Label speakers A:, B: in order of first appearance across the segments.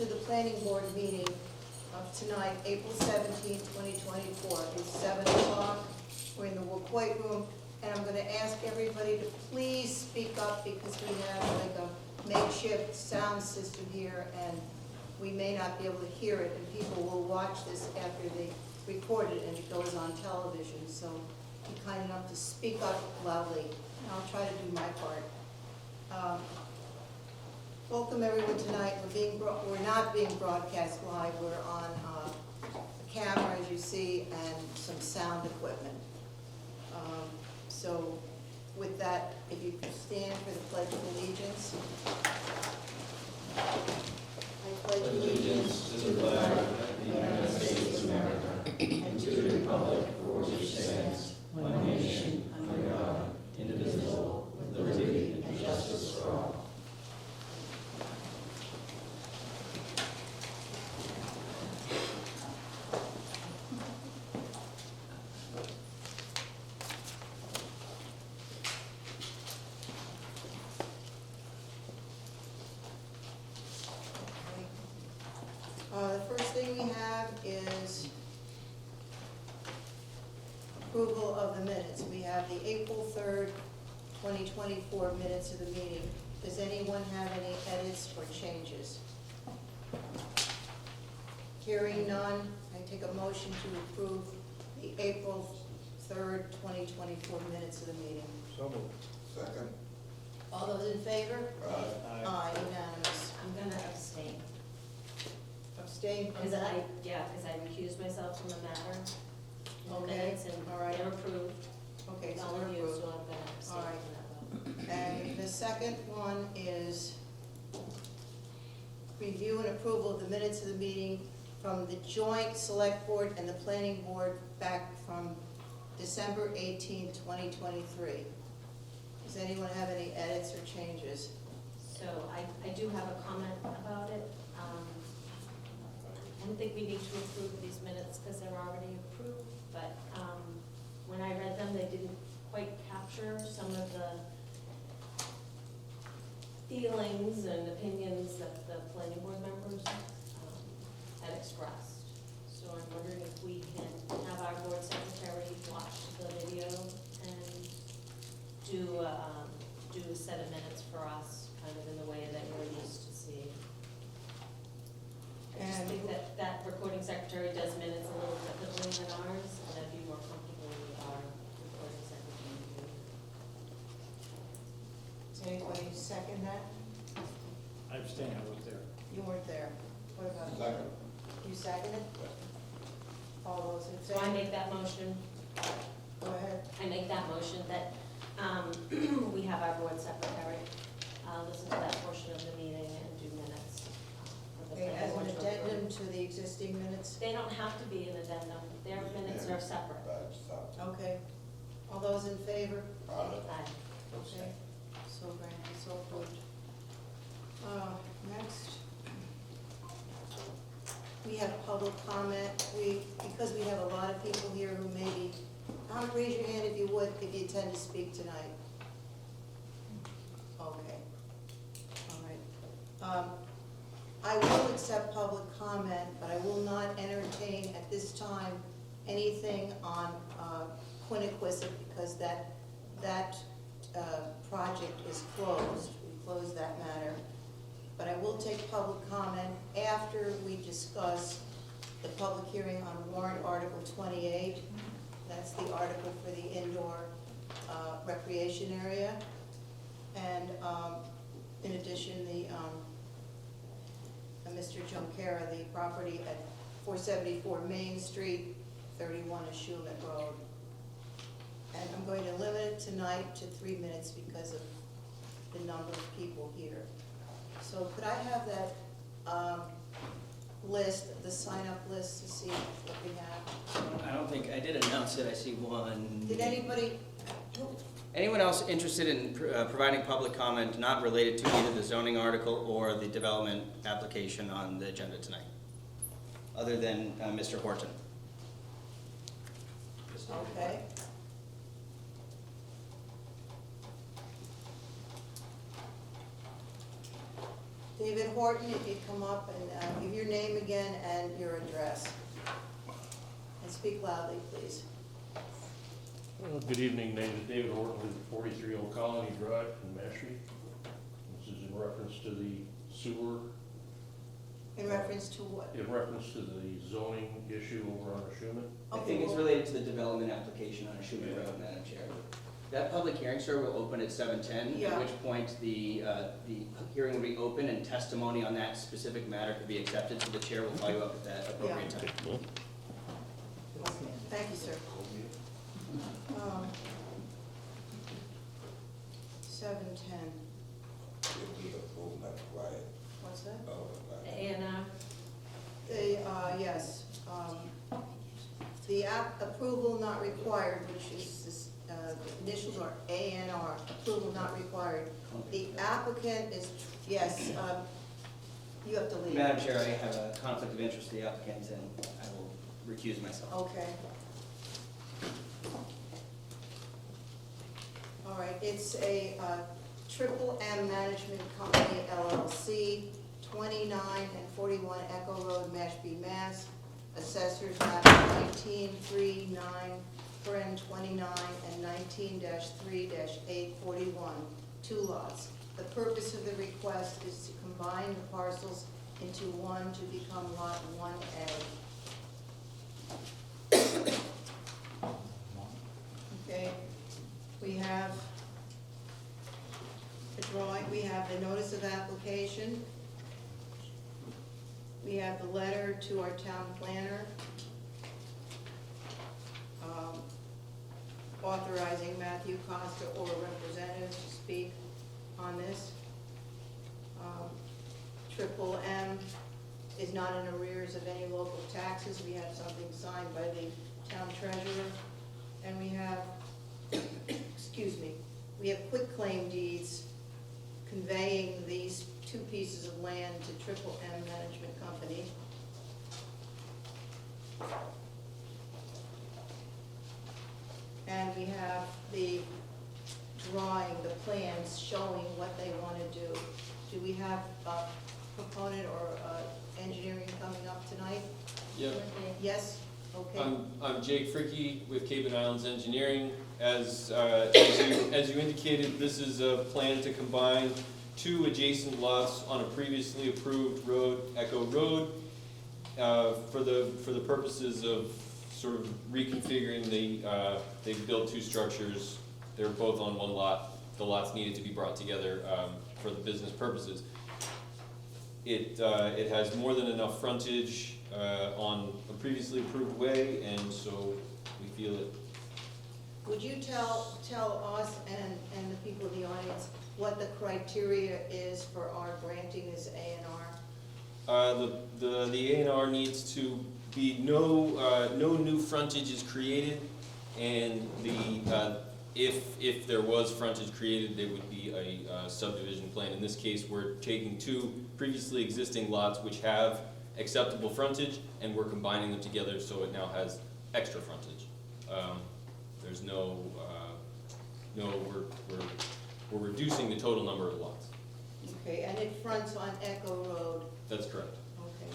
A: to the planning board meeting of tonight, April 17, 2024. It's 7 o'clock. We're in the Wacoit room, and I'm going to ask everybody to please speak up because we have like a makeshift sound system here, and we may not be able to hear it, and people will watch this after they record it and it goes on television. So be kind enough to speak up loudly, and I'll try to do my part. Welcome everyone tonight. We're not being broadcast live. We're on a camera, as you see, and some sound equipment. So with that, if you could stand for the Pledge of Allegiance. I pledge allegiance to the flag of the United States of America and to the republic for which it stands, one nation, under God, indivisible, with liberty and justice for all. The first thing we have is approval of the minutes. We have the April 3rd, 2024 minutes of the meeting. Does anyone have any edits or changes? Hearing none, I take a motion to approve the April 3rd, 2024 minutes of the meeting.
B: So moved. Second.
A: All those in favor?
B: Aye.
A: Aye, unanimous.
C: I'm gonna abstain,
A: Abstain from
C: because
A: that?
C: because I recused myself from the matter in the
A: Okay,
C: minutes, and
A: all right.
C: they're approved.
A: Okay, so
C: All
A: we're
C: of you,
A: approved.
C: so I'm gonna abstain
A: All right.
C: from that vote.
A: And the second one is review and approval of the minutes of the meeting from the joint select board and the planning board back from December 18, 2023. Does anyone have any edits or changes?
C: So I do have a comment about it. I don't think we need to approve these minutes because they're already approved, but when I read them, they didn't quite capture some of the feelings and opinions that the planning board members had expressed. So I'm wondering if we can have our board secretary watch the video and do a set of minutes for us, kind of in the way that we're used to seeing. I just
A: And
C: think that recording secretary does minutes a little differently than ours, and I'd be more comfortable with our recording secretary doing it.
A: does anybody second that?
D: I abstain, I was there.
A: You weren't there. What about you?
B: Second.
A: You second it? All those in
C: So I
A: favor?
C: make that motion,
A: Go ahead.
C: I make that motion that we have our board secretary listen to that portion of the meeting and do minutes for the
A: Okay, as
C: planning
A: an
C: board to approve.
A: addendum to the existing minutes?
C: They don't have to be an addendum, their minutes are separate.
A: Okay. All those in favor?
B: Aye.
C: Aye.
A: Okay. So granted, so approved. Next. We have public comment. Because we have a lot of people here who maybe, raise your hand if you would, if you intend to speak tonight. Okay. All right. I will accept public comment, but I will not entertain at this time anything on Quiniquisette because that project is closed. We closed that matter. But I will take public comment after we discuss the public hearing on warrant article 28. That's the article for the indoor recreation area. And in addition, Mr. Junquera, the property at 474 Main Street, 31 Ashumet Road. And I'm going to limit it tonight to 3 minutes because of the number of people here. So could I have that list, the sign-up list, to see what we have?
E: I don't think, I did announce it, I see one.
A: Did anybody,
E: Anyone else interested in providing public comment not related to either the zoning article or the development application on the agenda tonight? Other than Mr. Horton?
A: okay. David Horton, if you'd come up and give your name again and your address. And speak loudly, please.
F: Good evening, David Horton, 43 Old Colony Drive in Mashpee. This is in reference to the sewer,
A: In reference to what?
F: in reference to the zoning issue over on Schuman.
E: I think it's related to the development application on Schuman Road, Madam Chair. That public hearing, sir, will open at 7:10,
A: Yeah.
E: at which point the hearing will be open and testimony on that specific matter could be accepted, so the chair will call you up at that appropriate time.
A: Okay, thank you, sir. 7:10,
B: It'll be approved, not required.
A: what's that?
B: Oh,
C: The
B: right.
C: A and R,
A: Yes, the approval not required, which is, this, the initials are ANR, approval not required. The applicant is, yes, you have to leave.
E: Madam Chair, I have a conflict of interest with the applicant, and I will recuse myself.
A: Okay. All right, it's a Triple M Management Company LLC, 29 and 41 Echo Road, Mashpee, Mass. Assessors map 1939, 29 and 19-3-841, 2 lots. The purpose of the request is to combine the parcels into one to become Lot 1A. Okay, we have a drawing, we have the notice of application. We have the letter to our town planner, authorizing Matthew Costa or a representative to speak on this. Triple M is not in arrears of any local taxes. We have something signed by the town treasurer. And we have, excuse me, we have quitclaim deeds conveying these 2 pieces of land to Triple M Management Company. And we have the drawing, the plans showing what they want to do. Do we have a proponent or engineering coming up tonight?
G: Yep,
A: Yes? Okay.
G: I'm Jake Fricky with Cape and Islands Engineering. As you indicated, this is a plan to combine 2 adjacent lots on a previously approved road, Echo Road, for the purposes of sort of reconfiguring they've built 2 structures. They're both on one lot. The lots needed to be brought together for the business purposes. It has more than enough frontage on a previously approved way, and so we feel it.
A: Would you tell us and the people in the audience what the criteria is for our granting this A&R?
G: The A&R needs to be no new frontage is created, and if there was frontage created, there would be a subdivision plan. In this case, we're taking 2 previously existing lots which have acceptable frontage, and we're combining them together so it now has extra frontage. There's we're reducing the total number of lots.
A: Okay, and it fronts on Echo Road.
G: That's correct.
A: Okay.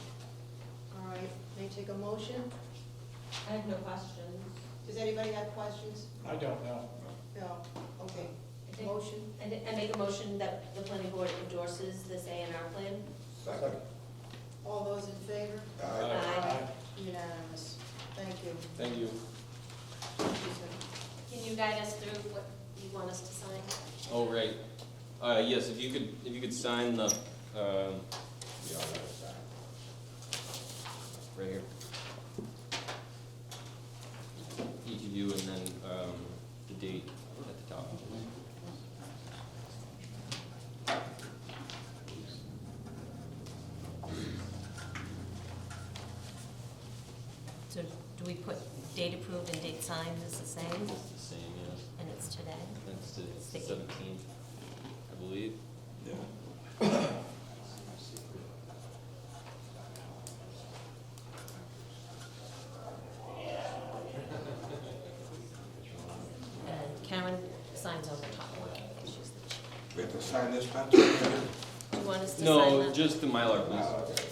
A: All right, may I take a motion?
C: I have no questions.
A: Does anybody have questions?
D: I don't know.
A: No, okay.
C: Okay.
A: Motion?
C: I make a motion that the planning board endorses this A and R plan.
B: Second.
A: All those in favor?
B: Aye.
A: Unanimous. Thank you.
G: Thank you.
A: Thank you, sir.
C: Can you guide us through what you want us to sign?
G: Oh, right. Yes, if you could sign the, right here. Each of you, and then, the date at the top.
H: So do we put date approved and date signed is the same,
G: It's the same, yes.
H: and it's today?
G: That's the
H: It's the
G: 17th, I believe.
B: Yeah.
H: And Karen signs over top one. She's the chair.
B: We have to sign this one too?
H: Do you want us to sign
G: No,
H: that?
G: just the Mylar, please.
B: Okay.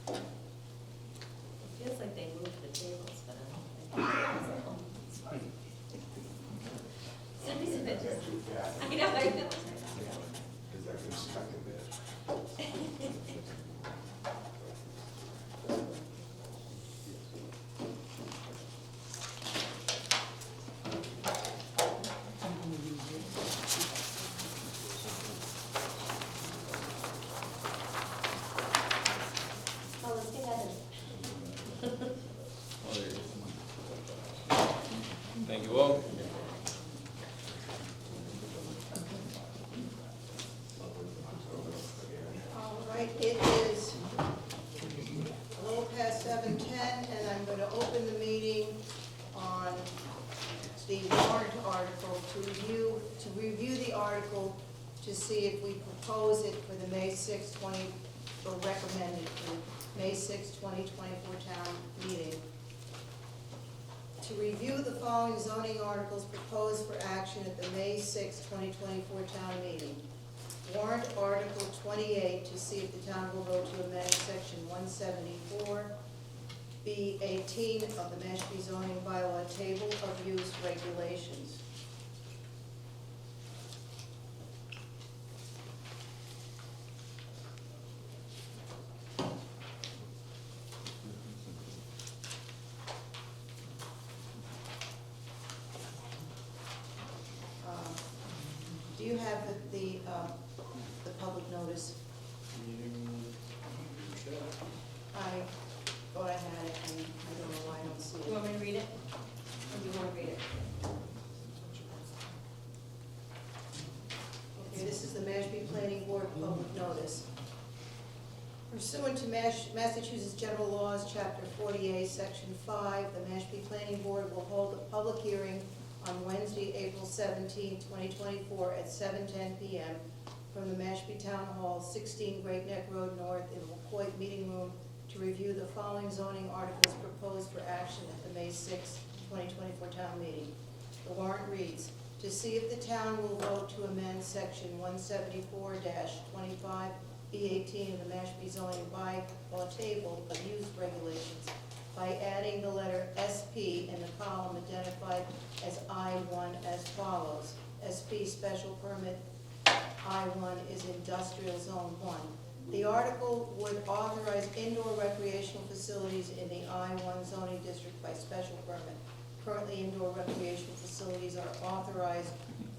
H: It feels like they moved the tables, but I don't think. Cindy's a bit,
B: Too fast.
H: I know, I know.
B: Because I get stuck in there.
H: Oh, let's get that in.
G: Oh, there it is. Thank you all.
A: All right, it is a little past 7:10, and I'm going to open the meeting on the warrant article to review the article to see if we propose it for the May 6, 20, or recommend it for the May 6, 2024 town meeting. To review the following zoning articles proposed for action at the May 6, 2024 town meeting. Warrant Article 28, to see if the town will vote to amend Section 174, B18 of the Mashpee zoning bylaw table of use regulations. Do you have the public notice? I thought I had it, and I don't know why I don't see
H: Do
A: it.
H: you want me to read it? Or do you want to read it?
A: Okay, this is the Mashpee Planning Board public notice. Pursuant to Massachusetts General Laws, Chapter 48, Section 5, the Mashpee Planning Board will hold a public hearing on Wednesday, April 17, 2024, at 7:10 p.m. from the Mashpee Town Hall, 16 Great Neck Road North, in Wacoit Meeting Room, to review the following zoning articles proposed for action at the May 6, 2024 town meeting. The warrant reads, to see if the town will vote to amend Section 174-25 B18 of the Mashpee zoning bylaw table of use regulations by adding the letter SP in the column identified as I1 as follows. SP special permit, I1 is industrial zone 1. The article would authorize indoor recreational facilities in the I1 zoning district by special permit. Currently, indoor recreational facilities are authorized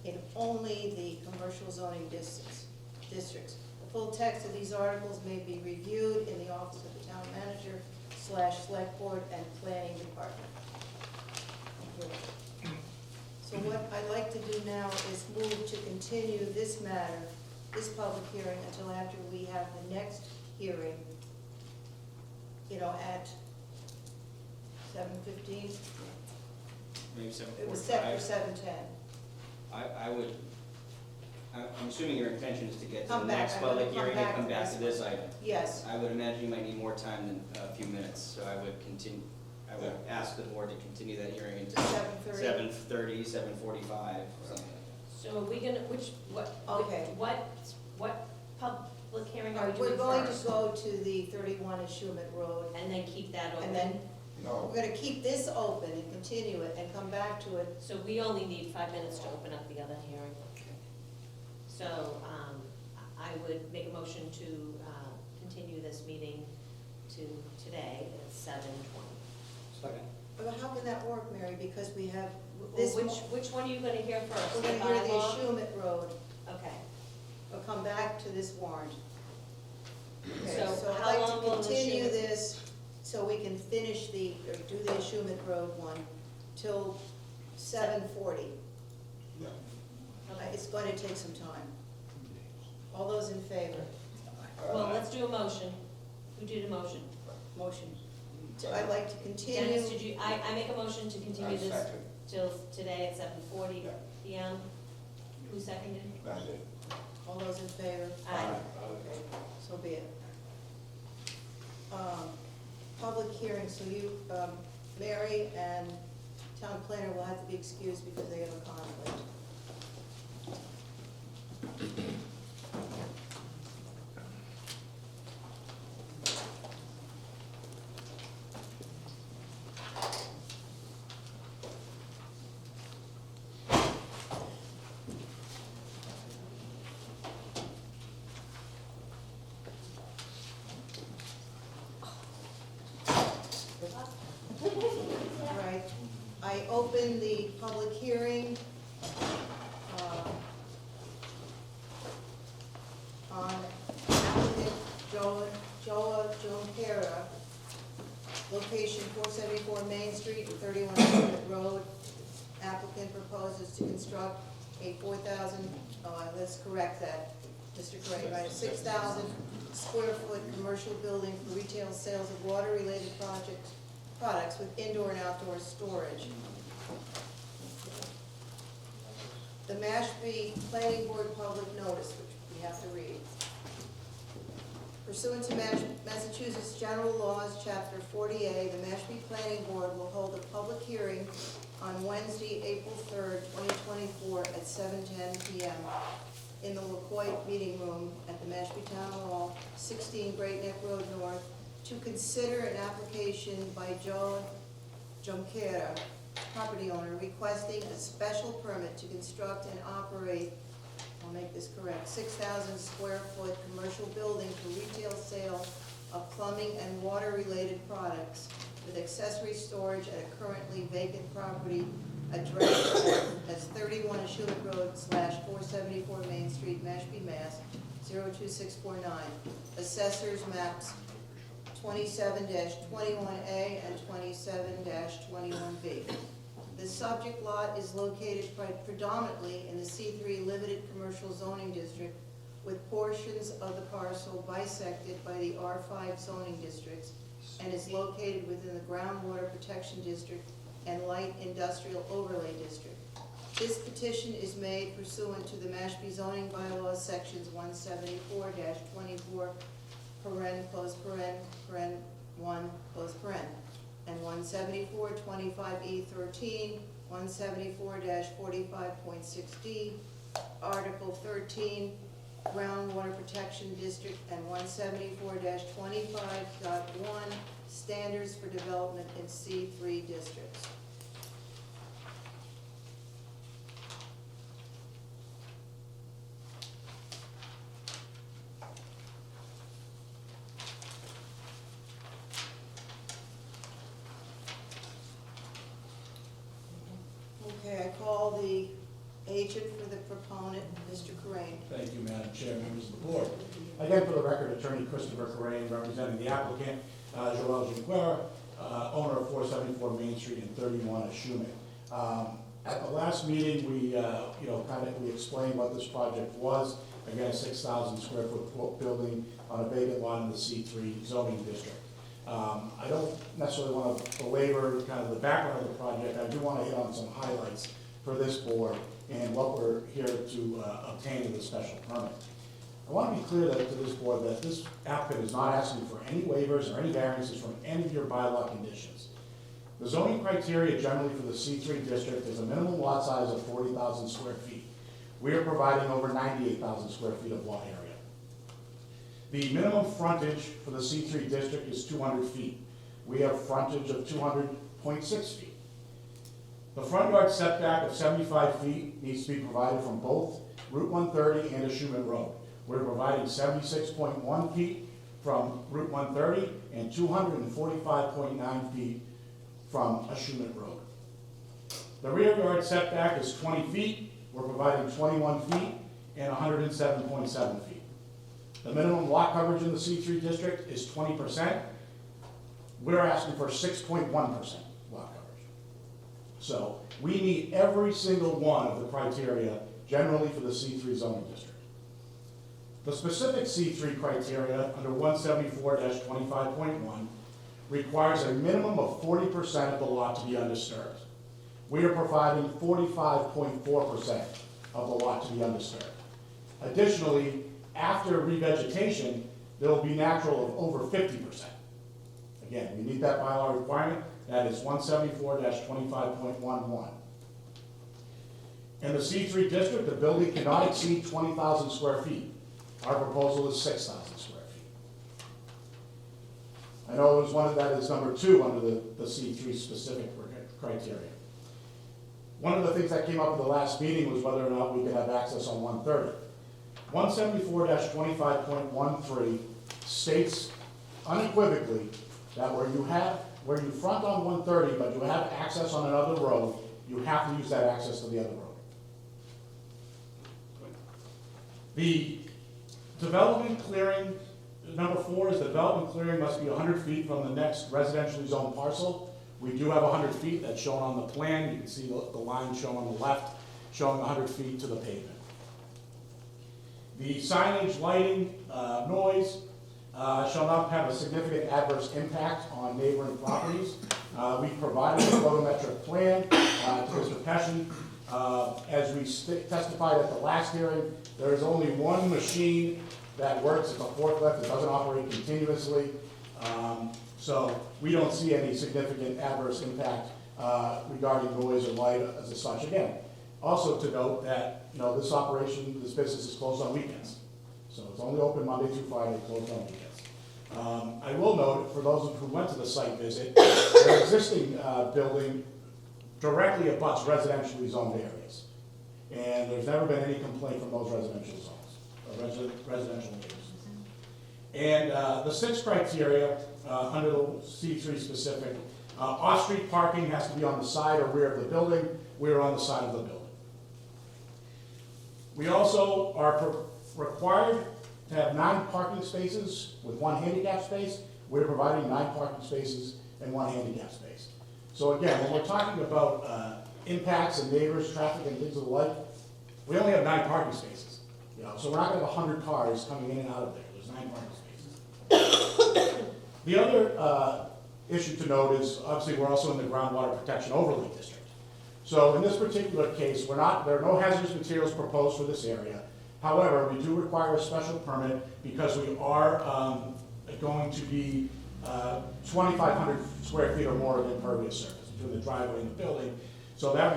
A: in only the commercial zoning districts. The full text of these articles may be reviewed in the office of the town manager / select board and planning department. So what I'd like to do now is move to continue this matter, this public hearing, until after we have the next hearing, at 7:15.
E: Maybe 7:45.
A: It was set for 7:10.
E: I'm assuming your intention is to get to the
A: Come back.
E: next
A: I'm gonna
E: public
A: come
E: hearing
A: back
E: and come
A: to
E: back
A: this
E: to this item.
A: Yes.
E: I would imagine you might need more time than a few minutes, so I would continue, I would ask the board to continue that hearing until
A: 7:30.
E: 7:30, 7:45, or something like
H: So are we gonna,
A: Okay.
H: what public hearing
A: All
H: are we
A: right,
H: doing
A: we're going
H: first?
A: to go to the 31 at Shumet Road,
H: And then keep that open?
A: and then
B: No,
A: we're gonna keep this open and continue it and come back to it.
H: So we only need 5 minutes to open up the other hearing. So, I would make a motion to, continue this meeting to today at 7:20.
D: Second.
A: But how can that work, Mary? Because we have
H: Well,
A: this,
H: which one are you gonna hear first?
A: we're gonna hear the
H: bylaw?
A: Shumet Road,
H: Okay,
A: we'll come back to this warrant. Okay,
H: So
A: so I'd
H: how
A: like
H: long
A: to
H: will the
A: continue
H: Shumet-
A: this so we can finish or do the Shumet Road one till 7:40.
B: yeah.
H: okay.
A: it's going to take some time. All those in favor?
C: Well, let's do a motion. Who did a motion?
A: Motion. I'd like to continue.
C: Dennis, did you, I make a motion to continue this
B: Second.
C: till today at 7:40
B: Yeah.
C: PM. Who seconded?
B: That's it.
A: All those in favor?
C: Aye.
A: Okay, so be it. Public hearing, so you, Mary and town planner will have to be excused because they have a conflict. All right, I open the public hearing on applicant Joa Junquera, location 474 Main Street, 31 Summit Road. Applicant proposes to construct a 4,000, let's correct that, Mr. Gray, right, a 6,000 square foot commercial building for retail sales of water-related products with indoor and outdoor storage. The Mashpee Planning Board public notice, which we have to read. Pursuant to Massachusetts General Laws, Chapter 40A, the Mashpee Planning Board will hold a public hearing on Wednesday, April 3rd, 2024 at 7:10 p.m. in the LaQuoit Meeting Room at the Mashpee Town Hall, 16 Great Neck Road North, to consider an application by Joe Junquera, property owner, requesting a special permit to construct and operate, I'll make this correct, 6,000 square foot commercial building for retail sale of plumbing and water-related products with accessory storage at a currently vacant property addressed as 31 Ashuet Road / 474 Main Street, Mashpee, Mass. 02649. Assessors maps 27-21A and 27-21B. The subject lot is located predominantly in the C3 Limited Commercial Zoning District, with portions of the parcel bisected by the R5 zoning districts, and is located within the Groundwater Protection District and Light Industrial Overlay District. This petition is made pursuant to the Mashpee zoning bylaws, sections 174-24, close paren, 1, close paren, and 174-25E13, 174-45.6D, Article 13, Groundwater Protection District, and 174-25.1, Standards for Development in C3 Districts. Okay, I call the agent for the proponent, Mr. Corain.
I: Thank you, Madam Chair, members of the board. Again, for the record, Attorney Christopher Corain, representing the applicant, Joel Junquera, owner of 474 Main Street and 31 Ashuet. At the last meeting, we explained what this project was. Again, a 6,000 square foot building on a vacant lot in the C3 zoning district. I don't necessarily want to belabor kind of the background of the project. I do want to hit on some highlights for this board and what we're here to obtain in the special permit. I want to be clear to this board that this applicant is not asking for any waivers or any variances from any of your bylaw conditions. The zoning criteria generally for the C3 district is a minimum lot size of 40,000 square feet. We are providing over 98,000 square feet of lot area. The minimum frontage for the C3 district is 200 feet. We have frontage of 200.6 feet. The front yard setback of 75 feet needs to be provided from both Route 130 and Ashuet Road. We're providing 76.1 feet from Route 130 and 245.9 feet from Ashuet Road. The rear yard setback is 20 feet. We're providing 21 feet and 107.7 feet. The minimum lot coverage in the C3 district is 20%. We're asking for 6.1% lot coverage. So we meet every single one of the criteria generally for the C3 zoning district. The specific C3 criteria under 174-25.1 requires a minimum of 40% of the lot to be undisturbed. We are providing 45.4% of the lot to be undisturbed. Additionally, after revegetation, there will be natural of over 50%. Again, we meet that bylaw requirement. That is 174-25.11. In the C3 district, the building cannot exceed 20,000 square feet. Our proposal is 6,000 square feet. I know it was one of that is number 2 under the C3 specific criteria. One of the things that came up at the last meeting was whether or not we could have access on 130. 174-25.13 states unequivocally that where you front on 130 but you have access on another road, you have to use that access to the other road. The development clearing, number 4 is the development clearing must be 100 feet from the next residentially zoned parcel. We do have 100 feet, that's shown on the plan. You can see the line shown on the left, showing 100 feet to the pavement. The signage, lighting, noise shall not have a significant adverse impact on neighboring properties. We provided a photometric plan to Mr. Pesci. As we testified at the last hearing, there is only one machine that works. It's a forklift. It doesn't operate continuously. So we don't see any significant adverse impact regarding noise or light as such. Again, also to note that this operation, this business is closed on weekends. So it's only open Monday through Friday, closed on weekends. I will note, for those who went to the site visit, their existing building directly abuts residentially zoned areas. And there's never been any complaint from those residential zones, residential neighbors. And the 6th criteria under the C3 specific, off-street parking has to be on the side or rear of the building. We're on the side of the building. We also are required to have 9 parking spaces with 1 handicap space. We're providing 9 parking spaces and 1 handicap space. So again, when we're talking about impacts and neighbors, traffic and things of the like, we only have 9 parking spaces. So we're not going to have 100 cars coming in and out of there. There's 9 parking spaces. The other issue to note is, obviously, we're also in the groundwater protection overlay district. So in this particular case, there are no hazardous materials proposed for this area. However, we do require a special permit because we are going to be 2,500 square feet or more of impervious surface between the driveway and the building. So that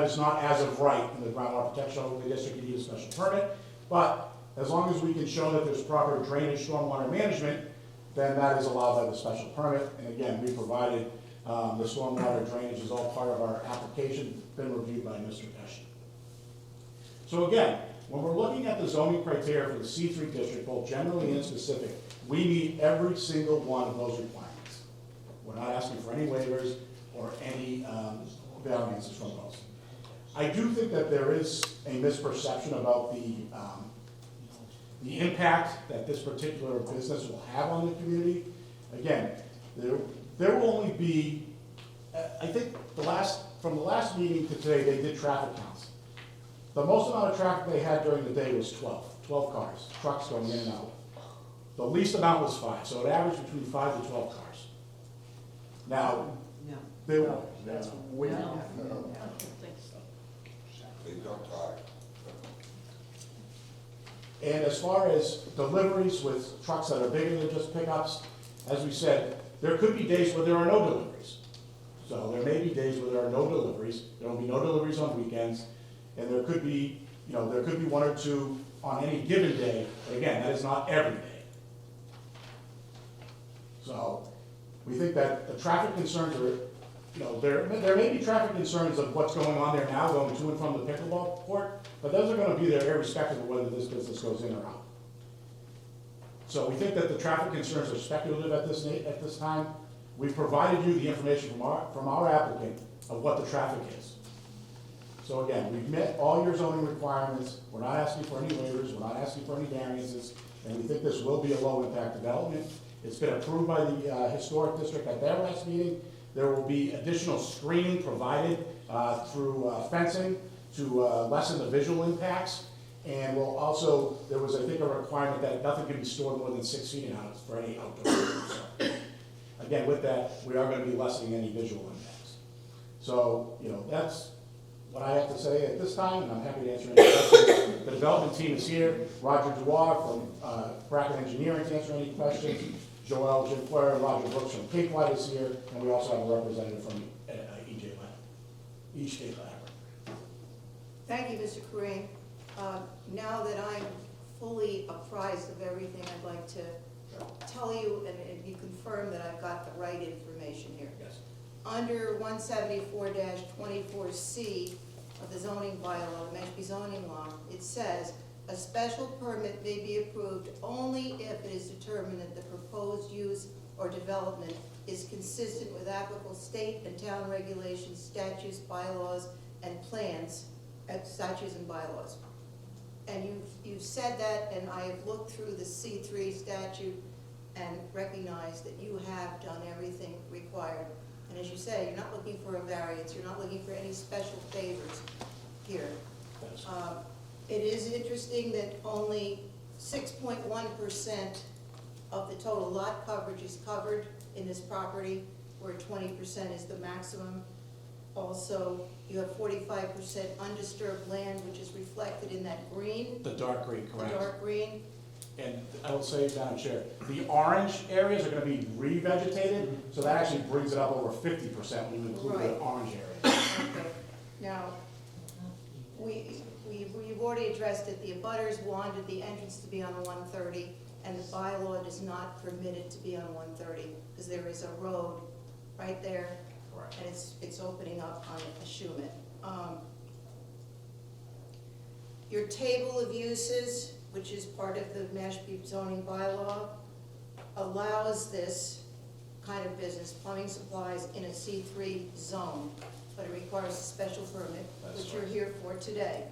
I: is not as of right in the groundwater protection overlay district. You need a special permit. But as long as we can show that there's proper drainage, stormwater management, then that is allowed by the special permit. And again, we provided the stormwater drainage is all part of our application, been reviewed by Mr. Pesci. So again, when we're looking at the zoning criteria for the C3 district, both generally and specific, we meet every single one of those requirements. We're not asking for any waivers or any variances from those. I do think that there is a misperception about the impact that this particular business will have on the community. Again, there will only be, I think from the last meeting to today, they did traffic counts. The most amount of traffic they had during the day was 12 cars, trucks going in and out. The least amount was 5, so it averaged between 5 to 12 cars. Now, they were.
B: That's way enough. They don't talk.
I: And as far as deliveries with trucks that are bigger than just pickups, as we said, there could be days where there are no deliveries. So there may be days where there are no deliveries. There will be no deliveries on weekends, and there could be, there could be 1 or 2 on any given day. But again, that is not every day. So we think that the traffic concerns are, there may be traffic concerns of what's going on there now, going to and from the pickleball court, but those are going to be there irrespective of whether this business goes in or out. So we think that the traffic concerns are speculative at this time. We've provided you the information from our applicant of what the traffic is. So again, we've met all your zoning requirements. We're not asking for any waivers. We're not asking for any variances, and we think this will be a low-impact development. It's been approved by the Historic District at their last meeting. There will be additional screening provided through fencing to lessen the visual impacts. And will also, there was, I think, a requirement that nothing can be stored more than 6 feet in out for any outdoor use. So, again, with that, we are gonna be lessening any visual impacts. So, you know, that's what I have to say at this time, and I'm happy to answer any questions. The development team is here. Roger Duar from Bracken Engineering to answer any questions. Joel Jinquer and Roger Brooks from Cape Light is here, and we also have a representative from East State Lab.
A: Thank you, Mr. Kareem. Now that I'm fully apprised of everything, I'd like to tell you, and you confirm that I've got the right information here.
I: Yes.
A: Under 174-24C of the zoning bylaw, the Mashpee zoning law, it says, a special permit may be approved only if it is determined that the proposed use or development is consistent with applicable state and town regulations, statutes, bylaws, and plans, statutes and bylaws. And you've said that, and I have looked through the C3 statute and recognized that you have done everything required. And as you say, you're not looking for a variance, you're not looking for any special favors here.
I: Yes.
A: It is interesting that only 6.1% of the total lot coverage is covered in this property, where 20% is the maximum. Also, you have 45% undisturbed land, which is reflected in that green,
I: The dark green,
A: the
I: correct.
A: dark green.
I: And I will say, Madam Chair, the orange areas are gonna be revegetated, so that actually brings it up over 50% when you include the
A: Right.
I: orange areas.
A: Okay. Now, you've already addressed it, the abutters wanted the entrance to be on 130, and the bylaw does not permit it to be on 130, because there is a road right there,
I: Correct.
A: and it's opening up on Ashumet. Your table of uses, which is part of the Mashpee zoning bylaw, allows this kind of business, plumbing supplies, in a C3 zone, but it requires a special permit,
I: That's
A: which you're
I: right.
A: here for today.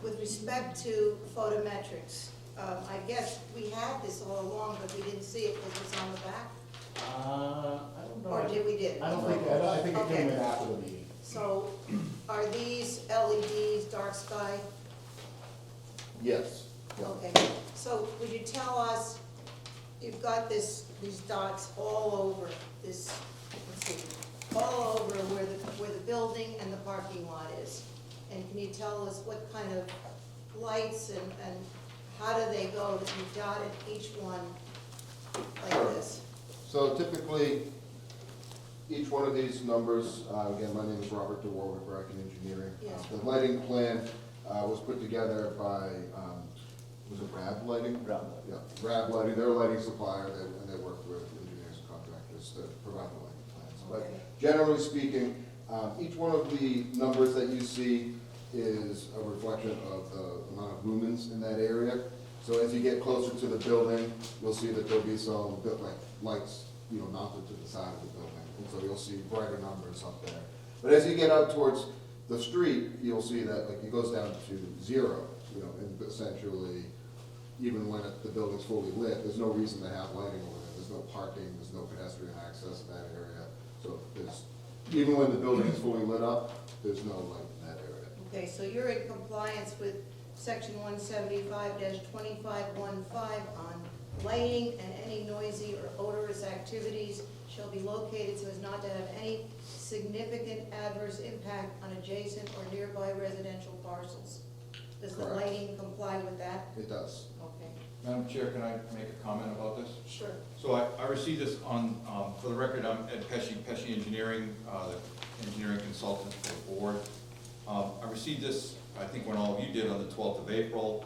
A: With respect to photometrics, I guess we had this all along, but we didn't see it because it's on the back,
I: I don't know.
A: or did we did?
I: I think it came in after the meeting.
A: So, are these LEDs, dark sky?
B: Yes. Yeah.
A: Okay, so would you tell us, you've got these dots all over this, let's see, all over where the building and the parking lot is. And can you tell us what kind of lights and how do they go that you've dotted each one like this?
B: So typically, each one of these numbers, again, my name is Robert DeWar with Bracken Engineering.
A: Yes.
B: The lighting plan was put together by, was it Rab Lighting?
J: Rab.
B: Yeah, Rab Lighting, they're a lighting supplier, and they work with engineers and contractors to provide the lighting plans. But
A: Okay.
B: generally speaking, each one of the numbers that you see is a reflection of the amount of lumens in that area. So as you get closer to the building, you'll see that there'll be some lights, mounted to the side of the building. And so you'll see brighter numbers up there. But as you get out towards the street, you'll see that it goes down to 0, and essentially, even when the building's fully lit, there's no reason to have lighting over there. There's no parking, there's no pedestrian access in that area. So even when the building is fully lit up, there's no light in that area.
A: Okay, so you're in compliance with section 175-2515 on lighting, and any noisy or odorous activities shall be located so as not to have any significant adverse impact on adjacent or nearby residential parcels. Does the
B: Correct.
A: lighting comply with that?
B: It does.
A: Okay,
J: Madam Chair, can I make a comment about this?
A: sure.
J: So I received this on, for the record, I'm Ed Pesci Engineering, the engineering consultant for the board. I received this, I think when all of you did, on the 12th of April,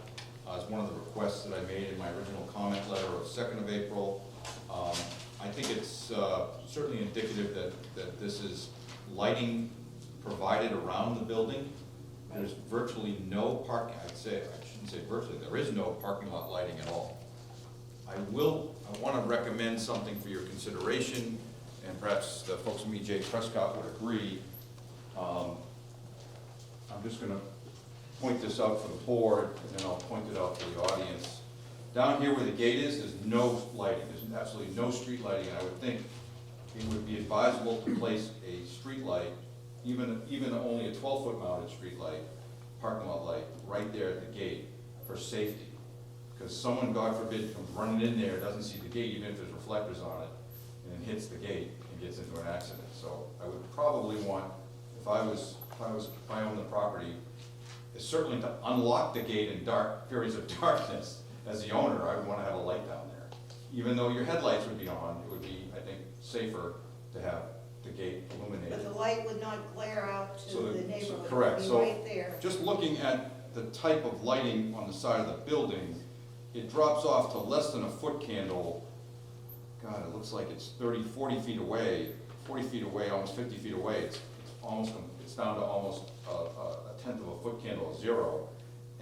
J: as one of the requests that I made in my original comment letter of 2nd of April. I think it's certainly indicative that this is lighting provided around the building. There's virtually no parking, I shouldn't say virtually, there is no parking lot lighting at all. I want to recommend something for your consideration, and perhaps the folks from E.J. Prescott would agree. I'm just going to point this out for the board, and then I'll point it out for the audience. Down here where the gate is, there's no lighting, there's absolutely no street lighting, and I would think it would be advisable to place a street light, even only a 12-foot mounted street light, parking lot light, right there at the gate for safety. Because someone, God forbid, comes running in there, doesn't see the gate, even if there's reflectors on it, and then hits the gate and gets into an accident. So I would probably want, if I owned the property, is certainly to unlock the gate in dark periods of darkness. As the owner, I would want to have a light down there. Even though your headlights would be on, it would be, I think, safer to have the gate illuminated.
A: But the light would not glare out to
J: So
A: the neighborhood, it
J: correct.
A: would be
J: So
A: right there.
J: just looking at the type of lighting on the side of the building, it drops off to less than a foot candle. God, it looks like it's 30, 40 feet away, 40 feet away, almost 50 feet away. It's down to almost a tenth of a foot candle, 0.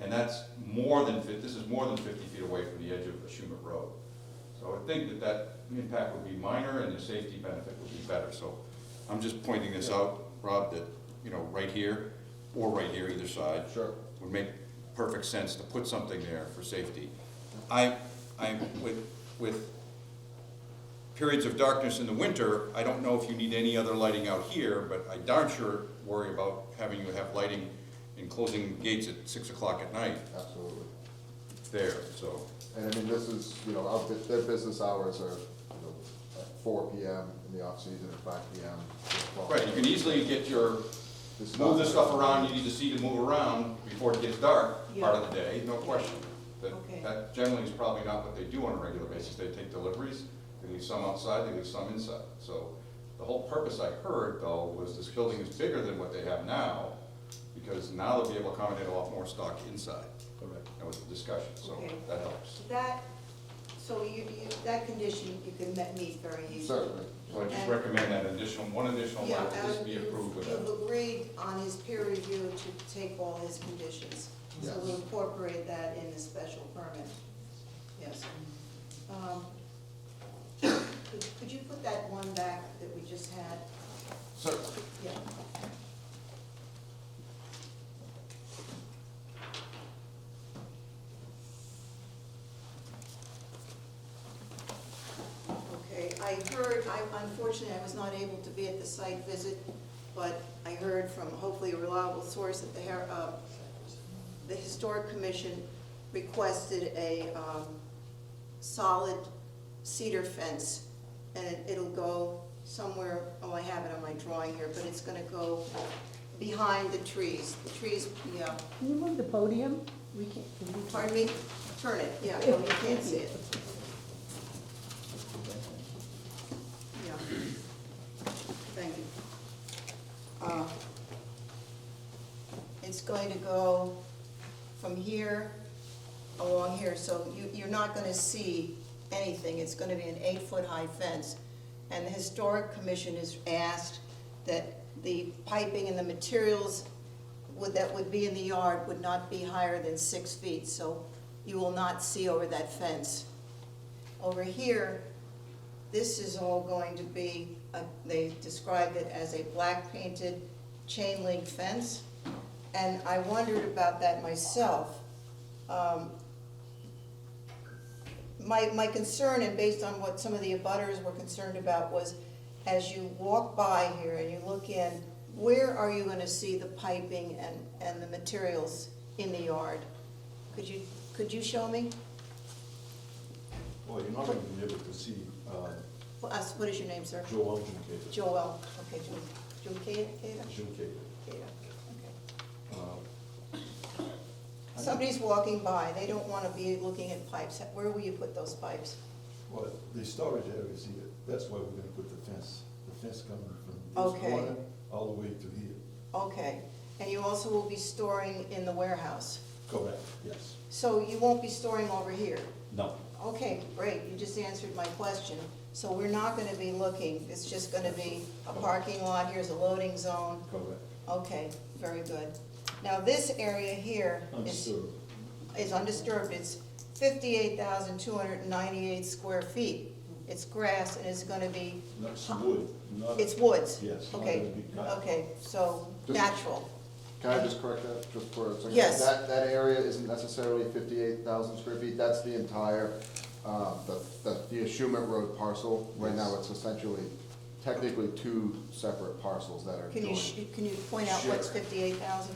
J: And that's more than, this is more than 50 feet away from the edge of Schumett Road. So I would think that impact would be minor and the safety benefit would be better. So I'm just pointing this out, Rob, that, you know, right here, or right here, either side.
B: Sure.
J: Would make perfect sense to put something there for safety. With periods of darkness in the winter, I don't know if you need any other lighting out here, but I darn sure worry about having you have lighting and closing gates at 6 o'clock at night
B: Absolutely.
J: there, so.
B: And I mean, this is, you know, their business hours are, you know, at 4 PM in the off-season, at 5 PM. at 12.
J: Right, you can easily get move this stuff around, you need to see to move around before it gets dark, part of the day, no question.
A: Okay.
J: That generally is probably not what they do on a regular basis. They take deliveries, they leave some outside, they leave some inside. So the whole purpose I heard, though, was this building is bigger than what they have now, because now they'll be able to accommodate a lot more stock inside.
B: Correct.
J: That was the discussion, so
A: Okay.
J: that helps.
A: So that condition you can meet very easily.
B: Certainly.
J: So I just
A: And-
J: recommend that one additional
A: Yeah,
J: light, this be approved with that.
A: you've agreed on his peer review to take all his conditions. So
B: Yes.
A: we'll incorporate that in the special permit. Yes. Could you put that one back that we just had?
J: Certainly.
A: Yeah. Okay, unfortunately, I was not able to be at the site visit, but I heard from hopefully a reliable source that the Historic Commission requested a solid cedar fence, and it'll go somewhere, oh, I have it on my drawing here, but it's gonna go behind the trees. The trees, yeah,
K: Can you move the podium? We can't. Can we-
A: pardon me, turn it, yeah, no, you can't see it. Yeah, thank you. It's going to go from here along here, so you're not gonna see anything. It's gonna be an 8-foot high fence. And the Historic Commission has asked that the piping and the materials that would be in the yard would not be higher than 6 feet, so you will not see over that fence. Over here, this is all going to be, they described it as a black painted chain link fence, and I wondered about that myself. My concern, and based on what some of the abutters were concerned about, was as you walk by here and you look in, where are you gonna see the piping and the materials in the yard? Could you show me?
L: Well, you're not going to be able to see
A: What is your name, sir?
L: Joel Junqueira.
A: Joel, okay, Junqueira?
L: Junqueira.
A: Okay. Somebody's walking by, they don't wanna be looking at pipes. Where will you put those pipes?
L: Well, the storage area, see, that's why we're going to put the fence coming from
A: Okay.
L: this corner all the way to here.
A: Okay, and you also will be storing in the warehouse?
L: Correct, yes.
A: So you won't be storing over here?
L: No.
A: Okay, great, you just answered my question. So we're not gonna be looking, it's just gonna be a parking lot, here's a loading zone?
L: Correct.
A: Okay, very good. Now, this area here
L: Undisturbed.
A: is undisturbed, it's 58,298 square feet. It's grass and it's gonna be,
L: That's wood, not.
A: it's woods?
L: Yes, not
A: Okay,
L: gonna be cut.
A: okay, so
B: Just-
A: natural.
B: Can I just correct that, just for a second?
A: Yes.
B: That area isn't necessarily 58,000 square feet, that's the entire, the Schumett Road parcel. Right now, it's essentially technically two separate parcels that are
A: Can
B: joined.
A: you point out what's
B: Sure.
A: 58,000?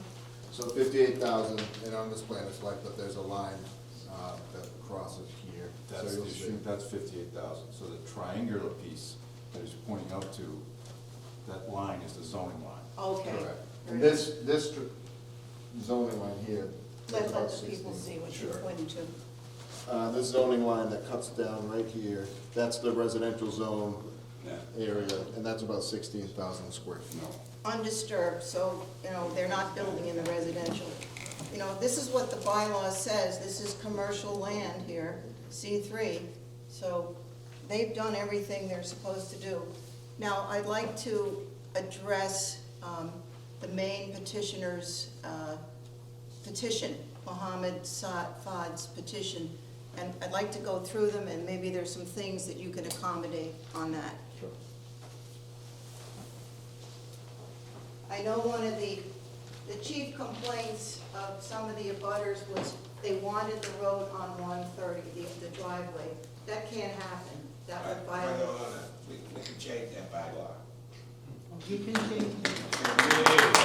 B: So 58,000, and on this plan it's like, but there's a line that crosses here. So
L: That's
B: you'll
L: the
B: see.
L: issue, that's 58,000. So the triangular piece that he's pointing out to, that line is the zoning line.
A: Okay.
B: Correct. And this zoning line here is
A: Let
B: about
A: the people
B: 16.
A: see what you're
B: Sure.
A: pointing to.
B: This zoning line that cuts down right here, that's the residential zone area, and that's about 16,000 square feet.
A: Undisturbed, so, you know, they're not building in the residential. You know, this is what the bylaw says, this is commercial land here, C3. So they've done everything they're supposed to do. Now, I'd like to address the main petitioner's petition, Mohammed Fad's petition. And I'd like to go through them, and maybe there's some things that you can accommodate on that.
B: Sure.
A: I know one of the chief complaints of some of the abutters was they wanted the road on 130, the driveway. That can't happen. That would violate.
M: We can change that bylaw.
K: You can change it.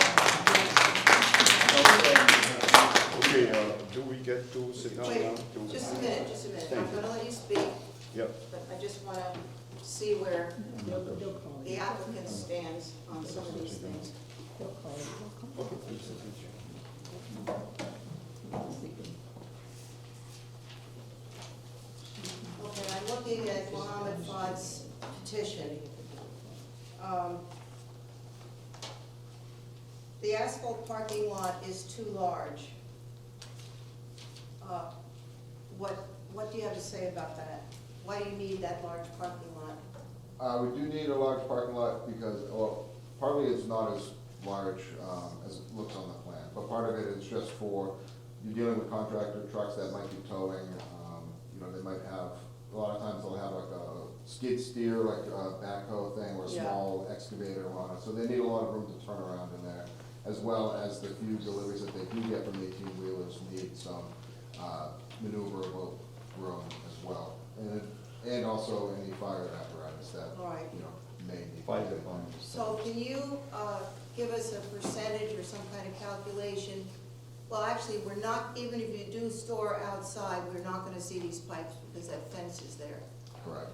L: Okay, do we get to sit down
A: Wait,
L: now?
A: just a minute, just a minute.
L: Thank
A: I'm
L: you.
A: gonna let you speak,
L: Yep.
A: but I just wanna see where
K: They'll call
A: the
K: you.
A: applicant stands on some of these things.
K: They'll call you. They'll come.
A: Okay, I'm looking at Mohammed Fad's petition. The asphalt parking lot is too large. What do you have to say about that? Why do you need that large parking lot?
B: We do need a large parking lot because, well, partly it's not as large as it looks on the plan, but part of it is just for, you're dealing with contractor trucks that might be towing, you know, they might have, a lot of times they'll have like a skid steer, like a backhoe thing, or a
A: Yeah.
B: small excavator on it, so they need a lot of room to turn around in there, as well as the few deliveries that they do get from 18-wheelers need some maneuverable room as well. And also any fire apparatus that,
A: All right.
B: you know, may need.
L: Fire department.
A: So can you give us a percentage or some kind of calculation? Well, actually, we're not, even if you do store outside, we're not gonna see these pipes because that fence is there.
B: Correct.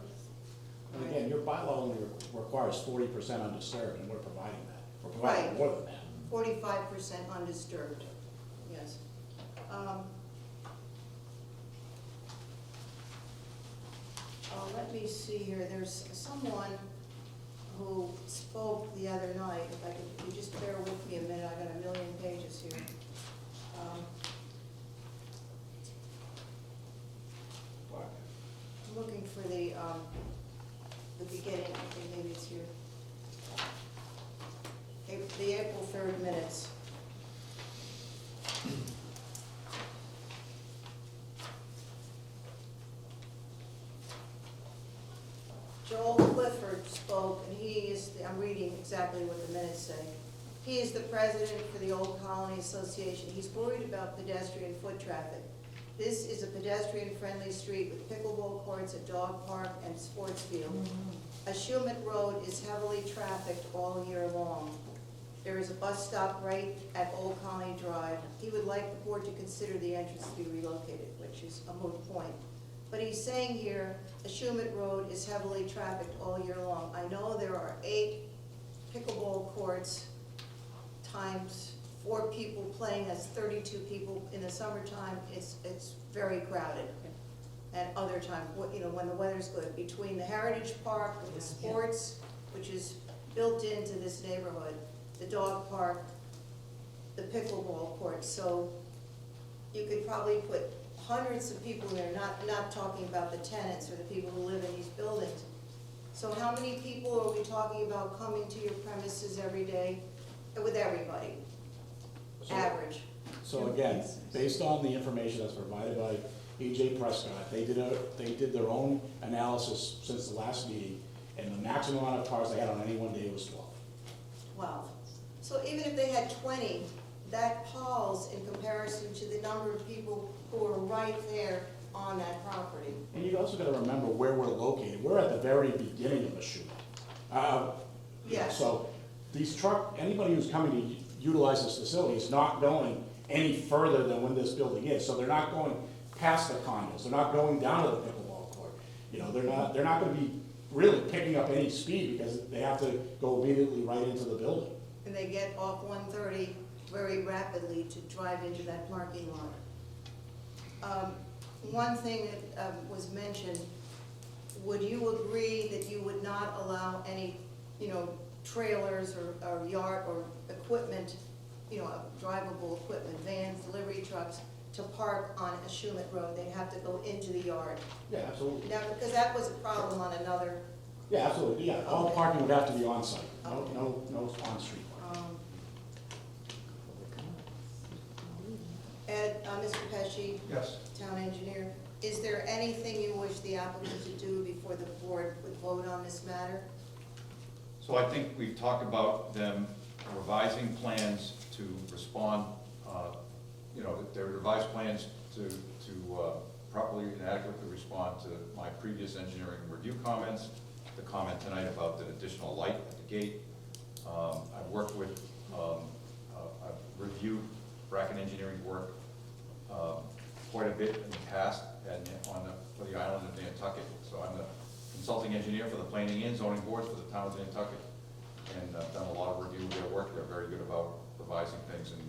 I: And again, your bylaw only requires 40% undisturbed, and we're providing that. We're providing
A: Right.
I: more than that.
A: 45% undisturbed, yes. Let me see here, there's someone who spoke the other night, if you just bear with me a minute, I got a million pages here. I'm looking for the beginning, okay, maybe it's here. The April 3rd minutes. Joel Clifford spoke, and he is, I'm reading exactly what the minutes say. He is the president for the Old Colony Association. He's worried about pedestrian foot traffic. This is a pedestrian-friendly street with pickleball courts, a dog park, and sports field. Ashumet Road is heavily trafficked all year long. There is a bus stop right at Old Colony Drive. He would like the board to consider the entrance to be relocated, which is a moot point. But he's saying here, Ashumet Road is heavily trafficked all year long. I know there are 8 pickleball courts times 4 people playing, that's 32 people. In the summertime, it's very crowded. And other times, you know, when the weather's good, between the Heritage Park with the sports, which is built into this neighborhood, the dog park, the pickleball court. So you could probably put hundreds of people there, not talking about the tenants or the people who live in these buildings. So how many people are we talking about coming to your premises every day with everybody?
I: So-
A: Average.
I: So again, based on the information that's provided by E.J. Prescott, they did their own analysis since the last meeting, and the maximum amount of cars they had on any one day was 12.
A: Wow. So even if they had 20, that pales in comparison to the number of people who are right there on that property.
I: And you also gotta remember where we're located. We're at the very beginning of Mashpee.
A: Yeah.
I: So anybody who's coming to utilize this facility is not going any further than when this building is. So they're not going past the condos, they're not going down to the pickleball court. You know, they're not gonna be really picking up any speed because they have to go immediately right into the building.
A: And they get off 130 very rapidly to drive into that parking lot. One thing that was mentioned, would you agree that you would not allow any, trailers or yard or equipment, drivable equipment, vans, delivery trucks, to park on Ashumet Road? They have to go into the yard.
I: Yeah, absolutely.
A: Now, because that was a problem on another,
I: Yeah, absolutely, yeah. All
A: Okay.
I: parking would have to be on-site,
A: Okay.
I: no on-street parking.
A: Ed, Mr. Pesci,
J: Yes.
A: town engineer, is there anything you wish the applicant to do before the board would vote on this matter?
J: So I think we've talked about them revising plans to respond, their revised plans to properly and adequately respond to my previous engineering review comments, the comment tonight about the additional light at the gate. I've worked with, I've reviewed Bracken Engineering work quite a bit in the past and for the island of Nantucket. So I'm the consulting engineer for the planning and zoning boards for the town of Nantucket. And I've done a lot of review of their work. They're very good about revising things and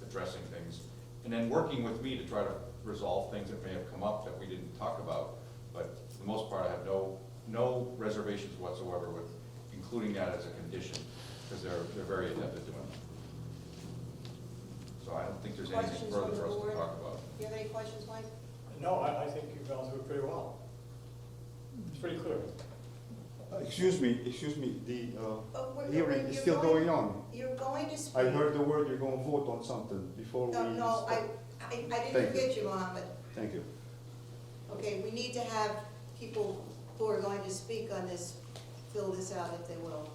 J: addressing things. And then working with me to try to resolve things that may have come up that we didn't talk about. But for the most part, I have no reservations whatsoever with including that as a condition, because they're very adept at doing it. So I don't think there's anything
A: Questions
J: further
A: from the
J: for us
A: board?
J: to talk about.
A: Do you have any questions, Mike?
D: No, I think you've gone through it pretty well. It's pretty clear.
L: Excuse me, the
A: We're-
L: hearing is
A: you're
L: still going on.
A: You're going to speak.
L: I heard the word you're going to vote on something before we
A: No, I
L: start.
A: didn't
L: Thank you.
A: forget you, Mohammed.
L: Thank you.
A: Okay, we need to have people who are going to speak on this fill this out if they will.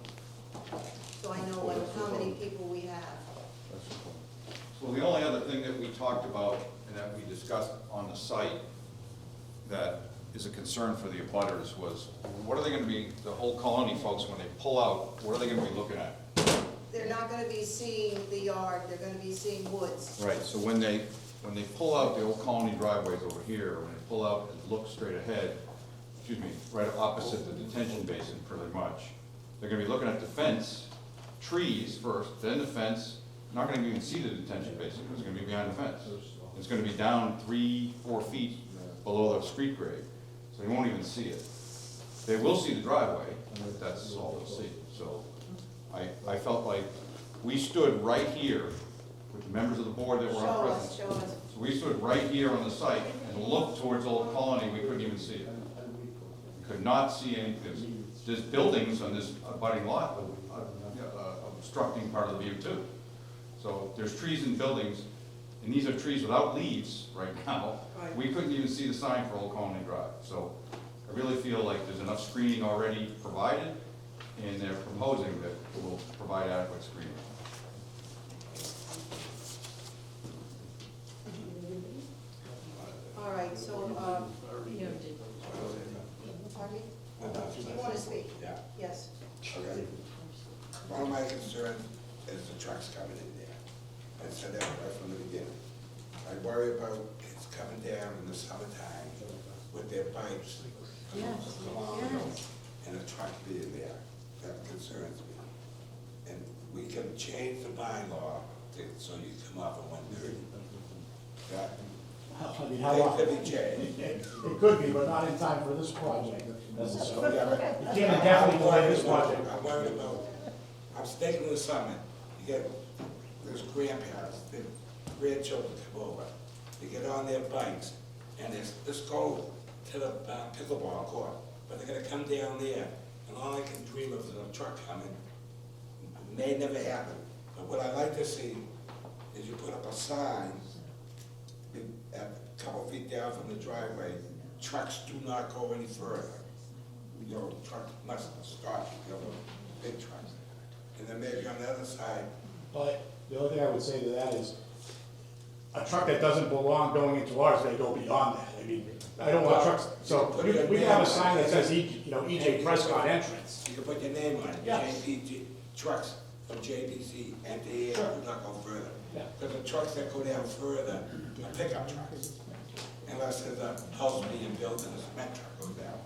A: So I know how many people we have.
J: So the only other thing that we talked about and that we discussed on the site that is a concern for the abutters was, what are they gonna be, the Old Colony folks, when they pull out, what are they gonna be looking at?
A: They're not gonna be seeing the yard, they're gonna be seeing woods.
J: Right, so when they pull out the Old Colony driveways over here, when they pull out and look straight ahead, right opposite the detention basin pretty much, they're gonna be looking at the fence, trees first, then the fence, not gonna even see the detention basin, it's gonna be behind the fence. It's gonna be down 3-4 feet below the street grade, so they won't even see it. They will see the driveway, but that's all they'll see. So I felt like we stood right here with the members of the board that were on present.
A: Show us.
J: So we stood right here on the site and looked towards Old Colony, we couldn't even see it. We could not see anything. There's buildings on this abutting lot obstructing part of the view too. So there's trees and buildings, and these are trees without leaves right now.
A: Right.
J: We couldn't even see the sign for Old Colony Drive. So I really feel like there's enough screening already provided, and they're proposing that it will provide adequate screening.
A: All right, so, pardon me? You wanna speak?
M: Yeah.
A: Yes.
M: Okay. One of my concerns is the trucks coming in there. I said that right from the beginning. I worry about kids coming down in the summertime with their bikes. And a truck being there. That concerns me. And we can change the bylaw so you come off at 1:30. That,
I: I mean, how
M: that
I: long?
M: could be changed.
I: It could be, but not in time for this project necessarily. You can't indefinitely delay this project.
M: I'm worried about, I'm sticking with something. You get, there's grandparents, their grandchildren come over. They get on their bikes and they just go to the pickleball court. But they're gonna come down there and all I can dream of is a truck coming. It may never happen. But what I like to see is you put up a sign a couple feet down from the driveway, trucks do not go any further. Truck must stop, big trucks. And then maybe on the other side,
I: But the only thing I would say to that is, a truck that doesn't belong going into ours may go beyond that. I mean, I don't want trucks, so we can have a sign that says, EJ Prescott entrance.
M: You can put your name on it,
I: Yes.
M: JPG, trucks from JPC, and they
I: Sure.
M: do not go further.
I: Yeah.
M: Because the trucks that go down further are pickup trucks. Unless there's a house being built and a cement truck goes down.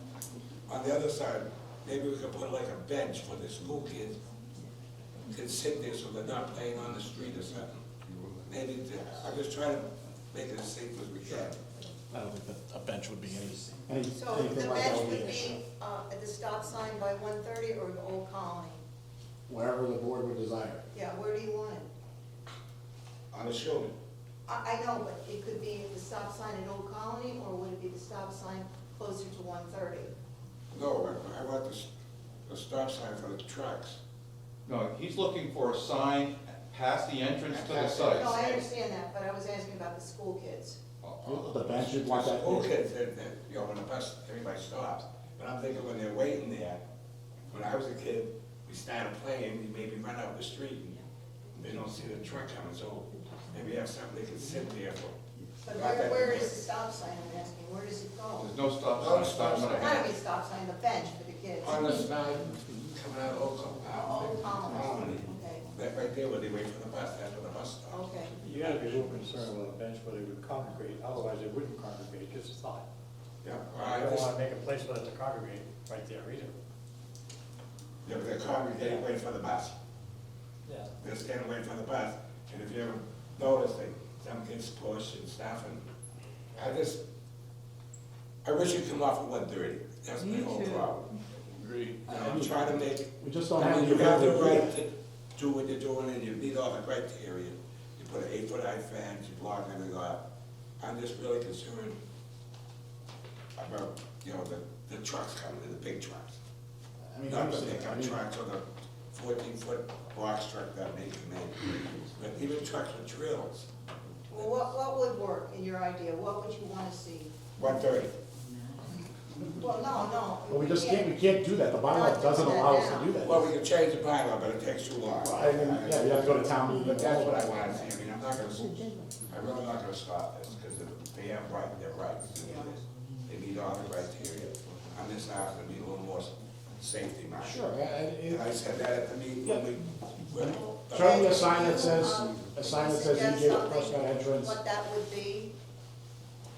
M: On the other side, maybe we could put like a bench for the school kids, can sit there so they're not playing on the street or something. Maybe, I'm just trying to make it as safe as we can.
I: I don't think that a bench would be
A: So
I: anything
A: the
I: like that
A: bench
I: would be
A: would
I: an issue.
A: be at the stop sign by 130 or the Old Colony?
I: Wherever the board would desire.
A: Yeah, where do you want it?
M: On the shoulder.
A: I know, but it could be the stop sign at Old Colony, or would it be the stop sign closer to 130?
M: No, I want the stop sign for the trucks.
J: No, he's looking for a sign past the entrance to the site.
A: No, I understand that, but I was asking about the school kids.
I: The bench, you'd want that.
M: School kids, you know, when the bus, everybody stops. But I'm thinking when they're waiting there, when I was a kid, we started playing, we maybe run out the street, and they don't see the truck coming, so maybe have something they can sit there for.
A: But where is the stop sign, I'm asking, where does it go?
J: There's no stop
M: No
J: sign, stop
M: stop
J: sign.
A: Not a stop sign, the bench for the kids.
M: On the side, coming out of Old
A: Old Colony,
M: Colony.
A: okay,
M: That right there where they wait for the bus, that's where the bus stops.
A: okay.
D: You gotta be a little concerned with a bench where they would congregate, otherwise they wouldn't congregate, just a thought.
M: Yeah,
D: I don't wanna make a place for them to congregate right there either.
M: yeah, but they're congregating, waiting for the bus.
D: Yeah.
M: They're standing waiting for the bus, and if you ever notice, some kids push and stuff, and I wish you'd come off at 1:30, that's my
K: Me
M: whole
K: too.
M: problem.
J: Agreed.
M: I'm trying to make,
I: We just don't
M: I
I: have
M: mean,
I: the
M: you have the
I: ability.
M: right to do what you're doing, and you meet all the criteria. You put an 8-foot high fence, you block everything off. I'm just really concerned about, you know, the trucks coming, the big trucks.
I: I mean,
M: Not the
I: obviously, I
M: pickup
I: mean,
M: trucks or the 14-foot box truck that may come in, but even trucks with trailers,
A: Well, what would work in your idea? What would you want to see?
M: 1:30.
A: Well, no.
I: well, we just can't do that. The bylaw doesn't allow us to do that.
M: Well, we can change the bylaw, but it takes too long.
I: I mean, yeah, you have to go to town meeting.
M: But that's what I want to see, I mean, I'm really not gonna stop this, because they have right, they're right. They meet all the criteria. I'm just asking to be a little more safety minded.
I: Sure,
M: And I said that at the meeting when we, when.
I: show me a sign that says,
A: Suggest
I: EJ
A: something,
I: Prescott entrance,
A: What that would be?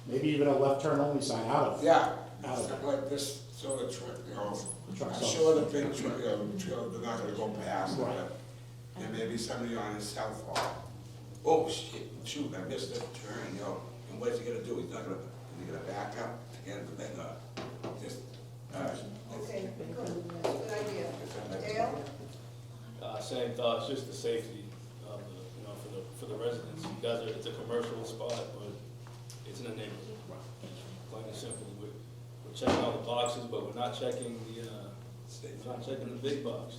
I: maybe even a left turn only sign out of.
M: Yeah,
I: Out of
M: something like this, so the truck, you know,
I: the truck
M: I'm
I: stops.
M: sure the big truck, you know, they're not gonna go past it,
I: Right.
M: but there may be somebody on his cell phone. Oh, shit, shoot, I missed that turn, you know, and what's he gonna do? He's not gonna, is he gonna back up again, but then, just,
A: Okay, good, that's a good idea. Dale?
N: Same thoughts, just the safety of the, you know, for the residents. You guys are, it's a commercial spot, but it's in a neighborhood. Plain and simple. We're checking all the boxes, but we're not checking the big box.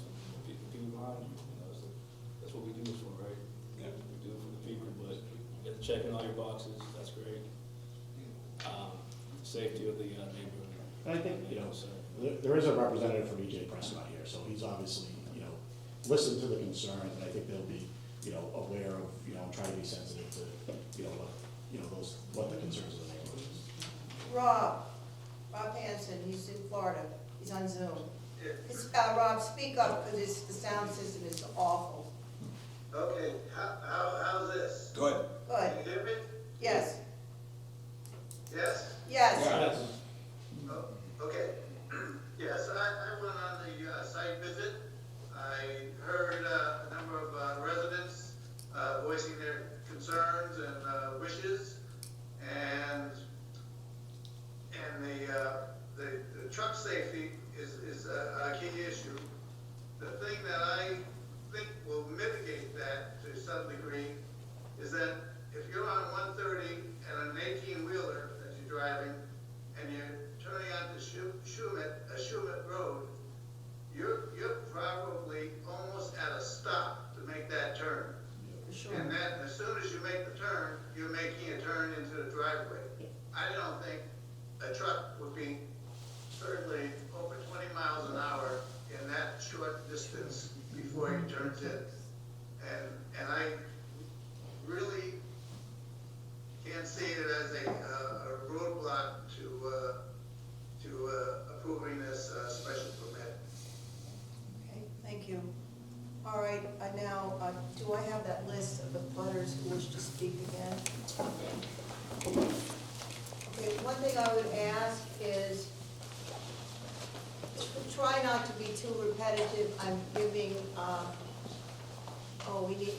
N: The people behind you, you know, that's what we do this for, right?
M: Yeah.
N: We do it for the people, but you guys are checking all your boxes, that's great. Safety of the neighborhood.
I: And I think, you know,
N: So,
I: there is a representative from EJ Prescott here, so he's obviously, listened to the concerns, and I think they'll be, aware of, try to be sensitive to, what the concerns of the neighborhood is.
A: Rob Hanson, he's in Florida, he's on Zoom. Rob, speak up, because the sound system is awful.
O: Okay, how's this?
M: good.
A: Good,
O: Can you hear me?
A: yes,
O: Yes?
A: yes.
M: Yeah.
O: Oh, okay. Yes, I went on the site visit. I heard a number of residents voicing their concerns and wishes, and the truck safety is a key issue. The thing that I think will mitigate that to some degree is that if you're on 130 and an 18-wheeler that you're driving, and you're turning onto Shumet Road, you're probably almost at a stop to make that turn.
A: For sure.
O: And then, as soon as you make the turn, you're making a turn into the driveway. I don't think a truck would be certainly over 20 miles an hour in that short distance before he turns in. And I really
A: speak again. Okay, one thing I would ask is, try not to be too repetitive. I'm giving,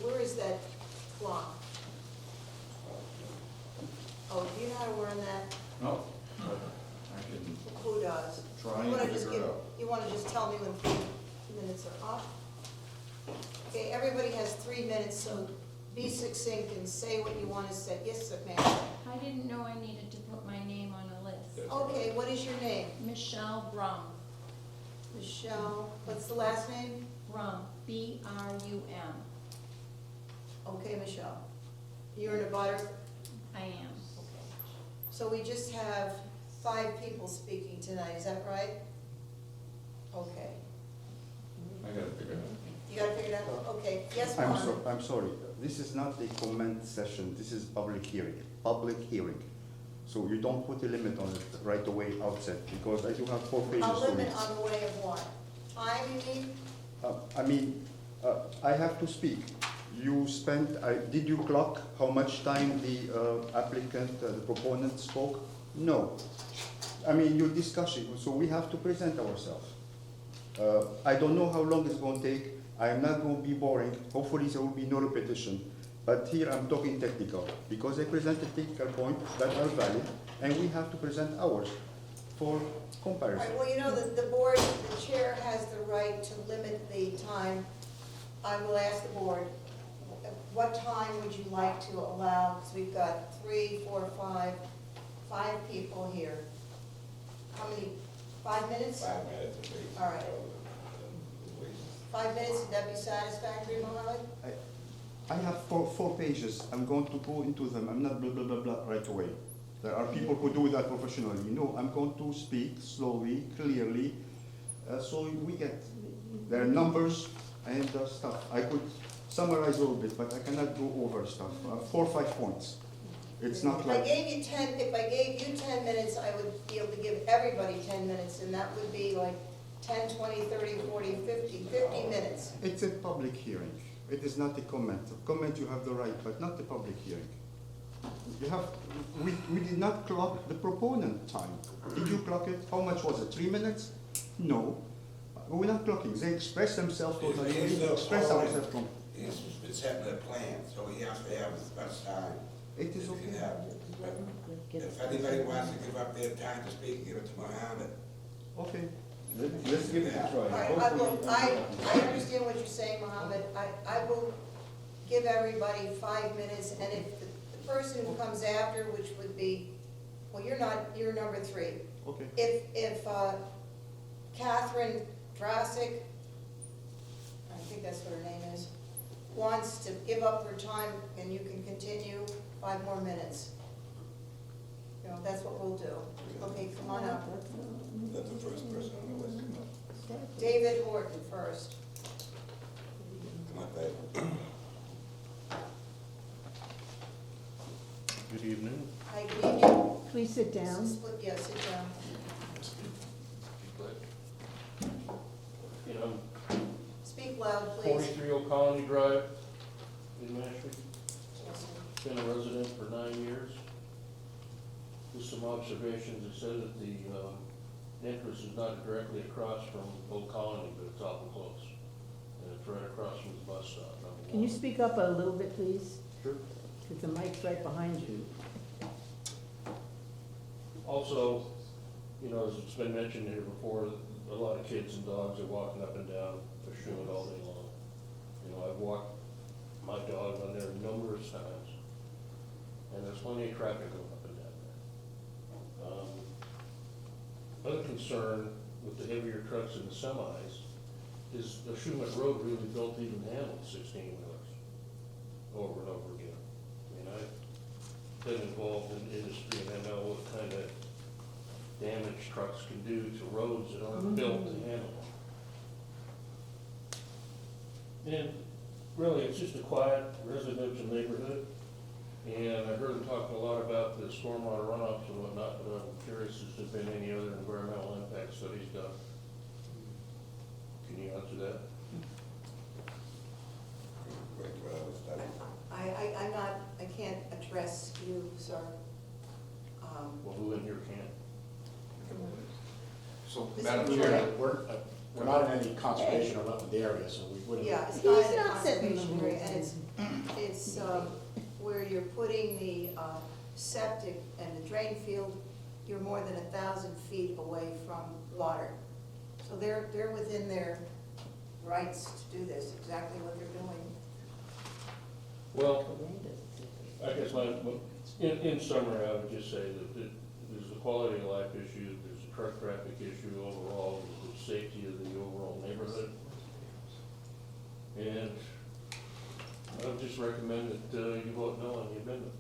A: where is that clock? Oh, do you know how to run that?
L: No, I can
A: Who does?
L: try
A: You wanna
L: and
A: just
L: figure it
A: give-
L: out.
A: You wanna just tell me when 3 minutes are up? Okay, everybody has 3 minutes, so be succinct and say what you wanna say. Yes, sir, ma'am.
P: I didn't know I needed to put my name on a list.
A: Okay, what is your name?
P: Michelle Brum.
A: Michelle, what's the last name?
P: Brum, B-R-U-M.
A: Okay, Michelle. You're in a butter?
P: I am.
A: So we just have 5 people speaking tonight, is that right? Okay.
L: I gotta figure it out.
A: You gotta figure it out? Okay, yes,
Q: I'm
A: Mohammed?
Q: I'm sorry, this is not a comment session, this is public hearing. So you don't put a limit on it right away outset, because I do have 4 pages
A: A
Q: to
A: limit
Q: read.
A: on the way of what? Time, you mean?
Q: I have to speak. You spent, did you clock how much time the applicant, the proponent spoke? No. I mean, you're discussing, so we have to present ourselves. I don't know how long it's going to take. I am not going to be boring. Hopefully there will be no repetition. But here I'm talking technical, because I presented technical points that are valid, and we have to present ours for
A: All
Q: comparison.
A: right, well, you know, the board, the chair has the right to limit the time. I will ask the board, what time would you like to allow? Because we've got 3, 4, 5 people here. How many, 5 minutes?
M: 5 minutes, please.
A: All right. 5 minutes, would that be satisfactory, Mohammed?
Q: I have four pages. I'm going to go into them. I'm not blah, blah, blah, blah right away. There are people who do that professionally. No, I'm going to speak slowly, clearly, so we get, there are numbers and stuff. I could summarize a little bit, but I cannot go over stuff. 4 or 5 points. It's not
A: If
Q: like.
A: I gave you 10 minutes, I would be able to give everybody 10 minutes, and that would be like 10, 20, 30, 40, 50 minutes.
Q: It's a public hearing. It is not a comment. A comment you have the right, but not a public hearing. You have, we did not clock the proponent time. Did you clock it? How much was it? 3 minutes? No. We're not clocking. They express themselves totally. We express ourselves.
M: He's been setting a plan, so he has to have as much time.
Q: It is
M: as he
Q: okay.
M: can have. If anybody wants to give up their time to speak, give it to Mohammed.
Q: Okay.
L: Let's give it a
A: All
L: try.
A: right, I understand what you're saying, Mohammed. I will give everybody 5 minutes, and if the person who comes after, which would be, well, you're number 3.
Q: Okay.
A: If Catherine Drasic, I think that's what her name is, wants to give up her time, and you can continue 5 more minutes. You know, that's what we'll do. Okay, come on up.
M: Let the first person on the list come up.
A: David Horton first.
M: Come up, Dave.
F: Good evening.
A: Hi, good evening.
K: Please sit down.
A: Yeah, sit down.
F: You know,
A: Speak loud, please.
F: 43 Old Colony Drive in Mashpee.
A: Yes, sir.
F: Been a resident for 9 years. Just some observations. It said that the entrance is not directly across from Old Colony, but it's awful close. And it's right across from the bus stop, number 1.
K: Can you speak up a little bit, please?
F: Sure.
K: Because the mic's right behind you.
F: Also, you know, as it's been mentioned here before, a lot of kids and dogs are walking up and down Pursuit all day long. You know, I've walked my dog on there numerous times, and there's plenty of traffic going up and down there. Other concern with the heavier trucks and the semis is the Schumet Road really don't even handle 16-wheelers over and over again. I mean, I've been involved in the industry and I know what kind of damage trucks can do to roads that aren't built to handle them. And really, it's just a quiet residential neighborhood. And I heard them talking a lot about the stormwater runoffs and whatnot, but I'm curious if there's been any other environmental impact studies done. Can you answer that?
M: Wait for other studies.
A: I'm not, I can't address you, sir.
F: Well, who in here can?
J: So,
A: Mr.
J: Madam
A: Chair.
J: Chair,
I: We're not in any conservation or wetland area, so we wouldn't.
A: Yeah, it's not
K: He's
A: in a
K: not setting the
A: conservation area,
K: rules.
A: and it's where you're putting the septic and the drain field, you're more than 1,000 feet away from water. So they're within their rights to do this, exactly what they're doing.
F: Well, I guess in summary, I would just say that there's a quality of life issue, there's a truck traffic issue overall, there's the safety of the overall neighborhood. And I would just recommend that you vote no on the amendment.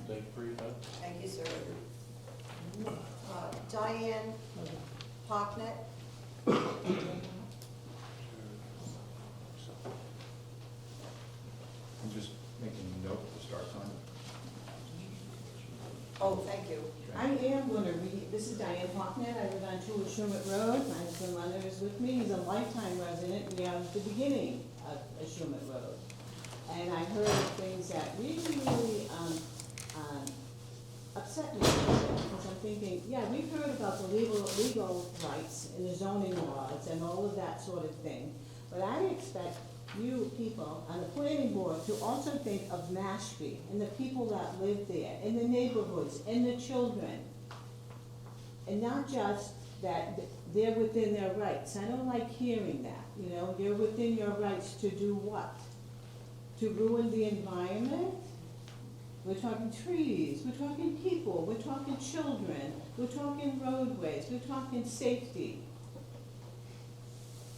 F: Thank you for your time.
A: Thank you, sir. Diane Pocknet?
L: I'm just making a note of the start time.
A: Oh, thank you.
K: I am going to read, this is Diane Hoffman, I live on 2 Ashumet Road, my husband Leonard is with me, he's a lifetime resident, we are at the beginning of Ashumet Road. And I heard things that really upset me a little bit, because I'm thinking, yeah, we've heard about the legal rights and the zoning laws and all of that sort of thing, but I expect you people on the planning board to also think of Mashpee and the people that live there, and the neighborhoods, and the children. And not just that they're within their rights. I don't like hearing that, you know, you're within your rights to do what? To ruin the environment? We're talking trees, we're talking people, we're talking children, we're talking roadways, we're talking safety.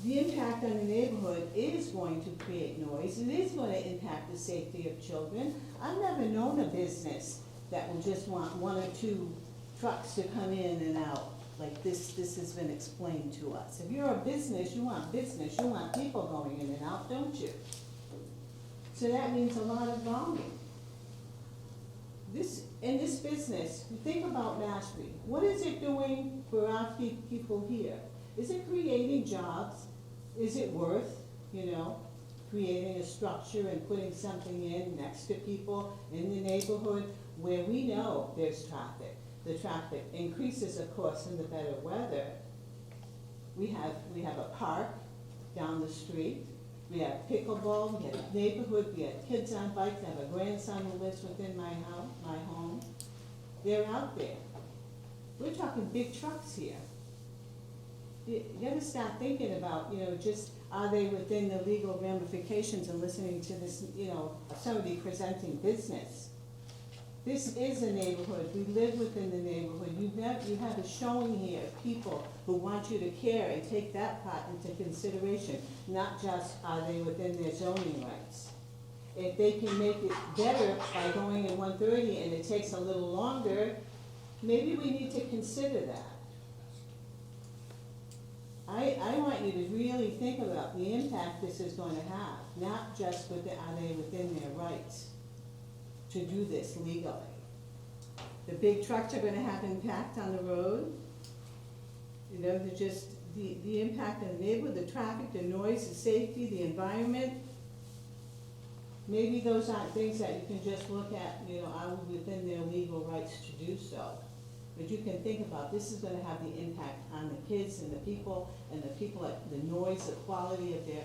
K: The impact on the neighborhood is going to create noise, it is going to impact the safety of children. I've never known a business that will just want 1 or 2 trucks to come in and out, like this has been explained to us. If you're a business, you want people going in and out, don't you? So that means a lot of volume. In this business, you think about Mashpee, what is it doing for our people here? Is it creating jobs? Is it worth, creating a structure and putting something in next to people in the neighborhood where we know there's traffic? The traffic increases, of course, in the better weather. We have a park down the street. We have pickleball, we have neighborhood, we have kids on bikes. I have a grandson who lives within my house, my home. They're out there. We're talking big trucks here. You gotta start thinking about, just are they within the legal ramifications and listening to this, somebody presenting business. This is a neighborhood, we live within the neighborhood. You have a showing here of people who want you to care and take that part into consideration, not just are they within their zoning rights. If they can make it better by going in 130 and it takes a little longer, maybe we need to consider that. I want you to really think about the impact this is going to have, not just are they within their rights to do this legally. The big trucks are gonna have impact on the road. The impact on the neighborhood, the traffic, the noise, the safety, the environment. Maybe those aren't things that you can just look at, are within their legal rights to do so. But you can think about, this is gonna have the impact on the kids and the people at the noise, the quality of their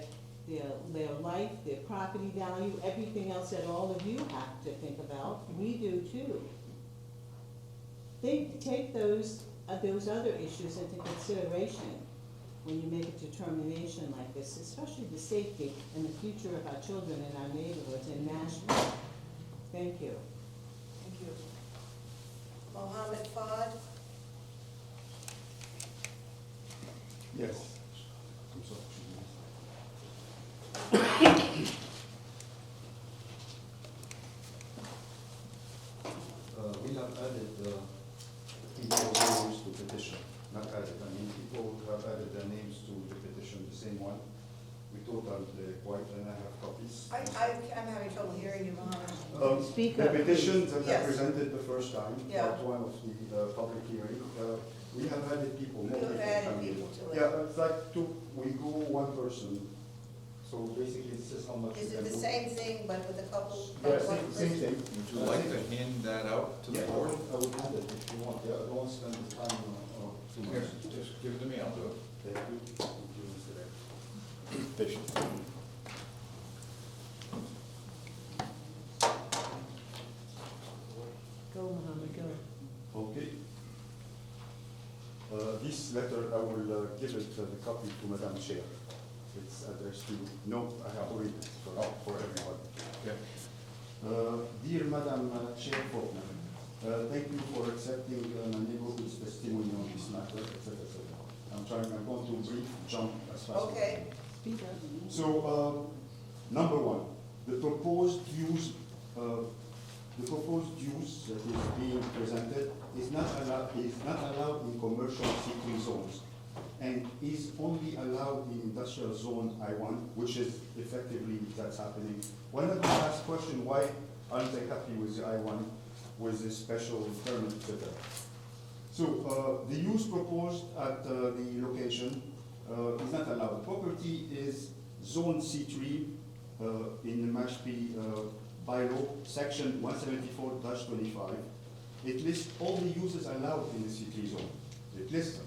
K: life, their property value, everything else that all of you have to think about. We do too. Take those other issues into consideration when you make a determination like this, especially the safety and the future of our children in our neighborhoods in Mashpee. Thank you.
A: Thank you. Mohammed Fad?
Q: Yes. We have added people's names to petition, not added, people have added their names to the petition, the same one. We totaled quite, and I have copies.
A: I'm having trouble hearing you, Mohammed.
K: Speak
Q: The
K: up,
Q: petitions that
A: Yes.
Q: I presented the first time,
A: Yeah.
Q: part 1 of the public hearing, we have added people, more
A: You have
Q: people
A: added
Q: coming in.
A: people to it.
Q: Yeah, it's like we go one person, So basically, this is how much.
A: Is
Q: we
A: it
Q: can
A: the
Q: do.
A: same thing, but with a couple?
Q: Yeah,
A: one
Q: same
A: person?
Q: thing.
J: Would you like to hand that out to the
Q: Yeah,
J: board?
Q: I would hand it if you want, yeah, I don't want to spend the time, too
J: Here,
Q: much.
J: just give it to me, I'll do it.
Q: Thank you. Thank you, Mr. Ray.
J: Patient.
K: Go, Mohammed, go.
Q: Okay. This letter, I will give it, the copy to Madam Chair. It's addressed to, no, I have to read it for everyone.
J: Okay.
Q: Dear Madam Chair Faulkner, thank you for accepting my neighborhood's testimony on this matter, etc., etc. I'm going to brief jump as fast as
A: Okay.
K: Speak up.
Q: So, number one, the proposed use that is being presented is not allowed in commercial C3 zones and is only allowed in industrial zone I1, which is effectively that's happening. One of the last question, why aren't they happy with the I1, with the special permit, etc.? So, the use proposed at the location is not allowed. Property is zone C3 in the Mashpee bylaw, section 174-25. It lists all the uses allowed in the C3 zone. It lists them.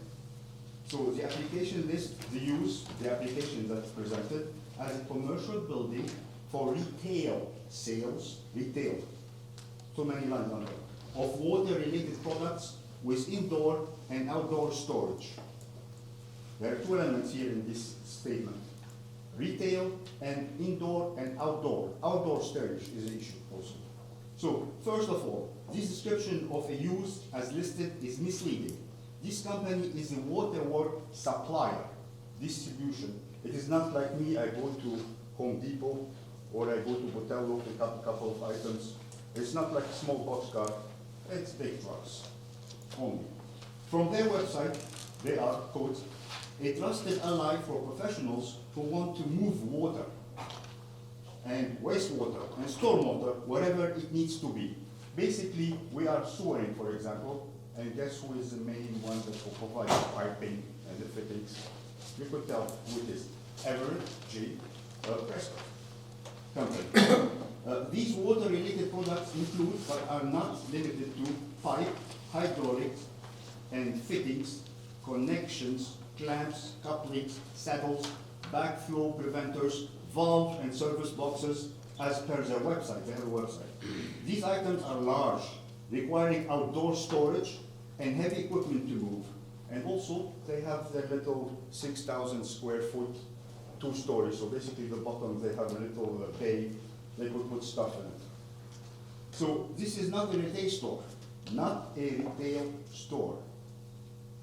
Q: So the application lists the use, the application that's presented, as a commercial building for retail sales, retail, too many lines on there, of water-related products with indoor and outdoor storage. There are two elements here in this statement. Retail and indoor and outdoor. Outdoor storage is an issue also. So, first of all, this description of a use as listed is misleading. This company is a waterwork supplier, distribution. It is not like me, I go to Home Depot or I go to Botello, pick up a couple of items. It's not like a small boxcar, it's big trucks only. From their website, they are, quote, a trusted ally for professionals who want to move water and wastewater and stormwater, whatever it needs to be. Basically, we are sewering, for example, and guess who is the main one that will provide the piping and the fittings? You could tell who it is. Everett J. Prescott Company. These water-related products include, but are not limited to, pipe, hydraulics, and fittings, connections, clamps, couplings, saddles, backflow preventers, valve and service boxes, as per their website. They have a website. These items are large, requiring outdoor storage and heavy equipment to move. And also, they have their little 6,000 square foot, 2 stories. So basically, the bottom, they have a little bay. They could put stuff in it. So this is not a retail store, not a retail store,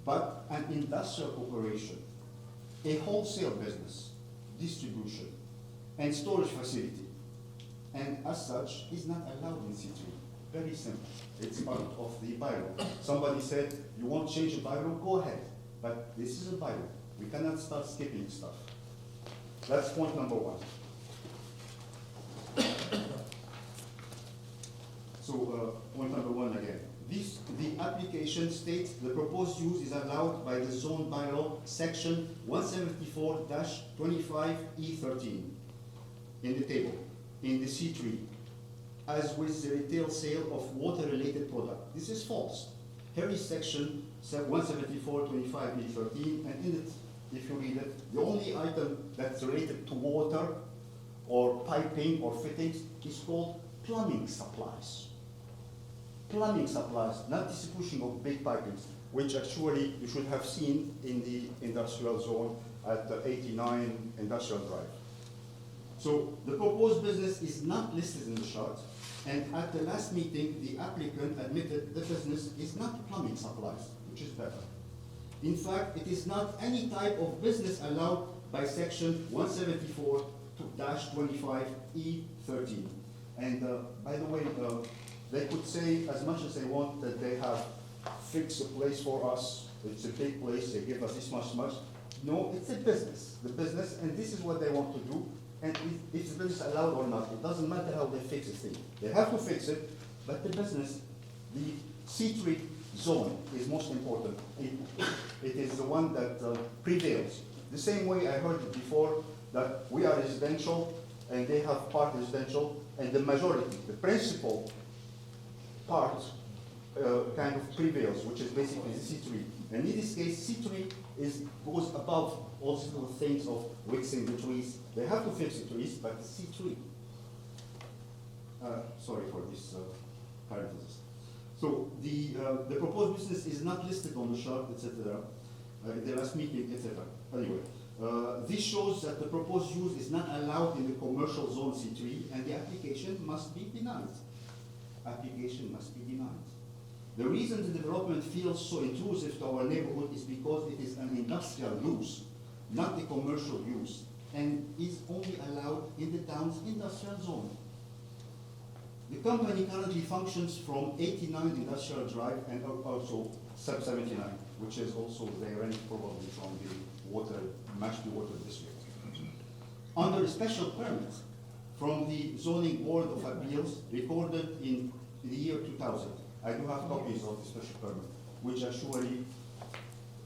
Q: but an industrial operation, a wholesale business, distribution, and storage facility. And as such, is not allowed in C3. Very simple. It's part of the bylaw. Somebody said, you want to change the bylaw? Go ahead. But this is a bylaw. We cannot start skipping stuff. That's point number one. So, point number one again. The application states the proposed use is allowed by the zone bylaw, section 174-25E13 in the table, in the C3, as with the retail sale of water-related product. This is false. Here is section 174-25E13, and in it, if you read it, the only item that's related to water or piping or fittings is called plumbing supplies. Plumbing supplies, not distribution of big pipings, which actually you should have seen in the industrial zone at the 89 Industrial Drive. So the proposed business is not listed in the chart, and at the last meeting, the applicant admitted the business is not plumbing supplies, which is better. In fact, it is not any type of business allowed by section 174-25E13. And by the way, they could say as much as they want that they have fixed a place for us. It's a big place, they give us this much. No, it's a business, the business, and this is what they want to do. And if the business is allowed or not, it doesn't matter how they fix the thing. They have to fix it, but the business, the C3 zone is most important. It is the one that prevails. The same way I heard it before, that we are residential and they have part residential, and the majority, the principal part kind of prevails, which is basically the C3. And in this case, C3 goes above all these little things of fixing the trees. They have to fix the trees, but the C3. Sorry for this parenthesis. So the proposed business is not listed on the chart, etc. In the last meeting, etc. Anyway, this shows that the proposed use is not allowed in the commercial zone C3, and the application must be denied. Application must be denied. The reason the development feels so intrusive to our neighborhood is because it is an industrial use, not a commercial use, and is only allowed in the town's industrial zone. The company currently functions from 89 Industrial Drive and also sub 79, which is also they rent probably from the Mashpee Water District. Under a special permit from the Zoning Board of Appeals recorded in the year 2000. I do have copies of the special permit, which actually,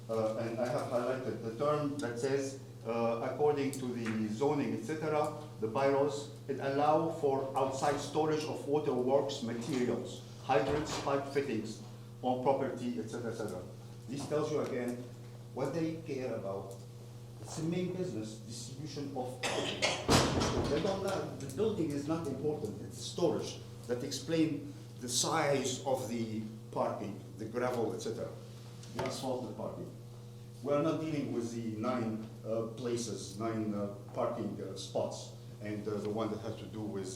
Q: and I have highlighted the term that says, according to the zoning, etc., the bylaws, it allow for outside storage of waterworks materials, hydrants, pipe fittings on property, etc., etc. This tells you again what they care about. It's the main business, distribution of property. They don't know, the building is not important, it's storage that explain the size of the parking, the gravel, etc., the asphalted parking. We are not dealing with the 9 places, 9 parking spots, and the one that has to do with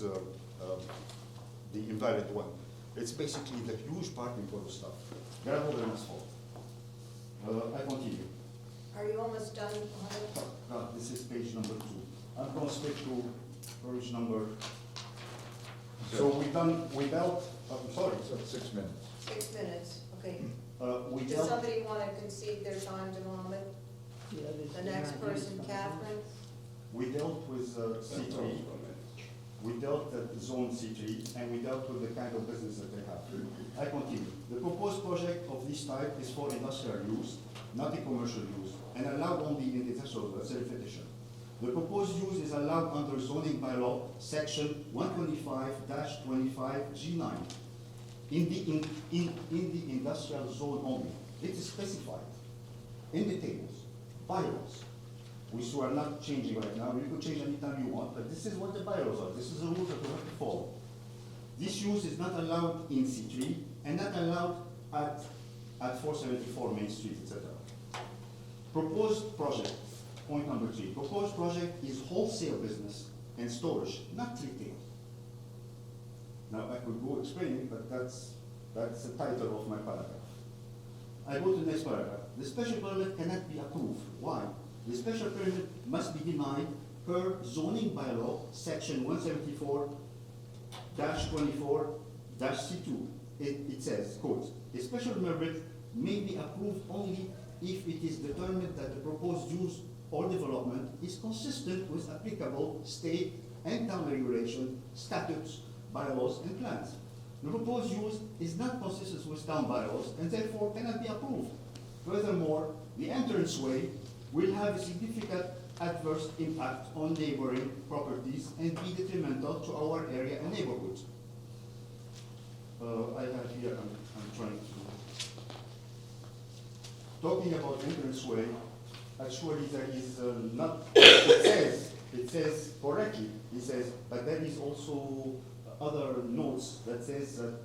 Q: the invalid one. It's basically the huge parking for the stuff, gravel and asphalt. I continue.
A: Are you almost done, Mohammed?
Q: This is page number 2. I'm going to skip to page number. So we dealt, I'm sorry.
L: So 6 minutes.
A: 6 minutes, okay.
Q: We
A: Does
Q: dealt,
A: somebody want to concede their time to Mohammed? The next person, Catherine?
Q: we dealt with C3, we dealt at zone C3, and we dealt with the kind of business that they have. I continue. The proposed project of this type is for industrial use, not a commercial use, and allowed only in the industrial, that's a repetition. The proposed use is allowed under zoning bylaw, section 125-25G9, in the industrial zone only. It is specified in the tables, bylaws, which we are not changing right now. You could change anytime you want, but this is what the bylaws are. This is the rules that we have to follow. This use is not allowed in C3 and not allowed at 474 Main Street, etc. Proposed project, point number 3. Proposed project is wholesale business and storage, not retail. Now I could go explaining, but that's the title of my paragraph. I go to the next paragraph. The special permit cannot be approved. Why? The special permit must be denied per zoning bylaw, section 174-24-C2. It says, quote, a special permit may be approved only if it is determined that the proposed use or development is consistent with applicable state and town regulation, statutes, bylaws, and plans. The proposed use is not consistent with town bylaws and therefore cannot be approved. Furthermore, the entranceway will have a significant adverse impact on neighboring properties and be detrimental to our area and neighborhoods. I have here, I'm trying to, talking about entranceway, actually there is not, it says correctly, it says, but there is also other notes that says that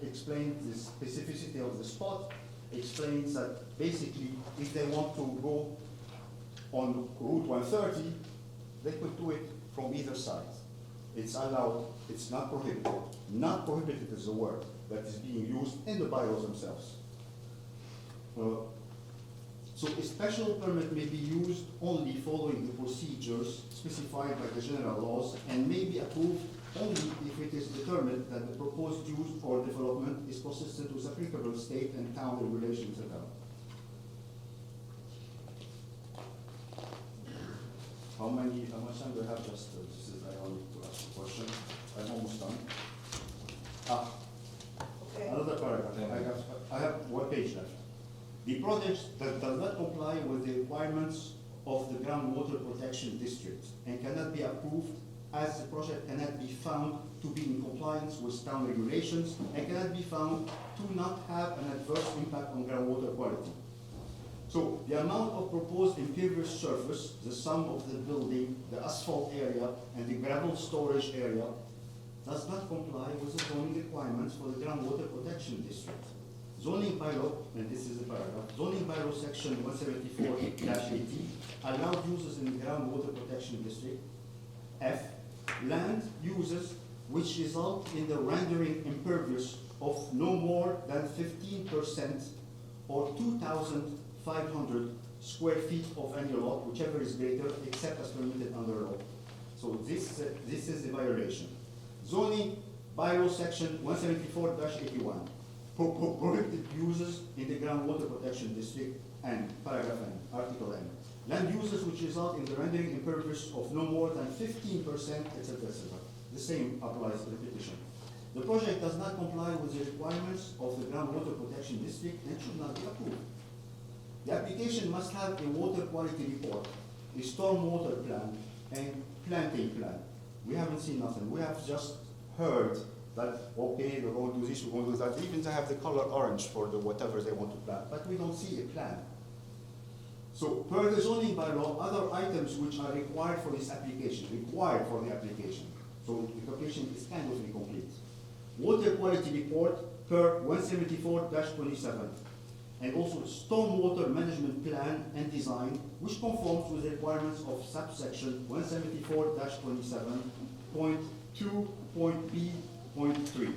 Q: explains the specificity of the spot, explains that basically if they want to go on Route 130, they could do it from either side. It's allowed, it's not prohibited. Not prohibited is the word that is being used in the bylaws themselves. So a special permit may be used only following the procedures specified by the general laws and may be approved only if it is determined that the proposed use or development is consistent with applicable state and town regulations, etc. How much time do I have? Just this is, I only to ask a question. I'm almost done.
A: Okay.
Q: Another paragraph. I have 1 page left. The project that does not comply with the requirements of the groundwater protection district and cannot be approved as the project cannot be found to be in compliance with town regulations and cannot be found to not have an adverse impact on groundwater quality. So the amount of proposed impervious surface, the sum of the building, the asphalt area, and the gravel storage area does not comply with the zoning requirements for the groundwater protection district. Zoning bylaw, and this is the paragraph, zoning bylaw section 174-80 allowed uses in the groundwater protection district. F, land uses which result in the rendering impervious of no more than 15% or 2,500 square feet of any lot, whichever is greater, except as permitted under law. So this is the violation. Zoning bylaw section 174-81, prohibited uses in the groundwater protection district, and paragraph N, article N. Land uses which result in the rendering impervious of no more than 15%, etc., etc. The same applies to the petition. The project does not comply with the requirements of the groundwater protection district and should not be approved. The application must have a water quality report, a stormwater plan, and planting plan. We haven't seen nothing. We have just heard that, okay, we're going to do this, we're going to do that. Even they have the color orange for the whatever they want to plant, but we don't see a plan. So per the zoning bylaw, other items which are required for this application, so the application is kind of incomplete. Water quality report per 174-27, and also stormwater management plan and design, which conforms with the requirements of subsection 174-27.2.b.3.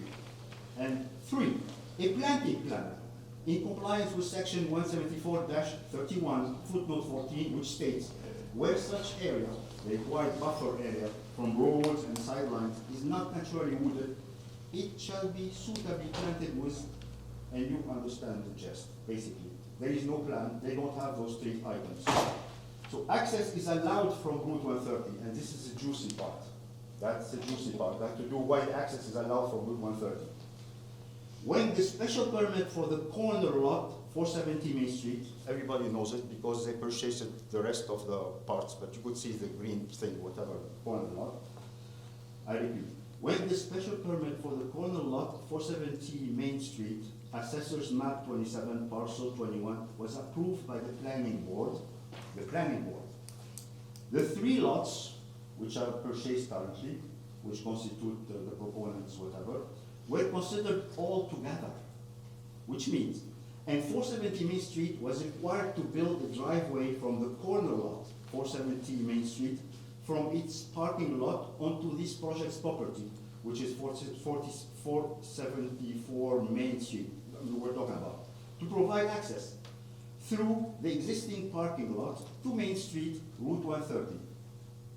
Q: And 3, a planting plan in compliance with section 174-31, footnote 14, which states, where such area, the required buffer area from roads and sidelines, is not naturally wooded, it shall be suitably planted with, and you understand the gist, basically. There is no plan, they don't have those 3 items. So access is allowed from Route 130, and this is the juicy part. That's the juicy part, that to do why the access is allowed from Route 130. When the special permit for the corner lot, 470 Main Street, everybody knows it because they purchased it, the rest of the parts, but you could see the green thing, whatever, corner lot. I repeat, when the special permit for the corner lot, 470 Main Street, Assessor's Map 27, Parcel 21, was approved by the planning board, the 3 lots, which are purchased currently, which constitute the proponents, whatever, were considered all together, which means, and 470 Main Street was required to build a driveway from the corner lot, 470 Main Street, from its parking lot onto this project's property, which is 474 Main Street, we're talking about, to provide access through the existing parking lot to Main Street, Route 130,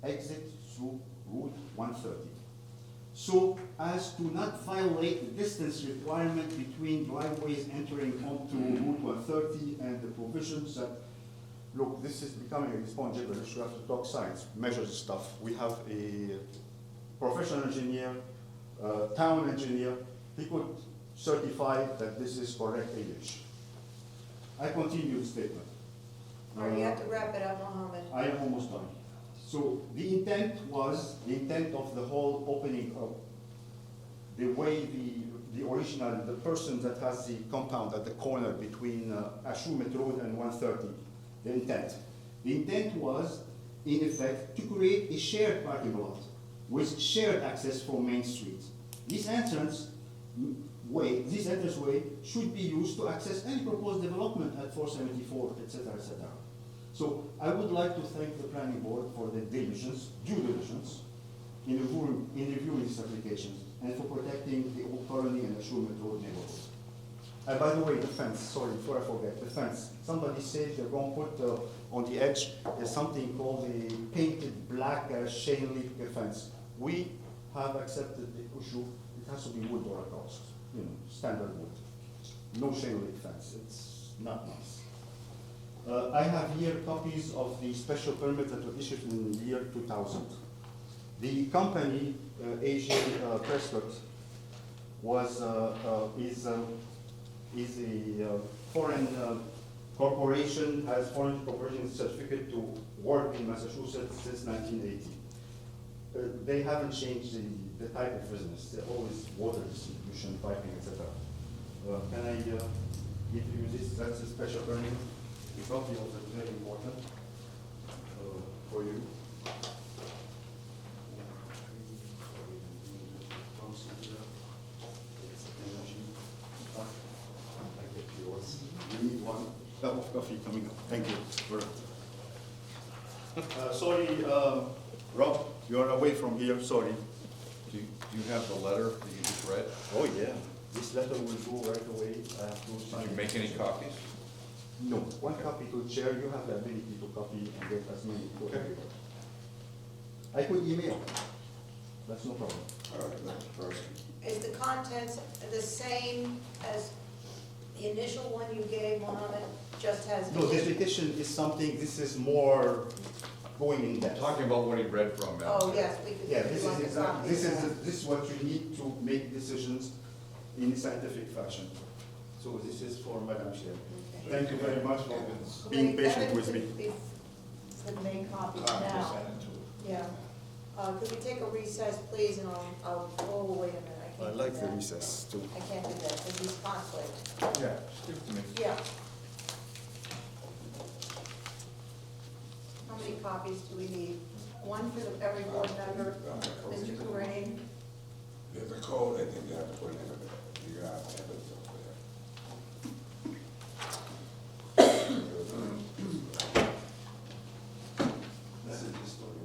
Q: exit through Route 130. So as to not violate the distance requirement between driveways entering onto Route 130 and the provisions that, look, this is becoming a response gibberish, we have to talk science, measure the stuff. We have a professional engineer, town engineer, he could certify that this is correct English. I continue the statement.
A: All right, you have to wrap it up, Mohammed.
Q: I am almost done. So the intent of the whole opening of the way the original, the person that has the compound at the corner between Ashumet Road and 130, the intent was, in effect, to create a shared parking lot with shared access from Main Street. This entrance way should be used to access any proposed development at 474, etc., etc. So I would like to thank the planning board for their due diligence in reviewing this application and for protecting the Old Colony and the Ashumet Road neighborhood. And by the way, the fence, sorry, before I forget, the fence. Somebody said they're going to put on the edge is something called a painted black chain link fence. We have accepted the issue. It has to be wood or across, standard wood. No chain link fence. It's not nice. I have here copies of the special permit that were issued in the year 2000. The company, AJ Prescott, is a foreign corporation has foreign corporation certificate to work in Massachusetts since 1980. They haven't changed the type of business. They're always water distribution, piping, etc. Can I give you this? That's a special permit. The copy also is very important for you. You need one cup of coffee coming up. Thank you. Sorry, Rob, you're away from here, sorry.
L: Do you have the letter that you just read?
Q: Oh, yeah. This letter will go right away. I have to sign.
L: Did you make any copies?
Q: No, one copy to chair. You have the ability to copy and get as many to everybody. I could email. That's no problem.
M: All right, that's perfect.
A: Is the contents the same as the initial one you gave, Mohammed, just has?
Q: No, this petition is something, this is more going in depth.
L: Talking about what he read from.
A: Oh, yes, we could.
Q: Yeah, this
A: we want
Q: is
A: the
Q: exactly,
A: copy
Q: this
A: of
Q: is, this is what you need to make decisions in a scientific fashion. So this is for Madam Chair.
A: Okay.
Q: Thank you very much for
A: that.
Q: being
A: Wait,
Q: patient with me.
A: The main copy
M: Tom,
A: now.
M: just send it to her.
A: Yeah. Could we take a recess, please, and oh, wait a minute, I
Q: I
A: can't do
Q: like the
A: that.
Q: recess too.
A: I can't do that, because he's conflict.
L: Yeah, just give it to me.
A: Yeah. How many copies do we need? One for every board member, Mr. Corain?
M: There's a code I think you have to put in it. You gotta have it up there.
Q: This is the story.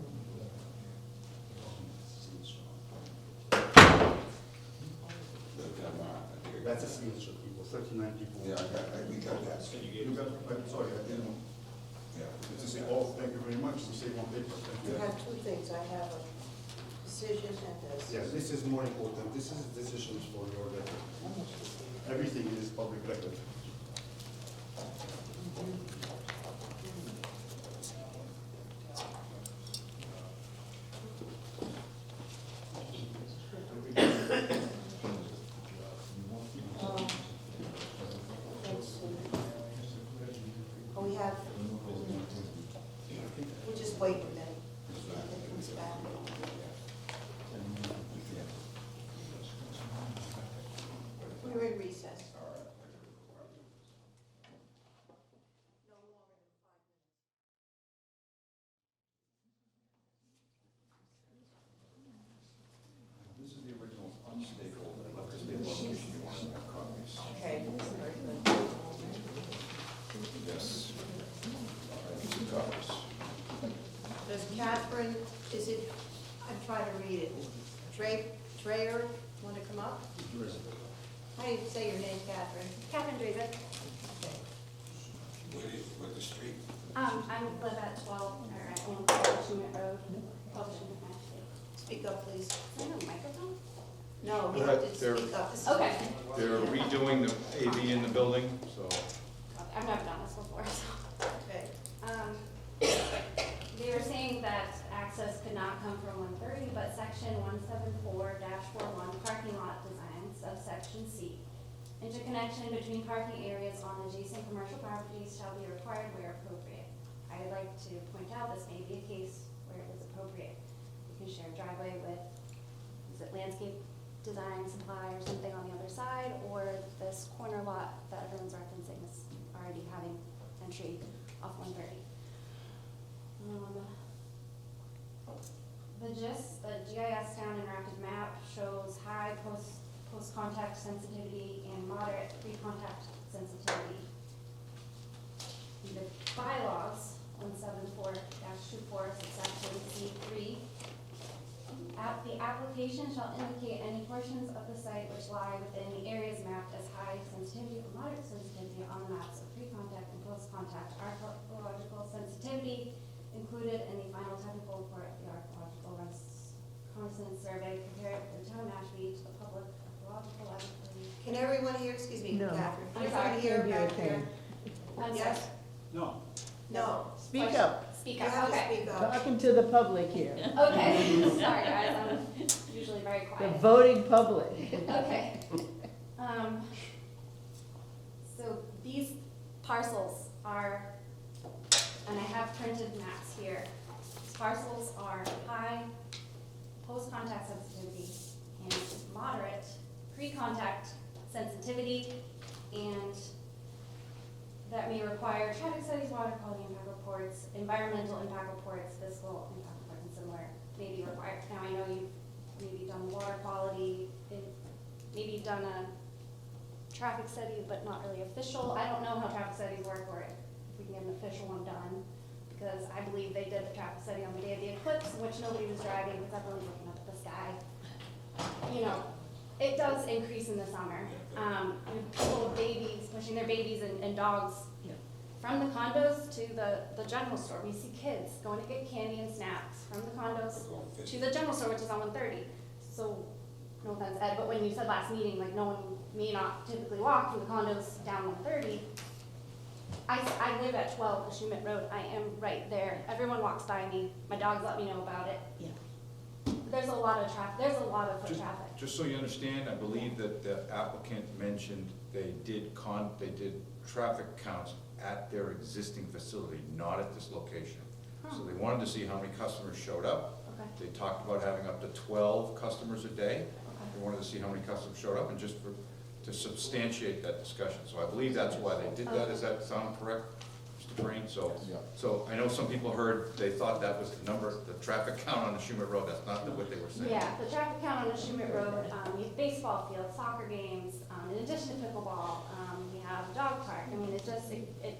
Q: That's a signature, people, 39 people.
M: Yeah, we got that.
Q: You got, I'm sorry, I didn't know.
M: Yeah.
Q: This is all, thank you very much, we save on paper, thank
A: I
Q: you.
A: have two things, I have a decision and this.
Q: Yeah, this is more important, this is decisions for your record. Everything is public record.
A: Oh, we have, we'll just wait a minute. It comes back. We're in recess.
L: This is the original unstapled, left to state location, you want to have copies.
A: Okay, this is very good.
L: Yes. Two copies.
A: Does Catherine, is it, I'm trying to read it. Dreyer, want to come up? How do you say your name, Catherine?
R: Catherine Draven.
M: With the street.
R: I live at 12, or at 1 Schmidt Road, 12 Schmidt, Mashpee.
A: Speak up, please.
R: Do I have a microphone?
A: No, you
L: Go
A: have
L: ahead,
A: to
L: there.
A: speak up. This is-
R: Okay.
L: They're redoing the AV in the building, so.
R: I've never done this before, so.
A: Okay.
R: They were saying that access could not come from 130, but section 174-41 parking lot design, subsection C. Interconnection between parking areas on adjacent commercial properties shall be required where appropriate. I would like to point out this may be a case where it is appropriate. You can share a driveway with, is it landscape design supply or something on the other side, or this corner lot that everyone's referencing is already having entry off 130. The GIS, the GIS Town Interactive Map shows high post-contact sensitivity and moderate pre-contact sensitivity. The bylaws, 174-24, subsection C3, the application shall indicate any portions of the site which lie within the areas mapped as high sensitivity or moderate sensitivity on the maps of pre-contact and post-contact archaeological sensitivity included in the final technical report of the archaeological reconnaissance survey prepared for the town of Mashpee to the public archaeological laboratory.
A: Can everyone hear, excuse me,
K: No.
A: Catherine?
R: I'm
A: Can
R: sorry.
A: everyone hear
K: Can't hear
A: back
K: a thing.
A: there?
R: I'm
A: Yes?
R: sorry.
Q: No.
A: No.
K: Speak up,
R: Speak
A: You
R: up,
A: have to
R: okay.
A: speak up.
K: talking to the public here,
R: Okay, sorry guys, I'm usually very
K: the
R: quiet.
K: voting public.
R: Okay. So these parcels are, and I have printed maps here, these parcels are high post-contact sensitivity and moderate pre-contact sensitivity, and that may require traffic studies, water quality impact reports, environmental impact reports, fiscal impact reports, and similar may be required. Now, I know you've maybe done water quality, maybe you've done a traffic study, but not really official. I don't know how traffic studies work, or if we can get an official one done, because I believe they did the traffic study on the day of the eclipse, in which nobody was driving, because everyone's looking up at the sky. You know, it does increase in the summer. People with babies, pushing their babies and dogs from the condos to the general store. We see kids going to get candy and snacks from the condos to the general store, which is on 130. So, no offense, Ed, but when you said last meeting, like, no one may not typically walk from the condos down 130, I live at 12 Ashumet Road. I am right there. Everyone walks by me. My dogs let me know about it.
A: Yeah.
R: There's a lot of traffic. There's a lot of foot traffic.
L: Just so you understand, I believe that the applicant mentioned they did traffic counts at their existing facility, not at this location. So they wanted to see how many customers showed up.
R: Okay.
L: They talked about having up to 12 customers a day. They wanted to see how many customers showed up, and just to substantiate that discussion. So I believe that's why they did that. Does that sound correct, Mr. Breen? So I know some people heard, they thought that was the number, the traffic count on the Ashumet Road. That's not what they were saying.
R: Yeah, the traffic count on Ashumet Road, we have baseball fields, soccer games, in addition to pickleball, we have dog park. I mean, it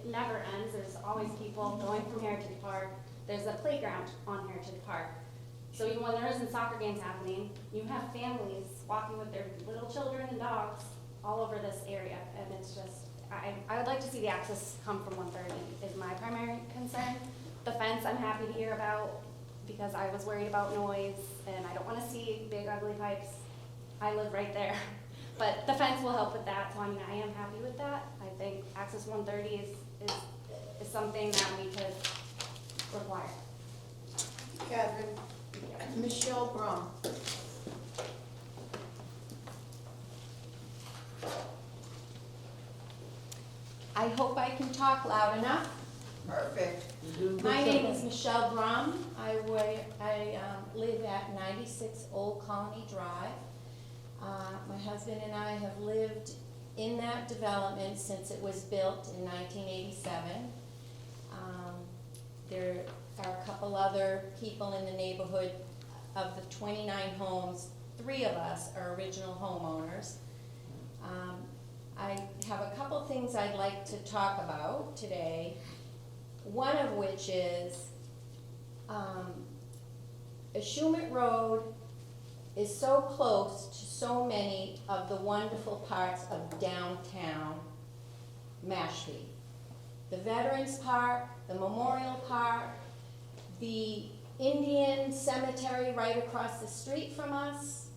R: never ends. There's always people going from Heritage Park. There's a playground on Heritage Park. So even when there isn't soccer games happening, you have families walking with their little children and dogs all over this area, and it's just, I would like to see the access come from 130 is my primary concern. The fence I'm happy to hear about, because I was worried about noise, and I don't want to see big ugly pipes. I live right there. But the fence will help with that, so I mean, I am happy with that. I think access 130 is something that we could require.
A: Catherine, Michelle Brum.
S: I hope I can talk loud enough.
A: Perfect.
S: My name is Michelle Brum. I live at 96 Old Colony Drive. My husband and I have lived in that development since it was built in 1987. There are a couple other people in the neighborhood. Of the 29 homes, 3 of us are original homeowners. I have a couple things I'd like to talk about today. One of which is Ashumet Road is so close to so many of the wonderful parts of downtown Mashpee. The Veterans Park, the Memorial Park, the Indian Cemetery right across the street from us,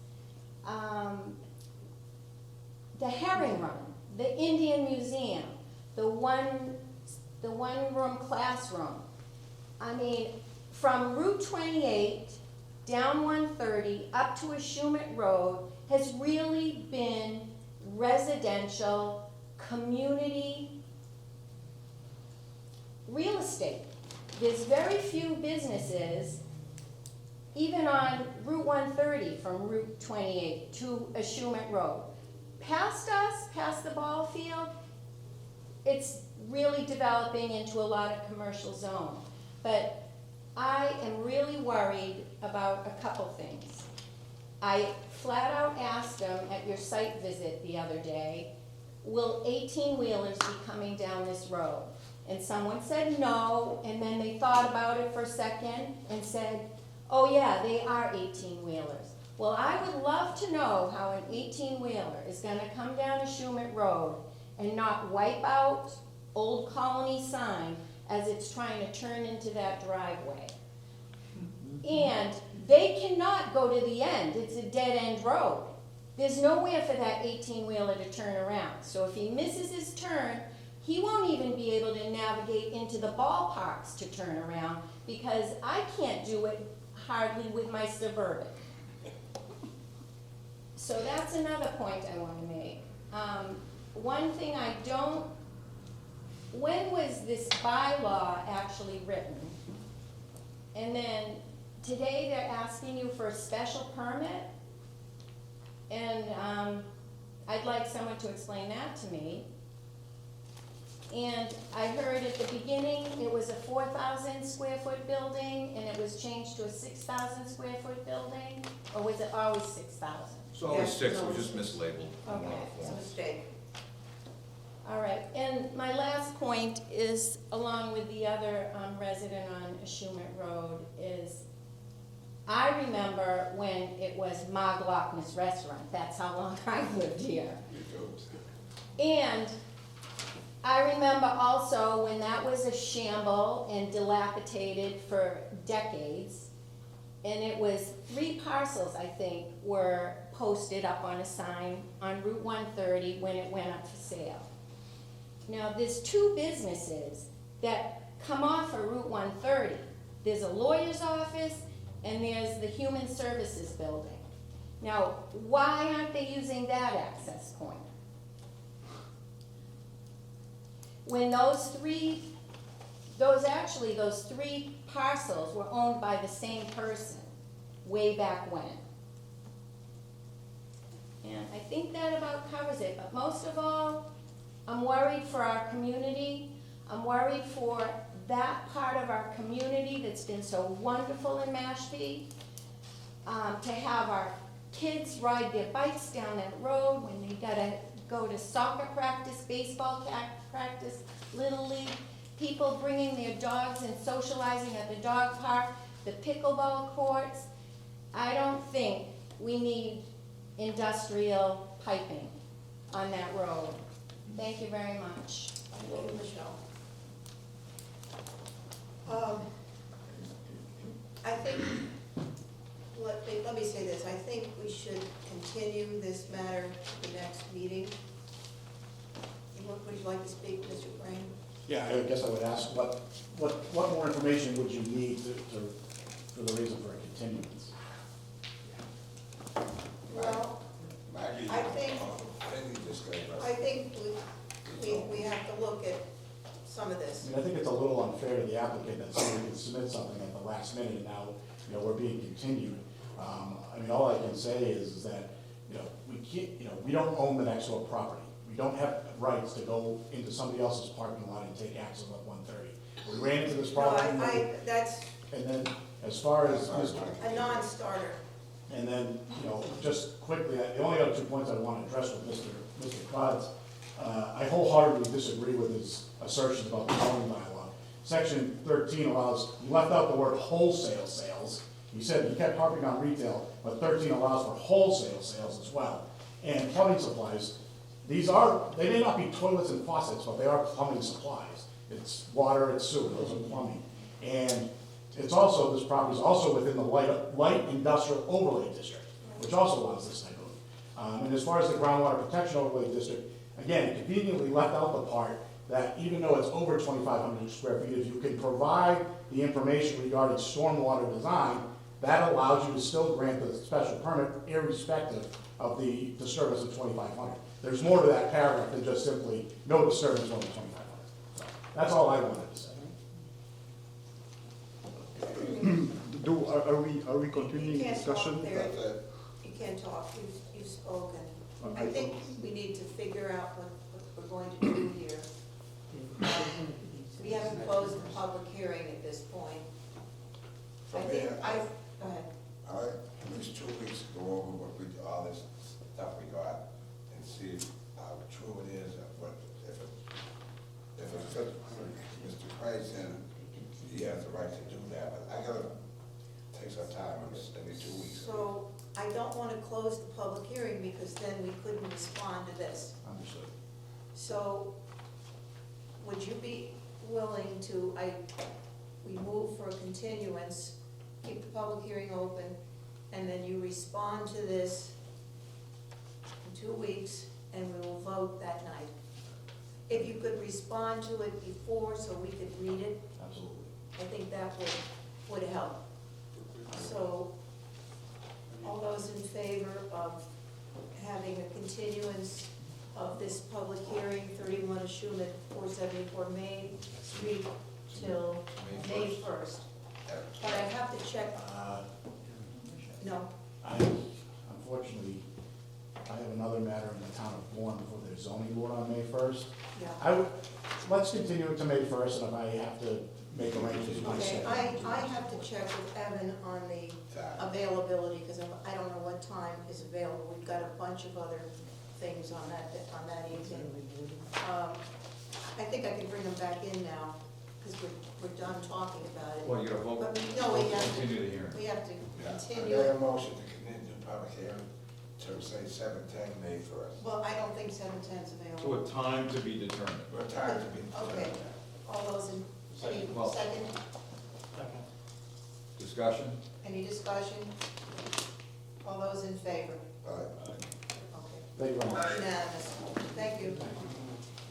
S: the Herring Run, the Indian Museum, the one-room classroom. I mean, from Route 28 down 130 up to Ashumet Road has really been residential, community real estate. There's very few businesses, even on Route 130 from Route 28 to Ashumet Road. Past us, past the ball field, it's really developing into a lot of commercial zone. But I am really worried about a couple things. I flat out asked them at your site visit the other day, will 18-wheelers be coming down this road? And someone said no, and then they thought about it for a second and said, oh yeah, they are 18-wheelers. Well, I would love to know how an 18-wheeler is gonna come down Ashumet Road and not wipe out Old Colony sign as it's trying to turn into that driveway. And they cannot go to the end. It's a dead-end road. There's nowhere for that 18-wheeler to turn around. So if he misses his turn, he won't even be able to navigate into the ballparks to turn around, because I can't do it hardly with my Suburban. So that's another point I want to make. One thing I don't when was this bylaw actually written? And then today they're asking you for a special permit? And I'd like someone to explain that to me. And I heard at the beginning it was a 4,000 square foot building and it was changed to a 6,000 square foot building? Or was it always 6,000?
L: It's always
A: Yes,
L: six,
A: no,
L: it was
A: it's
L: just mislabeled on one
S: Okay.
L: of
A: It's
L: the
A: a
L: forms.
A: mistake.
S: All right, and my last point is, along with the other resident on Ashumet Road, is I remember when it was Ma Glockner's Restaurant. That's how long I lived here. And I remember also when that was a shamble and dilapidated for decades, and it was 3 parcels, I think, were posted up on a sign on Route 130 when it went up for sale. Now, there's 2 businesses that come off of Route 130. There's a lawyer's office and there's the Human Services Building. Now, why aren't they using that access point? When those 3 parcels were owned by the same person way back when. And I think that about covers it, but most of all, I'm worried for our community. I'm worried for that part of our community that's been so wonderful in Mashpee. To have our kids ride their bikes down that road when they gotta go to soccer practice, baseball practice, Little League. People bringing their dogs and socializing at the dog park, the pickleball courts. I don't think we need industrial piping on that road. Thank you very much.
A: Thank you, Michelle. I think, let me say this, I think we should continue this matter to the next meeting. Would you like to speak, Mr. Crane?
I: Yeah, I guess I would ask, what more information would you need for the reason for a continuance?
A: Well, I think we have to look at some of this.
I: I mean, I think it's a little unfair to the applicant that somebody can submit something at the last minute and now, we're being continued. I mean, all I can say is that, we can't, we don't own the next door property. We don't have rights to go into somebody else's parking lot and take access at 130. We ran into this problem.
A: No, that's
I: And then, as far as
A: a non-starter.
I: and then, just quickly, the only other 2 points I want to address with Mr. Codds, I wholeheartedly disagree with his assertions about the zoning bylaw. Section 13 allows, you left out the word wholesale sales. You said you kept harping on retail, but 13 allows for wholesale sales as well. And plumbing supplies, they may not be toilets and faucets, but they are plumbing supplies. It's water, it's sewer, those are plumbing. And it's also, this property is also within the light industrial overlay district, which also allows this type of. And as far as the groundwater protection overlay district, again, conveniently left out the part that even though it's over 2,500 square feet, if you can provide the information regarding stormwater design, that allows you to still grant the special permit irrespective of the disturbance of 2,500. There's more to that paragraph than just simply no disturbance over 2,500. So that's all I wanted to say.
Q: Are we continuing
A: You can't
Q: discussion?
A: talk there. You can't talk, you've spoken. I think we need to figure out what we're going to do here. We haven't closed the public hearing at this point. I think, go ahead.
M: At least 2 weeks to go over all this stuff we got and see how true it is, if it fits Mr. Price in, he has the right to do that, but I gotta take some time, maybe 2 weeks.
A: So I don't want to close the public hearing because then we couldn't respond to this.
I: Understood.
A: So would you be willing to, we move for a continuance, keep the public hearing open, and then you respond to this in 2 weeks, and we will vote that night? If you could respond to it before so we could read it,
I: Absolutely.
A: I think that would help. So, all those in favor of having a continuance of this public hearing, 31 Ashumet, 474 Main Street, till May 1st. But I have to check, no,
I: Unfortunately, I have another matter in the town of Bourne before their zoning board on May 1st.
A: yeah.
I: Let's continue it to May 1st, and if I have to make arrangements, my
A: Okay,
I: schedule.
A: I have to check with Evan on the availability, because I don't know what time is available. We've got a bunch of other things on that evening. I think I can bring them back in now, because we're done talking about it.
L: Well, you gotta vote.
A: But no, we have to,
L: Continue the hearing.
A: we have to
M: I
A: continue
M: made
A: it.
M: a motion to continue the public hearing to say 7:10 May 1st.
A: Well, I don't think 7:10's
L: To
A: available.
L: a time to be determined.
M: What time to be?
A: Okay, all those in, any
L: Well-
A: second,
L: Discussion?
A: any discussion? All those in favor?
M: Aye.
A: Okay.
I: Thank you very much.
A: Unanimous. Thank you.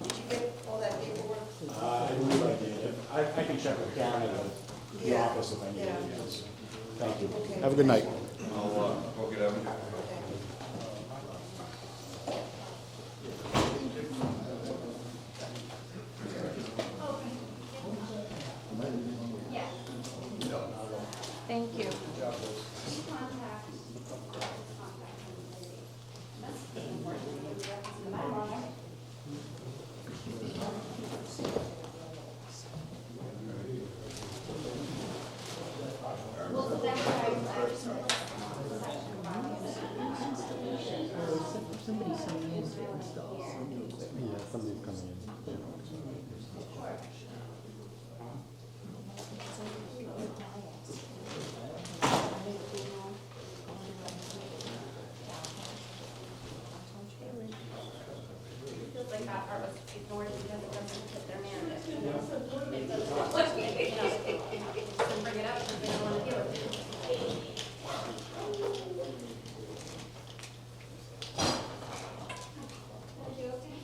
A: Did you get all that paperwork?
I: I believe I did. I can check with Karen at the office if I need it.
A: Yeah.
I: Yes. Thank you.
A: Okay.
I: Have a good night.
L: I'll go get Evan.
A: Okay.
P: Thank you.
R: Feels like that part was ignored because it doesn't fit their mandate. You know? It doesn't, you know, just bring it up because they don't want to deal with it. Are you okay?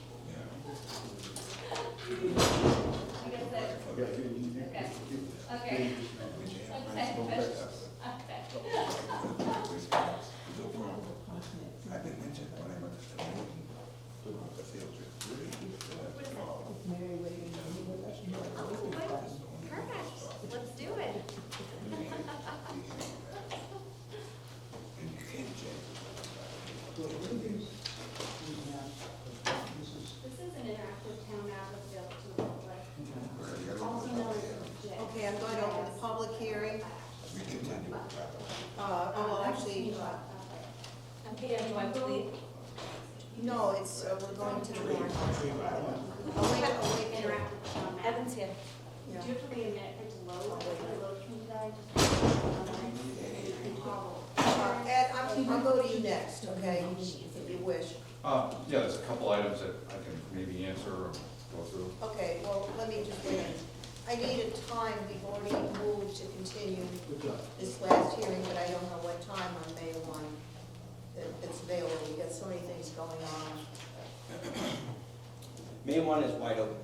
R: I guess that. Okay. Okay.
M: No problem. I didn't mention when I went to the meeting, the field trip.
R: Perfect, let's do it.
M: And you can't change.
R: This is an interactive town map available to the public, also known as JIT.
A: Okay, I'm going to open the public hearing.
M: We continue.
A: Well, actually,
H: Do I believe?
A: no, it's, we're going to the warrant.
R: Oh,
A: wait.
R: Interactive town map.
H: Evan's here.
A: Yeah.
R: Do you have to wait a minute for it to load? Load can you guys?
A: Ed, I'll go to you next, okay, if you wish.
L: Yeah, there's a couple items that I can maybe answer or go through.
A: Okay, well, let me just wait. I need a time, we've already moved to continue this last hearing, but I don't know what time on May 1 that's available. We've got so many things going on.
E: May 1 is wide open,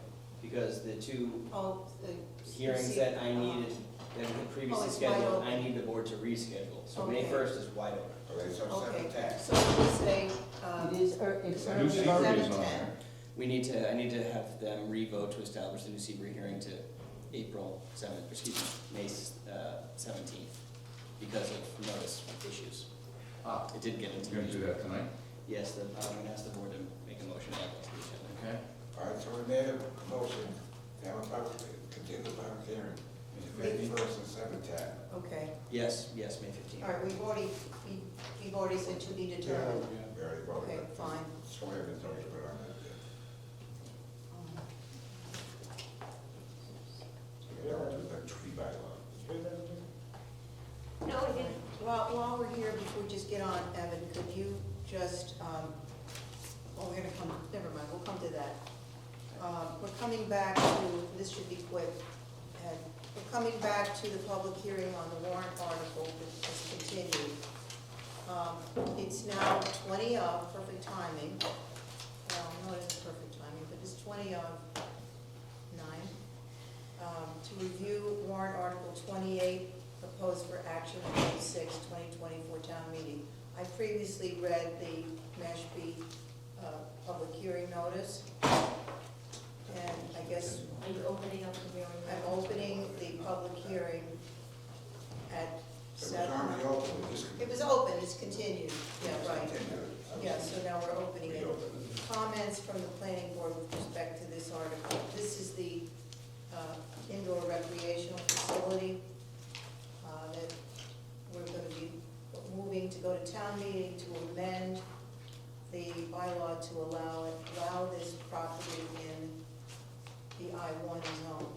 E: because the two
A: Oh, the.
E: hearings that I needed, that we had previously
A: it's wide
E: scheduled,
A: open.
E: I need the board to reschedule. So May
A: Okay.
E: 1st is wide open.
M: Okay, so
A: Okay,
M: 7:10.
A: so we say,
B: It's
L: New Seabury is on
A: 7:10.
L: there.
E: I need to have them re-vote to establish the new Seabury hearing to April 7th, May 17th, because of notice issues. It did get into.
L: You're gonna do that tonight?
E: Yes, I'm gonna ask the board to make a motion to add that to the agenda.
L: Okay.
M: All right, so we made a motion to have a public, continue the public hearing, May 1st and 7:10.
A: Okay,
E: Yes, May 15th.
A: all right, we've already said to be determined.
M: We already voted.
A: Okay, fine.
M: So we haven't talked about that yet. Okay, now we'll do the tree bylaw.
H: No, we didn't.
A: While we're here, before we just get on, Evan, could you just, we're gonna come, never mind, we'll come to that. We're coming back to, this should be quick, Ed. We're coming back to the public hearing on the warrant article that is continued. It's now 20 of, perfect timing. Well, no, it isn't perfect timing, but it's 20 of 9. To review warrant article 28, proposed for action on May 6, 2024 town meeting. I previously read the Mashpee public hearing notice. And I guess
H: Are you opening up the hearing?
A: I'm opening the public hearing at
M: It was
A: 7.
M: already open, we just.
A: It was open, it's continued, yeah, right.
M: Continued.
A: Yeah, so now we're opening it.
M: Reopen.
A: Comments from the planning board with respect to this article. This is the indoor recreational facility that we're going to be moving to go to town meeting to amend the bylaw to allow this property in the I-1 zone.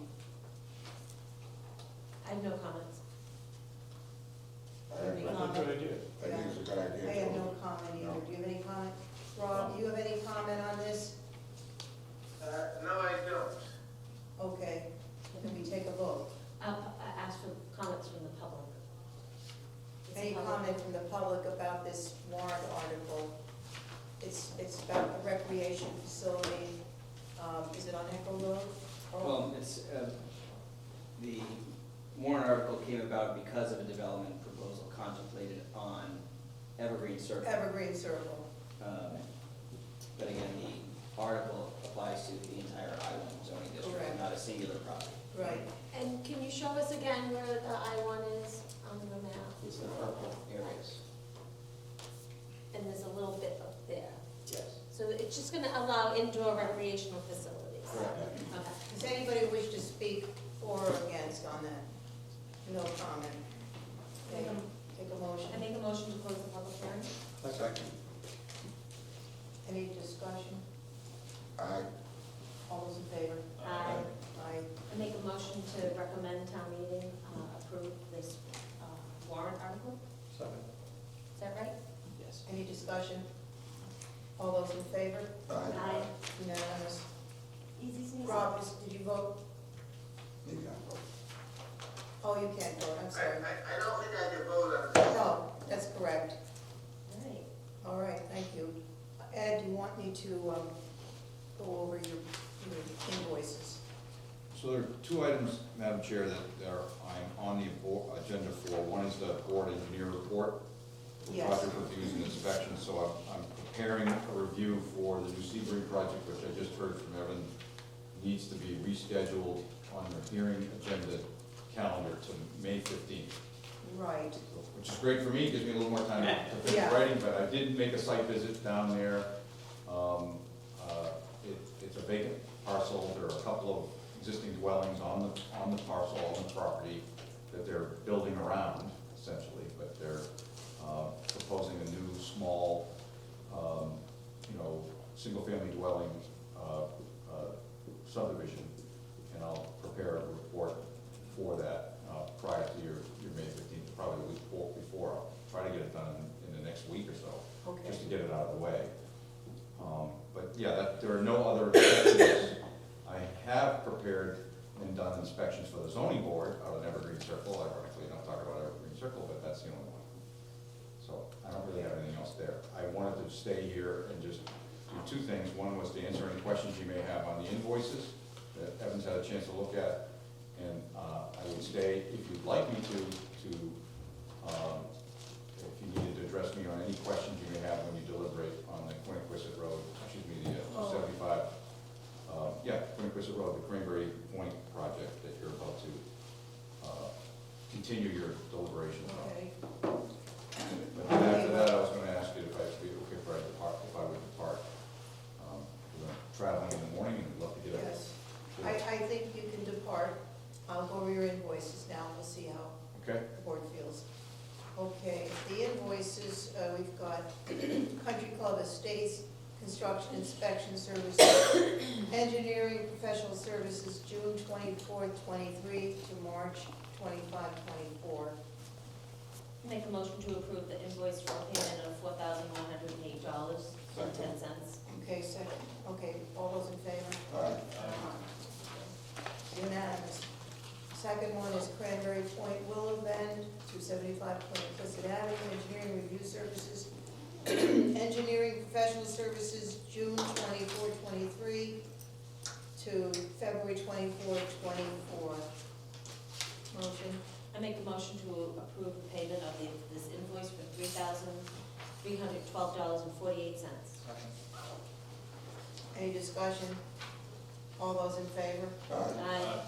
H: I have no comments.
M: I think
D: That's a good idea.
M: it's a good idea.
A: I have
M: too.
A: no comment either. Do you have any comment? Rob, do you have any comment on this?
O: No, I don't.
A: Okay, can we take a vote?
H: I'll ask for comments from the public. Is
A: Any
H: the public-
A: comment from the public about this warrant article? It's about the recreation facility. Is it on Echo Road?
E: Well, it's, the warrant article came about because of a development proposal contemplated on Evergreen Circle.
A: Evergreen Circle.
E: But again, the article applies to the entire I-1 zoning district,
A: Correct.
E: not a singular property.
A: Right.
H: And can you show us again where the I-1 is on the map?
E: It's the purple areas.
H: And there's a little bit up there.
E: Yes.
H: So it's just gonna allow indoor recreational facilities?
E: Correct.
H: Okay.
A: Does anybody wish to speak for or against on that? No comment. Okay, take a motion.
H: I make a motion to close the public hearing.
M: Second.
A: Any discussion?
M: Aye.
A: All those in favor?
H: Aye.
A: Aye.
H: I make a motion to recommend town meeting approve this warrant article.
D: Second.
H: Is that right?
E: Yes.
A: Any discussion? All those in favor?
H: Aye.
A: Unanimous.
H: Easy sneezy.
A: Rob, did you vote?
M: You can vote.
A: Oh, you can't vote, I'm sorry.
O: I don't think I can vote on this.
A: No, that's correct.
H: All right.
A: All right, thank you. Ed, do you want me to go over your invoices?
J: So there are two items, Madam Chair, that I'm on the agenda for. One is the board engineer report, for
A: Yes.
J: project reviews and inspections. So I'm preparing a review for the new Sebring project, which I just heard from Evan, needs to be rescheduled on the hearing agenda calendar to May 15th.
A: Right.
J: Which is great for me, gives me a little more time to finish
A: Yeah.
J: writing, but I did make a site visit down there. It's a vacant parcel, there are a couple of existing dwellings on the parcel, on the property, that they're building around, essentially, but they're proposing a new, small, single-family dwelling subdivision, and I'll prepare a report for that prior to your May 15th, probably a week before. I'll try to get it done in the next week or so,
A: Okay.
J: just to get it out of the way. But yeah, there are no other inspections. I have prepared and done inspections for the zoning board out of Evergreen Circle. Ironically, not talking about Evergreen Circle, but that's the only one. So I don't really have anything else there. I wanted to stay here and just do two things. One was to answer any questions you may have on the invoices that Evan's had a chance to look at. And I would stay, if you'd like me to, if you needed to address me on any questions you may have when you deliberate on the Quiniquisette Road, the 75, Quiniquisette Road, the Cranberry Point project that you're about to continue your deliberations on.
A: Okay.
J: But then after that, I was gonna ask you if I'd be okay if I would depart. Because I'm traveling in the morning and I'd love to get out.
A: Yes. I think you can depart. I'll go over your invoices now, we'll see how
J: Okay?
A: the board feels. Okay, the invoices, we've got Country Club Estates, construction inspection services, engineering professional services, June 24th, 23 to March 25, 24.
H: Make a motion to approve the invoice for payment of $4,108.10.
A: Okay, second, okay, all those in favor?
M: Aye.
A: Unanimous. Second one is Cranberry Point Willow Bend, 275 Quiniquisette Avenue, engineering review services, engineering professional services, June 24, 23 to February 24, 24. Motion?
H: I make a motion to approve the payment of this invoice for $3,312.48.
A: Any discussion? All those in favor?
H: Aye.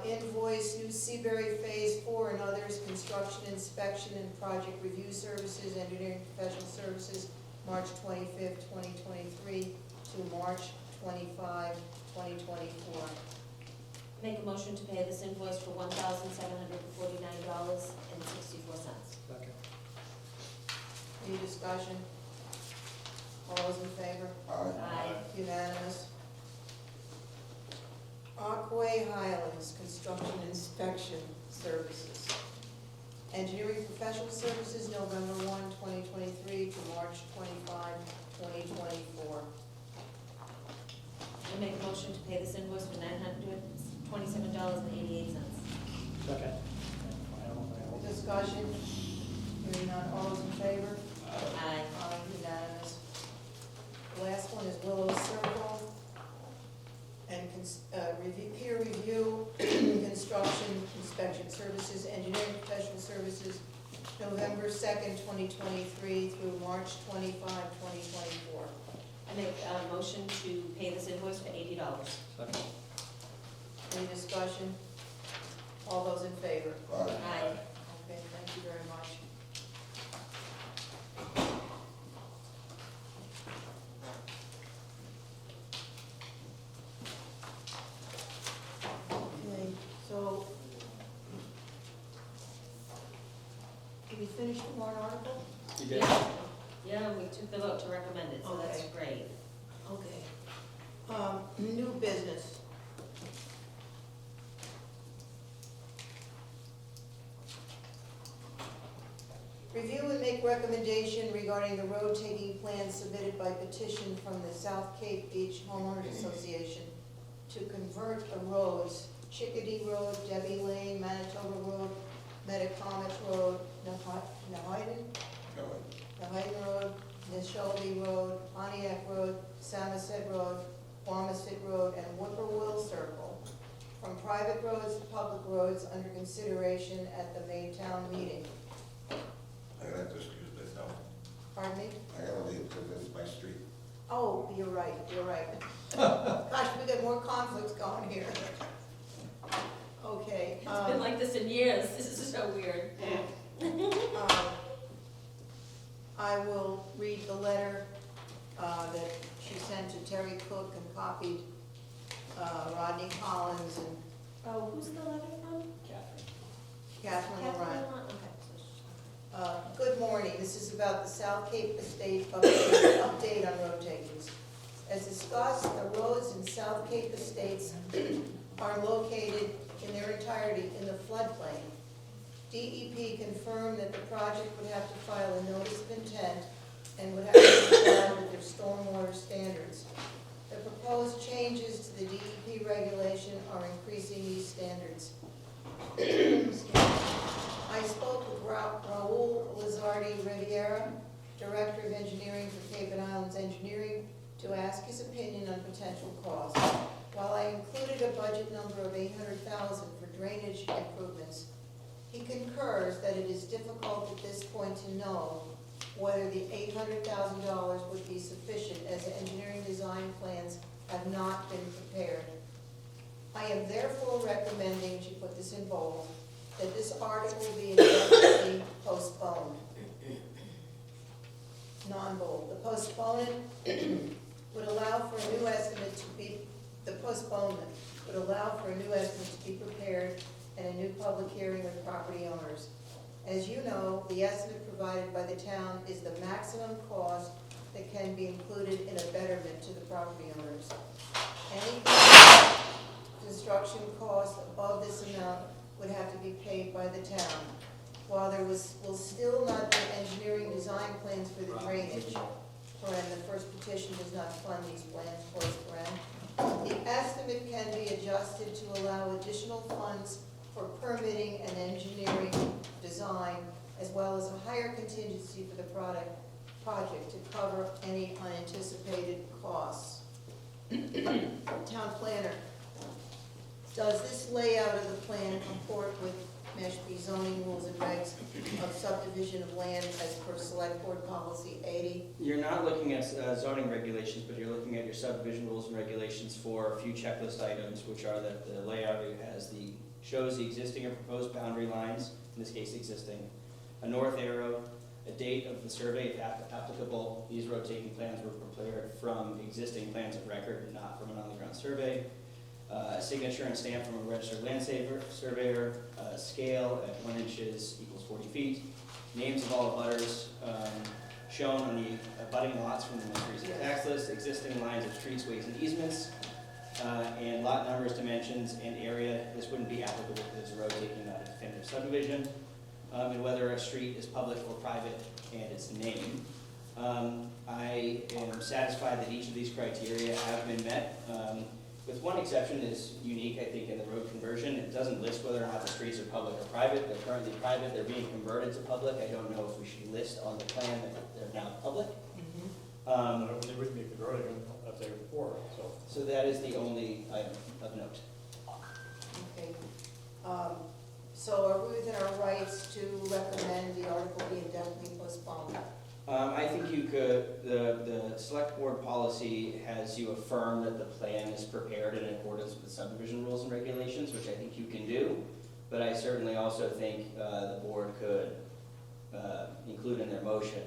A: Invoice New Seabury Phase 4 and others, construction, inspection, and project review services, engineering professional services, March 25th, 2023 to March 25, 2024.
H: Make a motion to pay this invoice for $1,749.64.
D: Second.
A: Any discussion? All those in favor?
H: Aye.
A: Unanimous. Aquay Highlands Construction Inspection Services. Engineering Professional Services, November 1, 2023 to March 25, 2024.
H: I make a motion to pay this invoice for $927.88.
D: Second.
A: Discussion? Hearing none, all those in favor?
H: Aye.
A: Unanimous. The last one is Willow Circle and peer review, construction, inspection services, engineering professional services, November 2nd, 2023 through March 25, 2024.
H: I make a motion to pay this invoice for $80.
D: Second.
A: Any discussion? All those in favor?
H: Aye.
A: Okay, thank you very much. Okay, so, did we finish the warrant article?
N: You did?
H: Yeah, we took the vote to recommend it, so that's
A: Okay.
H: great.
A: Okay. New business. Review and make recommendation regarding the road taking plan submitted by petition from the South Cape Beach Homeowners Association to convert the roads, Chickadee Road, Debbie Lane, Manitoba Road, Metacomet Road, Nahidan Road, Nishobe Road, Pontiac Road, Samoset Road, Warmset Road, and Whippoorwill Circle from private roads to public roads under consideration at the Maytown meeting.
M: I gotta have to excuse myself.
A: Pardon me?
M: I gotta leave because it's my street.
A: Oh, you're right, you're right. Gosh, we got more conflicts going here. Okay.
H: It's been like this in years, this is so weird.
A: I will read the letter that she sent to Terry Cook and copied Rodney Collins and
H: Oh, who's the letter from?
A: Catherine Laurent.
H: Okay.
A: Good morning, this is about the South Cape Estate update on road takings. As discussed, the roads in South Cape Estates are located in their entirety in the floodplain. DEP confirmed that the project would have to file a notice of intent and would have to comply with their stormwater standards. The proposed changes to the DEP regulation are increasing these standards. I spoke with Raul Lizardi Riviera, Director of Engineering for Cape and Islands Engineering, to ask his opinion on potential costs. While I included a budget number of $800,000 for drainage improvements, he concurs that it is difficult at this point to know whether the $800,000 would be sufficient, as engineering design plans have not been prepared. I am therefore recommending, she put this in bold, that this article be indefinitely postponed. Non-bold. The postponement would allow for a new estimate to be, the postponement would allow for a new estimate to be prepared and a new public hearing with property owners. As you know, the estimate provided by the town is the maximum cost that can be included in a betterment to the property owners. Any construction cost above this amount would have to be paid by the town. While there will still not be engineering design plans for the drainage, the first petition does not fund these plans, the estimate can be adjusted to allow additional funds for permitting and engineering design, as well as a higher contingency for the project to cover any unanticipated costs. Town planner, does this layout of the plan comport with Mashpee zoning rules and regs of subdivision of land as per select board policy 80.
E: You're not looking at zoning regulations, but you're looking at your subdivision rules and regulations for a few checklist items, which are that the layout shows the existing or proposed boundary lines, in this case existing, a north arrow, a date of the survey if applicable. These road taking plans were prepared from existing plans of record, not from an on-the-ground survey. A signature and stamp from a registered land surveyor, scale at 1 inches equals 40 feet. Names of all abutters shown on the abutting lots from the most recent tax list, existing lines of streets, ways, and easements, and lot numbers, dimensions, and area. This wouldn't be applicable because it's a road taking, not a definitive subdivision. And whether a street is public or private and its name. I am satisfied that each of these criteria have been met. With one exception is unique, I think, in the road conversion. It doesn't list whether or not the streets are public or private. They're currently private, they're being converted to public. I don't know if we should list on the plan that they're now public.
D: They wouldn't be converting them if they were, so.
E: So that is the only item of note.
A: Okay. So are we within our rights to recommend the article be indefinitely postponed?
E: I think you could, the select board policy has you affirm that the plan is prepared in accordance with the subdivision rules and regulations, which I think you can do. But I certainly also think the board could include in their motion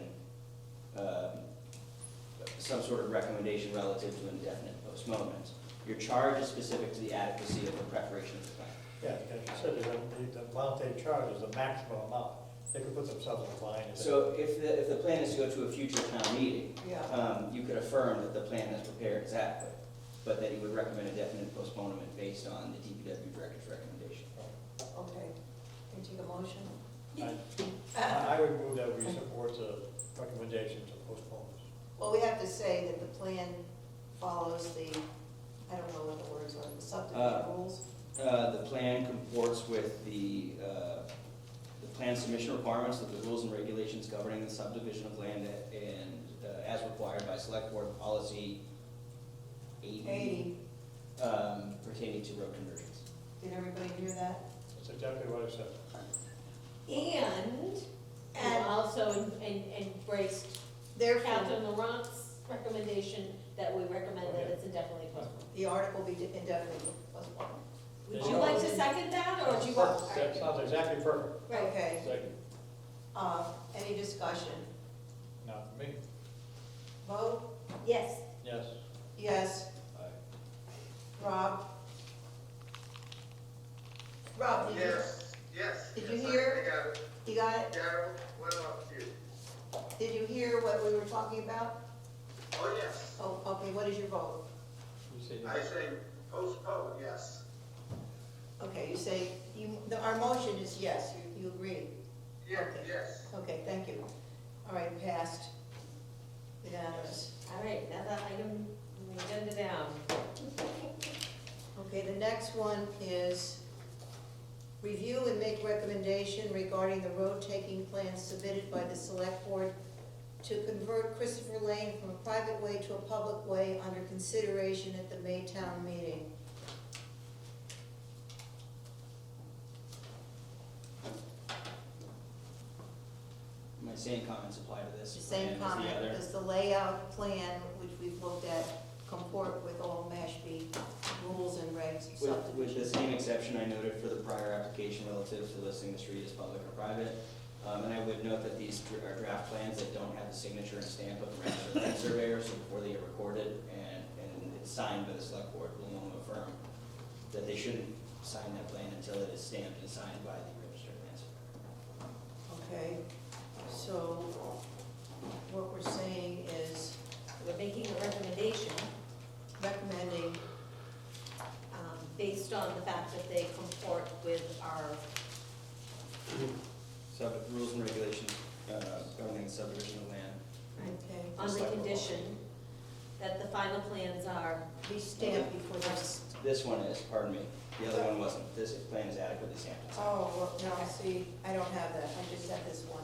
E: some sort of recommendation relative to indefinite postponement. Your charge is specific to the adequacy of the preparation of the plan.
D: Yeah, because you said the amount they charge is the maximum amount. They could put themselves in a line.
E: So if the plan is to go to a future town meeting,
A: Yeah.
E: you could affirm that the plan is prepared is adequate, but that you would recommend a definite postponement based on the DPW director's recommendation.
A: Okay. Can you take a motion?
D: I would move that we support the recommendation to postpone this.
A: Well, we have to say that the plan follows the, I don't know what the words are, the subdivision rules.
E: The plan comports with the plan submission requirements of the rules and regulations governing the subdivision of land and as required by select board policy 80 pertaining to road conversions.
A: Did everybody hear that?
D: That's exactly what I said.
H: And you also embraced Captain Laurent's recommendation that we recommend that it's indefinitely postponed.
A: The article be indefinitely postponed.
H: Would you like to second that, or would you want?
D: That sounds exactly perfect.
A: Okay.
D: Second.
A: Any discussion?
D: Not for me.
A: Vote?
H: Yes.
D: Yes.
A: Yes.
D: Aye.
A: Rob? Rob, did you?
O: Yes.
A: Did you hear?
O: I got it.
A: You got it?
O: Darrell, went off you.
A: Did you hear what we were talking about?
O: Oh, yes.
A: Oh, okay, what is your vote?
D: You said
O: I say postpone, yes.
A: Okay, you say, our motion is yes, you agree?
O: Yeah,
A: Okay.
O: yes.
A: Okay, thank you. All right, passed. Unanimous.
H: All right, now that item, we agenda down.
A: Okay, the next one is review and make recommendation regarding the road taking plans submitted by the select board to convert Christopher Lane from a private way to a public way under consideration at the May town meeting.
E: My same comments apply to this.
A: The same
E: plan as the
A: comment,
E: other.
A: because the layout plan, which we've looked at, comport with all Mashpee rules and regs of subdivision.
E: With the same exception I noted for the prior application relative to listing the street as public or private. And I would note that these are draft plans that don't have the signature and stamp of the registered land surveyor, so before they get recorded and it's signed by the select board, we'll want to affirm that they shouldn't sign that plan until it is stamped and signed by the registered land surveyor.
A: Okay, so what we're saying is
H: We're making a recommendation
A: recommending,
H: based on the fact that they comport with our,
E: Rules and regulations governing subdivision of land.
A: okay,
H: on the condition that the final plans are,
A: be stamped before this.
E: This one is, pardon me, the other one wasn't. This plan is adequately stamped and signed.
A: Oh, well, no, see, I don't have that, I just have this one.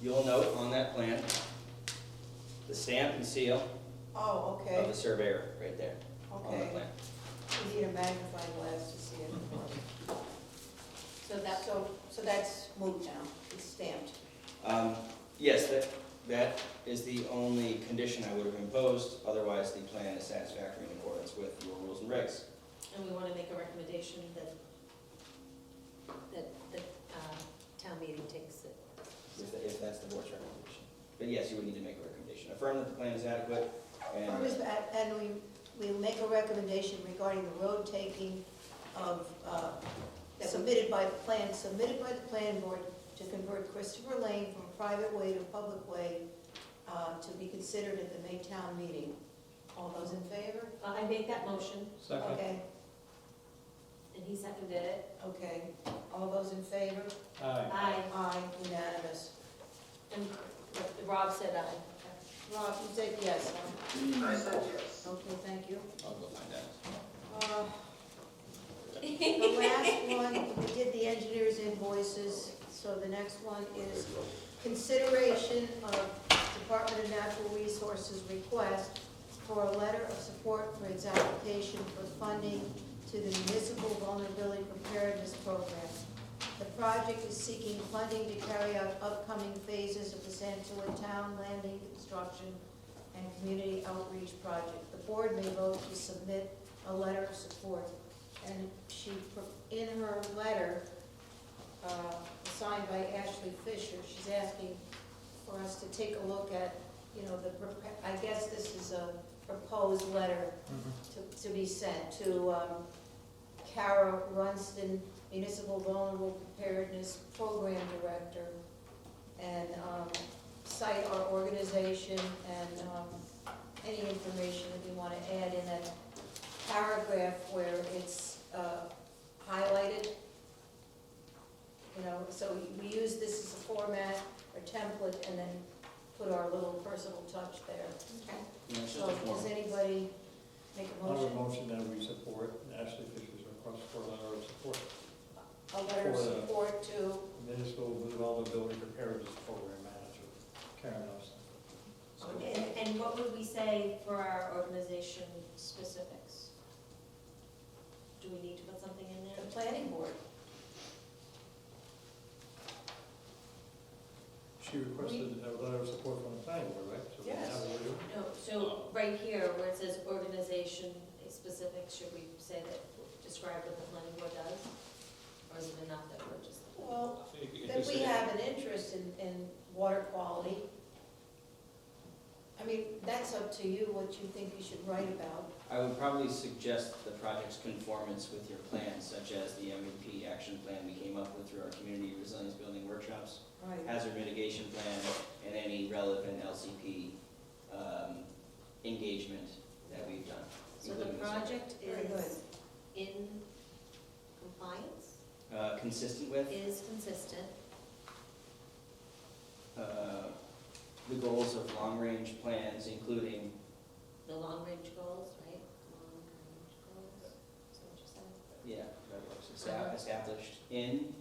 E: You'll note on that plan, the stamp and seal
A: Oh,
E: of
A: okay,
E: the surveyor right there on the
A: okay.
E: plan.
A: We need a magnifying glass to see it. So that's moved now, it's stamped.
E: Yes, that is the only condition I would have imposed, otherwise the plan is satisfactory in accordance with your rules and regs.
H: And we want to make a recommendation that the town meeting takes it.
E: If that's the board's recommendation. But yes, you would need to make a recommendation. Affirm that the plan is adequate and.
A: And we make a recommendation regarding the road taking of, submitted by the planning board to convert Christopher Lane from private way to public way, to be considered at the May town meeting. All those in favor?
H: I made that motion,
D: Second.
A: Okay,
H: and he seconded it.
A: okay. All those in favor?
D: Aye.
H: Aye.
A: Aye, unanimous.
H: And Rob said aye.
A: Rob, you said yes, huh?
O: I said yes.
A: Okay, thank you.
E: I'll go find out.
A: The last one, we did the engineer's invoices, so the next one is consideration of Department of Natural Resources request for a letter of support for its application for funding to the Municipal Vulnerability Preparedness Program. The project is seeking funding to carry out upcoming phases of the Santuit Town Landing Construction and Community Outreach Project. The board may vote to submit a letter of support. And she, in her letter, signed by Ashley Fisher, she's asking for us to take a look at, I guess this is a proposed letter to be sent to Kara Runston, Municipal Vulnerable Preparedness Program Director, and cite our organization and any information that we want to add in that paragraph where it's highlighted. So we use this as a format or template and then put our little personal touch there.
H: Okay.
E: Yeah, it's just
A: So
E: a form.
A: does anybody make a
D: I have a
A: motion?
D: motion that we support Ashley Fisher's request for a letter of support.
A: A letter of
D: For the-
A: support to,
D: Municipal Vulnerability Preparedness Program Manager, Karen Nelson.
H: And what would we say for our organization specifics? Do we need to put something in there?
A: the planning board.
D: She requested a letter of support from the planning board, right? So we
A: Yes.
D: have what we do.
H: No, so right here where it says organization specifics, should we say that, describe what the planning board does? Or is it enough that we're just?
A: Well,
G: I think you
A: that
G: just
A: we
G: say-
A: have an interest in water quality. I mean, that's up to you, what you think you should write about.
E: I would probably suggest the project's conformance with your plans, such as the MVP action plan we came up with through our community resilience building workshops,
A: Right.
E: hazard mitigation plan, and any relevant LCP engagement that we've done.
H: So the
E: including this one.
H: project
A: Very good.
H: is in compliance,
E: Consistent with
H: is consistent,
E: the goals of long-range plans, including,
H: the long-range goals, right? Long-range goals, is that what you said?
E: yeah, that works, established in,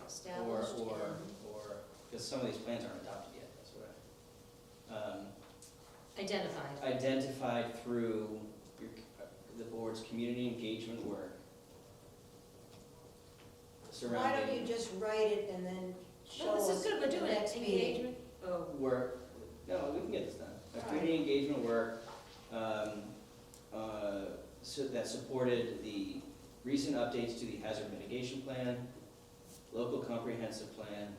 H: Established
E: or,
H: in,
E: because some of these plans aren't adopted yet, that's what
H: identified.
E: identified through your, the board's community engagement work
A: Why
E: surrounding.
A: don't you just write it and then show
H: No,
A: us
H: this is good, we're
A: at the
H: doing it,
A: next meeting?
H: engagement, oh,
E: Work, no, we can get this done.
A: All right.
E: Community engagement work, that supported the recent updates to the hazard mitigation plan, local comprehensive plan,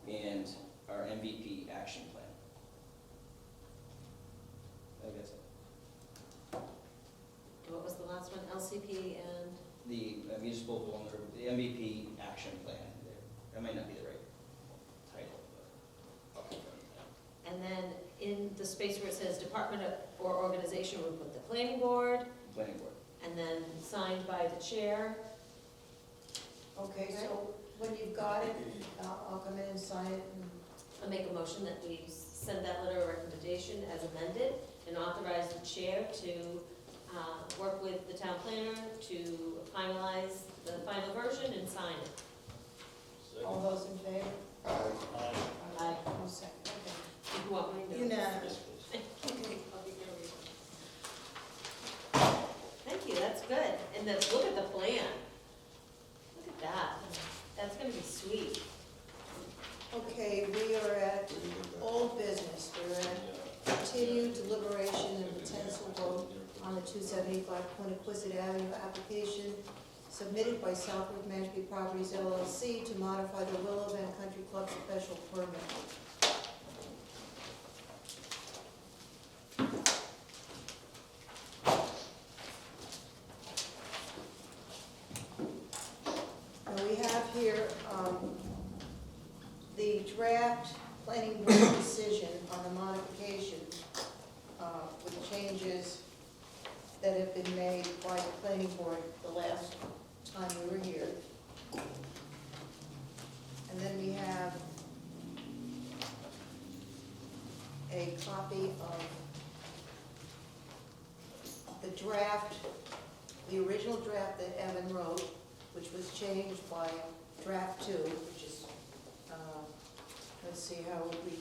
E: and our MVP action plan. I think that's it.
H: what was the last one, LCP and?
E: The municipal vulnerable, the MVP action plan. That might not be the right title, but I'll confirm that.
H: And then in the space where it says department or organization, we put the planning board,
E: Planning board.
H: and then signed by the chair.
A: Okay, so when you've got it, I'll come in and sign it and
H: I make a motion that we send that letter of recommendation as amended and authorize the chair to work with the town planner to finalize the final version and sign it.
A: all those in favor?
H: Aye.
A: No second, okay.
H: You want my notes?
A: Unanimous.
H: Okay, I'll be here. Thank you, that's good. And then look at the plan.
A: continue deliberation and potential vote on the 275 Quiniquisette Avenue application submitted by Southwick Mashpee Properties LLC to modify the Willow Bend Country Club special permit. Now we have here the draft planning board decision on the modification with changes that have been made by the planning board the last time we were here. And then we have a copy of the draft, the original draft that Evan wrote, which was changed by draft 2, which is, let's see, how would we,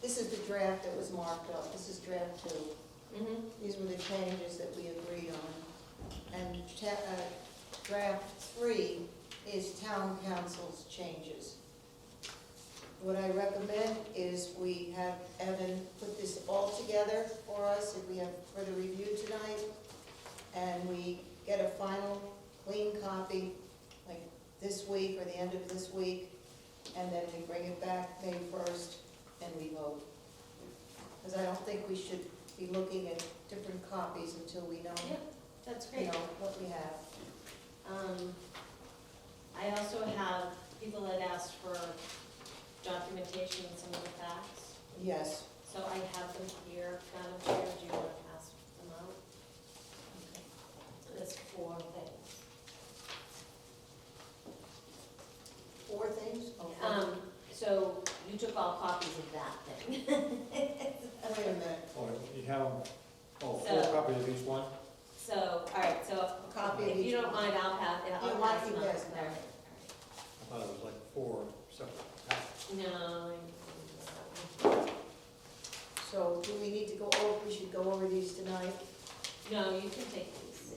A: this is the draft that was marked up, this is draft 2. These were the changes that we agreed on. And draft 3 is town council's changes. What I recommend is we have Evan put this all together for us if we have further review tonight, and we get a final clean copy like this week or the end of this week, and then we bring it back May 1st and we vote. Because I don't think we should be looking at different copies until we know,
H: Yeah, that's great.
A: you know, what we have.
H: I also have people that asked for documentation and some of the facts.
A: Yes.
H: So I have them here, Madam Chair, do you want to pass them out? Okay. There's 4 things.
A: 4 things? Okay.
H: So you took all copies of that thing.
A: Wait a minute.
D: Or you have, 4
H: So-
D: copies of each one?
H: So, all right, so
A: A copy of
H: if
A: each
H: you don't
A: one.
H: mind, I'll pass,
A: You
H: I'll
A: want
H: pass
A: to
H: them out.
A: pass them out.
H: All right.
D: I thought it was like 4 separate packs.
H: No.
A: So do we need to go over, we should go over these tonight?
H: No, you can take these.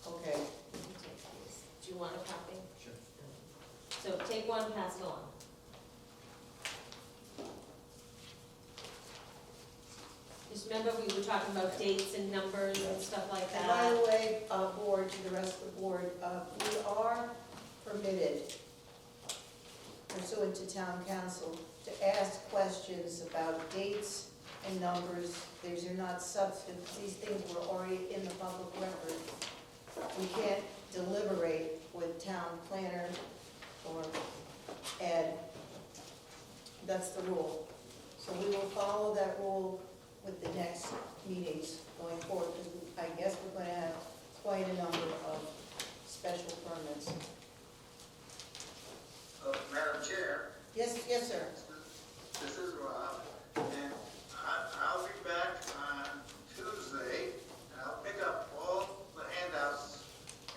A: Okay.
H: You can take these. Do you want a copy?
D: Sure.
H: So take one, pass it on. Just remember, we were talking about dates and numbers and stuff like
A: And by the
H: that.
A: way, board, to the rest of the board, we are permitted pursuant to town council to ask questions about dates and numbers. These are not substantive, these things were already in the public record. We can't deliberate with town planner or Ed. That's the rule. So we will follow that rule with the next meetings going forward, because I guess we're going to have quite a number of special permits.
O: Madam Chair,
A: Yes, yes, sir.
O: this is Rob, and I'll be back on Tuesday, and I'll pick up all the handouts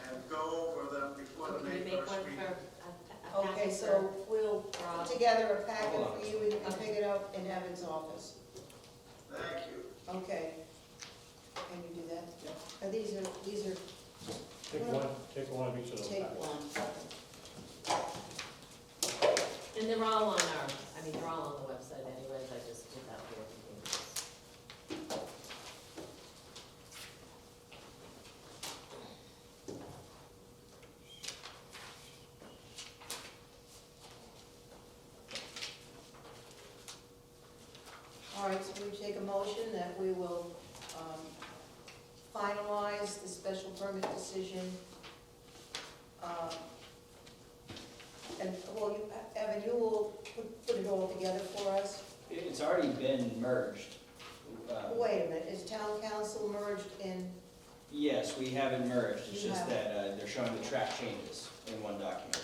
O: and go over them before the
H: Can
O: May
H: you make
O: 1st
H: one
O: meeting.
H: for a
A: Okay,
H: packet
A: so we'll
H: Rob.
A: put together a packet
D: Hold on.
A: for you and pick it up in Evan's office.
O: Thank you.
A: Okay. Can you do that?
D: Yeah.
A: These are,
D: Take one of each of those
A: take
D: packs.
A: one.
H: And they're all on they're all on the website anyways, I just did that for you.
A: All right, so we take a motion that we will finalize the special permit decision. And, well, Evan, you will put it all together for us?
E: It's already been merged.
A: Wait a minute, is town council merged in,
E: Yes, we have it merged, it's
A: You
E: just
A: have
E: that they're showing the track changes in one document.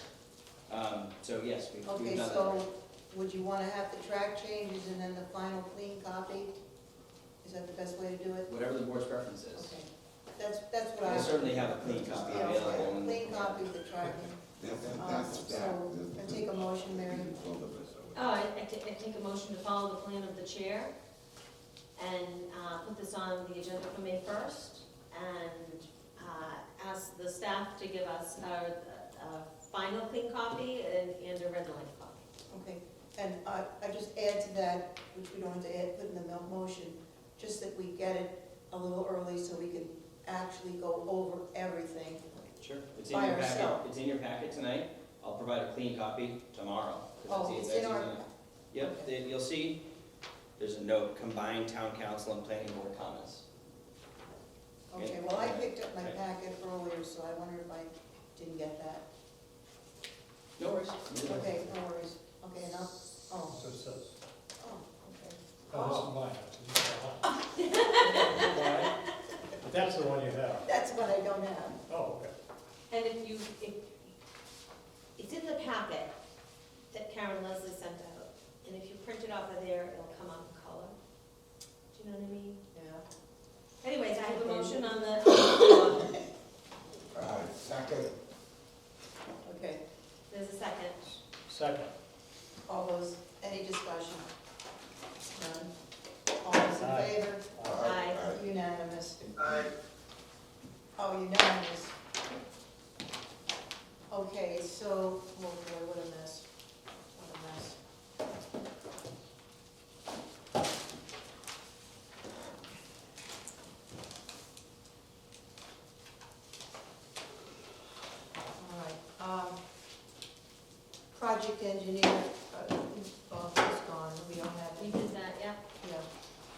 E: So yes, we've
A: okay,
E: done that.
A: so would you want to have the track changes and then the final clean copy? Is that the best way to do it?
E: Whatever the board's preference is.
A: Okay, that's what I.
E: We'll certainly have a clean copy
A: Yeah,
E: available. and-
A: clean copy of the tracking. So, I take a motion, Mary.
H: Oh, I take a motion to follow the plan of the chair and put this on the agenda for May 1st and ask the staff to give us a final clean copy and a red line copy.
A: Okay, and I just add to that, which we don't have to add, put in the motion, just that we get it a little early so we can actually go over everything.
E: Sure, it's in
A: By
E: your packet,
A: ourselves.
E: it's in your packet tonight. I'll provide a clean copy tomorrow. 'cause
A: Oh,
E: that's
A: it's in our,
E: easy. Yep, you'll see, there's a note, combined town council and planning board comments.
A: okay, well, I picked up my packet earlier, so I wonder if I didn't get that.
E: No worries.
A: Okay, no worries. Okay, now, oh,
D: So it says,
A: oh, okay.
D: oh, this is mine. Mine? But that's the one you have.
A: That's what I don't have.
D: Oh, okay.
H: And it's in the packet that Karen Leslie sent out, and if you print it off of there, it'll come out in color. Do you know what I mean?
A: Yeah.
H: Anyways, I have a motion on the,
M: Second.
A: Okay,
H: there's a second.
D: Second.
A: all those, any discussion? None? All those in
D: Aye.
A: favor?
H: Aye.
A: Unanimous.
O: Aye.
A: Oh, unanimous. Okay, so, oh boy, what a mess. What a mess. All right, project engineer, is gone, we don't have
H: We
A: any.
H: did that, yeah.
A: Yeah.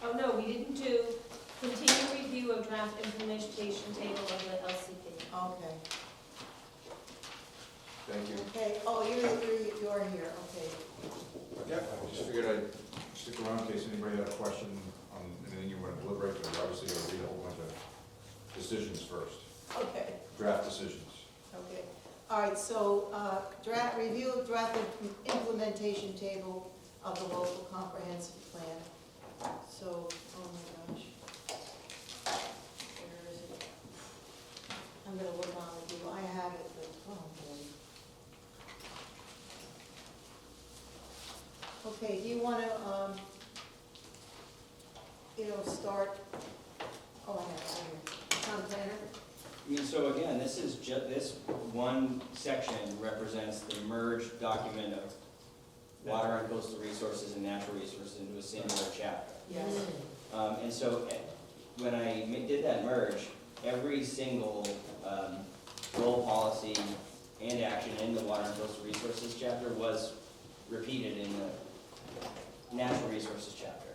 H: Oh, no, we didn't do continue review of draft implementation table of the LCP.
A: Okay,
L: Thank you.
A: okay, oh, you're here, okay.
L: Yeah, I just figured I'd stick around in case anybody had a question on anything you want to deliberate, but you're obviously going to read a whole bunch of decisions first,
A: Okay,
L: draft decisions.
A: okay. All right, so, review of draft implementation table of the local comprehensive plan. So, oh my gosh. Where is it? I'm gonna look on with you, I have it, but, oh boy. Okay, do you wanna, start, oh, I have it right here. Town planner?
E: I mean, so again, this is this one section represents the merged document of water and coastal resources and natural resources into a singular chapter.
A: Yes.
E: And so when I did that merge, every single goal, policy, and action in the water and coastal resources chapter was repeated in the natural resources chapter.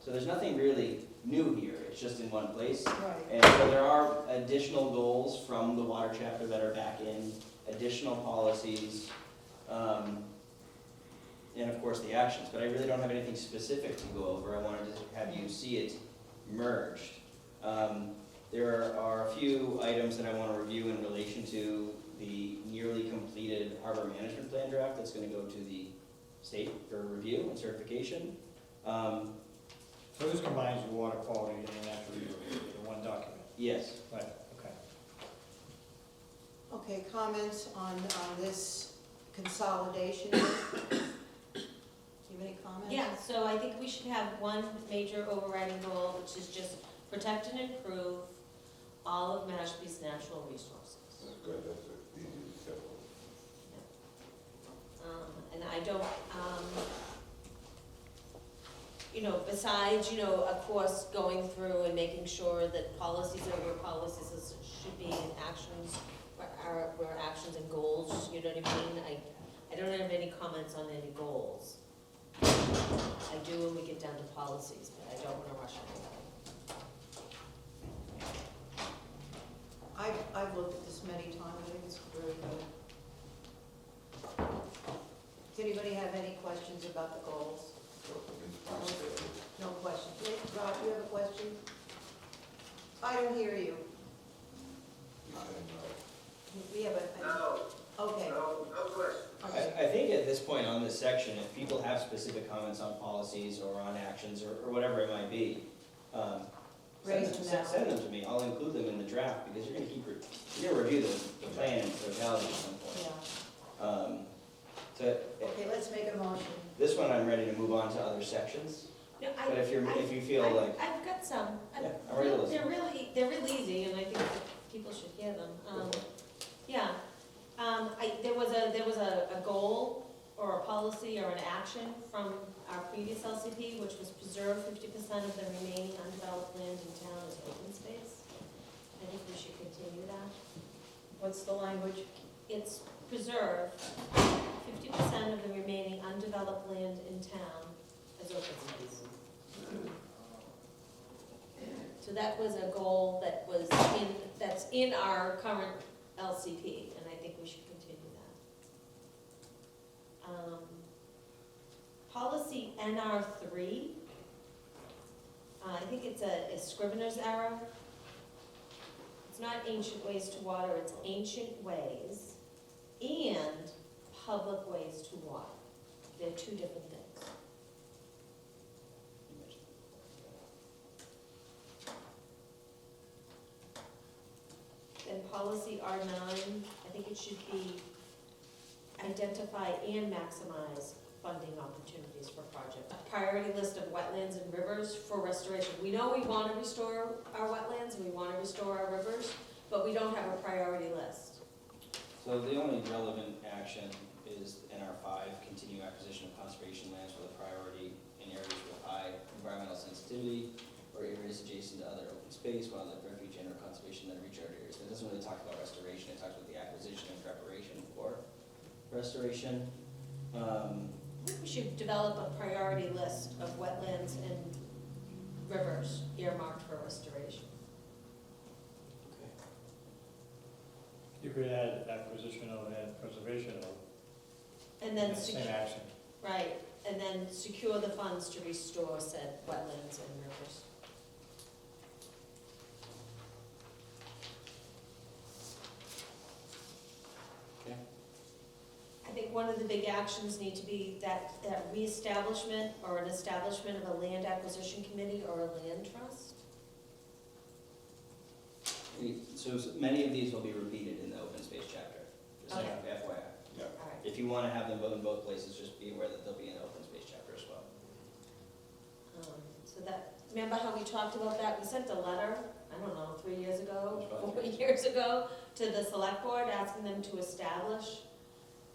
E: So there's nothing really new here, it's just in one place.
A: Right.
E: And so there are additional goals from the water chapter that are back in, additional policies, and of course the actions. But I really don't have anything specific to go over. I wanted to have you see it merged. There are a few items that I want to review in relation to the nearly completed harbor management plan draft that's going to go to the state for review and certification.
D: So this combines the water quality and the natural resources in one document?
E: Yes.
D: Right, okay.
A: Okay, comments on this consolidation? Do you have any comments?
H: Yeah, so I think we should have one major overriding goal, which is just protect and improve all of Mashpee's natural resources.
M: That's good, that's easy and simple.
H: And I don't, besides, of course, going through and making sure that policies are where policies should be and actions are where actions and goals, you know what I mean? I don't have any comments on any goals. I do when we get down to policies, but I don't want to rush anything.
A: I've looked at this many times, I think it's very good. Does anybody have any questions about the goals? No questions. Rob, you have a question? I don't hear you. We have a.
O: No.
A: Okay.
O: No question.
A: Okay.
E: I think at this point on this section, if people have specific comments on policies or on actions or whatever it might be,
A: Raise them now.
E: send them to me. I'll include them in the draft because you're gonna review the plan in totality at some point.
A: Yeah.
E: So
A: Okay, let's make a motion.
E: this one, I'm ready to move on to other sections.
H: No,
E: But if you feel like,
H: I've got some.
E: Yeah, I'm ready to listen.
H: They're really easy, and I think that people should hear them. Yeah, there was a goal for a policy or an action from our previous LCP, which was preserve 50% of the remaining undeveloped land in town as open space. I think we should continue that.
A: What's the language?
H: It's preserve 50% of the remaining undeveloped land in town as open space. So that was a goal that was that's in our current LCP, and I think we should continue that. Policy NR3, I think it's a scrivener's error. It's not ancient ways to water, it's ancient ways and public ways to water. They're two different things. Then policy R9, I think it should be identify and maximize funding opportunities for projects. A priority list of wetlands and rivers for restoration. We know we want to restore our wetlands and we want to restore our rivers, but we don't have a priority list.
E: So the only relevant action is NR5, continue acquisition of conservation lands with a priority in areas with high environmental sensitivity or areas adjacent to other open space, wildlife refuge, and or conservation that recharge areas. It doesn't really talk about restoration, it talks about the acquisition and preparation for restoration.
H: I think we should develop a priority list of wetlands and rivers earmarked for restoration.
D: You could add acquisition of and preservation of.
H: And then,
D: Same action.
H: right, and then secure the funds to restore said wetlands and rivers.
E: Okay.
H: I think one of the big actions need to be that reestablishment or an establishment of a land acquisition committee or a land trust.
E: So many of these will be repeated in the open space chapter, just like
H: Okay.
E: FYI.
H: All right.
E: If you want to have them both in both places, just be aware that they'll be in the open space chapter as well.
H: So that, remember how we talked about that? We sent a letter, I don't know, 3 years ago,
E: That's about
H: 4 years ago, to the select board asking them to establish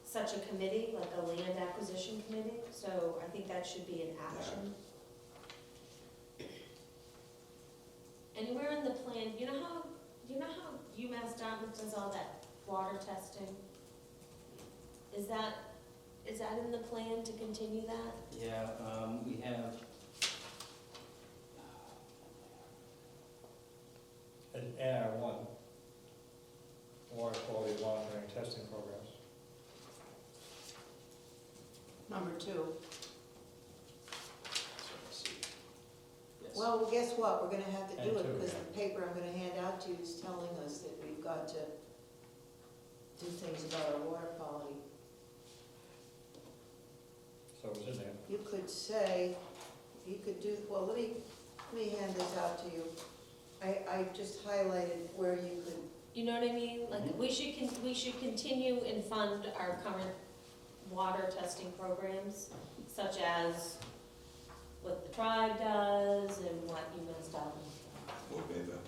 H: such a committee, like a land acquisition committee. So I think that should be an action. Anywhere in the plan, you know how UMass Dartmouth does all that water testing? Is that in the plan to continue that?
E: Yeah, we have,
D: And NR1, water quality monitoring testing programs.
A: Number 2.
E: so let's see. Yes.
A: Well, guess what? We're gonna have to do
D: And
A: it
D: two,
A: because
D: yeah.
A: the paper I'm gonna hand out to you is telling us that we've got to do things about our water quality.
D: So it was in there.
A: You could say, you could do, well, let me hand this out to you. I just highlighted where you could,
H: You know what I mean? Like, we should continue and fund our current water testing programs, such as what the tribe does and what UMass does.
M: Okay, then.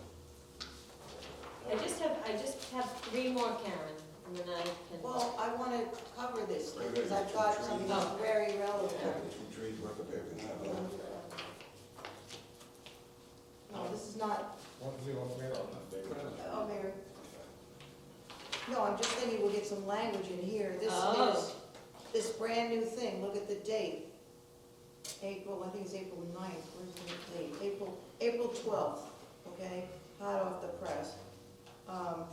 H: I just have 3 more, Karen, and then I can.
A: well, I wanna cover this because I've got something very relevant.
M: Two trees worth of paper,
A: No, this is not,
D: What do you want from here?
A: oh, Mary. No, I'm just thinking we'll get some language in here. This
H: Oh.
A: is this brand new thing. Look at the date. April, I think it's April 9th. Where's the date? April 12th, okay? Hot off the press. Oh,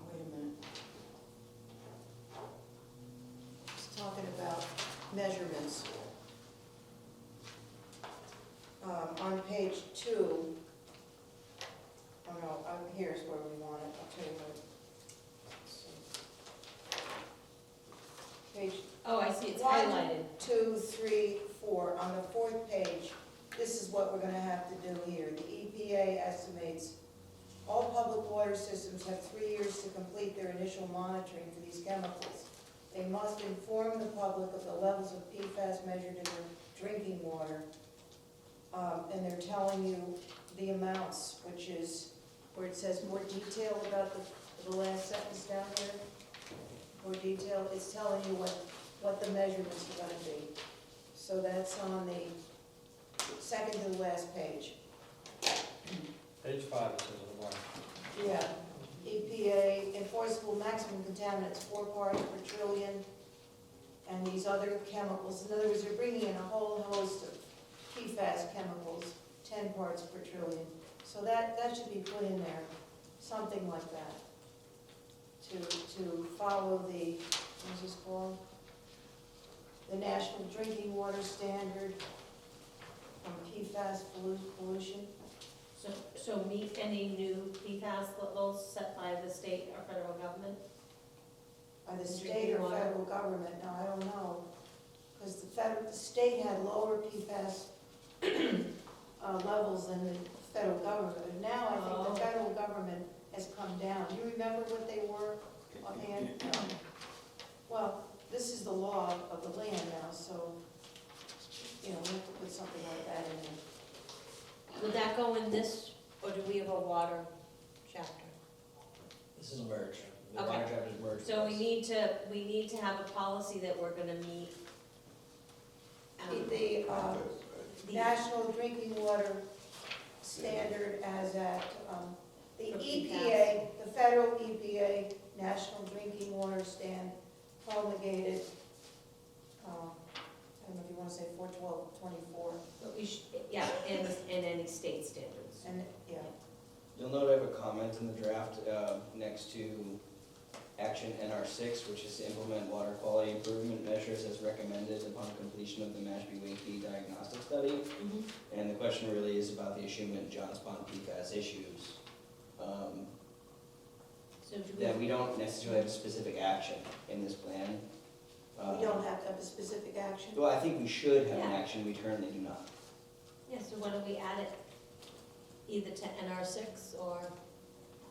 A: wait a minute. It's talking about measurements. On page 2, oh no, here's where we want it, I'll tell you what. Page
H: Oh, I see, it's
A: 1,
H: highlighted.
A: 2, 3, 4, on the 4th page, this is what we're gonna have to do here. The EPA estimates all public water systems have 3 years to complete their initial monitoring for these chemicals. They must inform the public of the levels of PFAS measured in their drinking water. And they're telling you the amounts, which is where it says more detail about the last sentence down here, more detail, it's telling you what the measurements are gonna be. So that's on the second to the last page.
D: Page 5, it says on the warrant.
A: Yeah, EPA enforceable maximum contaminants, 4 parts per trillion, and these other chemicals. In other words, they're bringing in a whole host of PFAS chemicals, 10 parts per trillion. So that should be put in there, something like that, to follow the, what's this called? The National Drinking Water Standard on PFAS pollution.
H: So meet any new PFAS levels set by the state or federal government?
A: By the state or federal government, no, I don't know, because the state had lower PFAS levels than the federal government, but now I think the federal government has come down. Do you remember what they were offhand? Well, this is the law of the land now, so, we have to put something like that in there.
H: Would that go in this, or do we have a water chapter?
E: This is a merge. The
H: Okay.
E: water chapter is merged.
H: So we need to have a policy that we're gonna meet.
A: The National Drinking Water Standard as at, the
H: For
A: EPA, the federal EPA, National Drinking Water Stand promulgated, I don't know if you want to say 4/12/24,
H: But we should, yeah, and any state standards.
A: and, yeah.
E: You'll note I have a comment in the draft next to action NR6, which is to implement water quality improvement measures as recommended upon completion of the Mashpee Wakeby diagnostic study. And the question really is about the Ashumet and Johns Pond PFAS issues.
H: So do
E: That we don't necessarily have a specific action in this plan.
A: We don't have to have a specific action.
E: Well, I think we should have an
H: Yeah.
E: action, we currently do not.
H: Yeah, so why don't we add it either to NR6 or,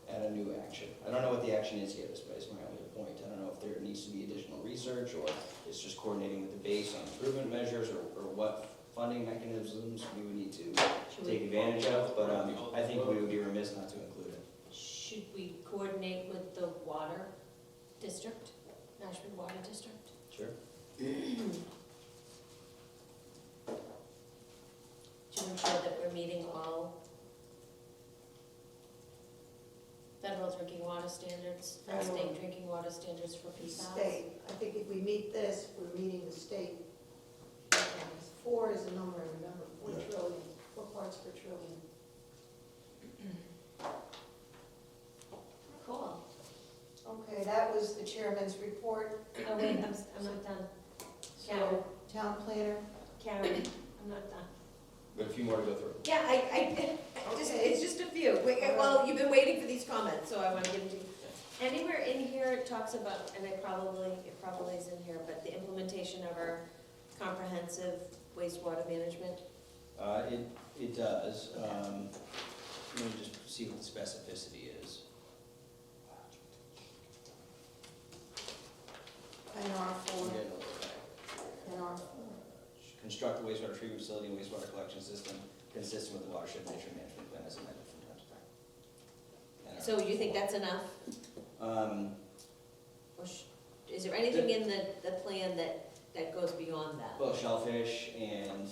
E: Add a new action. I don't know what the action is yet, is my only point. I don't know if there needs to be additional research, or it's just coordinating with the base on improvement measures, or what funding mechanisms we would need to
H: should
E: take
H: we,
E: advantage of, but I think we would be remiss not to include it.
H: should we coordinate with the water district, Mashpee Water District?
E: Sure.
H: To ensure that we're meeting all federal drinking water standards, and
A: Federal.
H: state drinking water standards for PFAS?
A: State, I think if we meet this, we're meeting the state. 4 is the number, I remember, 4 trillion, 4 parts per trillion.
H: Cool.
A: Okay, that was the chairman's report.
H: Oh, wait, I'm not done. Karen,
A: So, town planner,
H: Karen, I'm not done.
E: But a few more to go through.
H: Yeah, it's just a few. Well, you've been waiting for these comments, so I want to give them to you. Anywhere in here it talks about, and it probably is in here, but the implementation of our comprehensive wastewater management.
E: It does. Let me just see what the specificity is.
A: NR4,
E: Again, okay.
A: NR4.
E: Construct a wastewater treatment facility and wastewater collection system consistent with the watershed management plan as amended from time to time. And
H: So you think that's enough? Or is there anything in the plan that goes beyond that?
E: Well, shellfish and,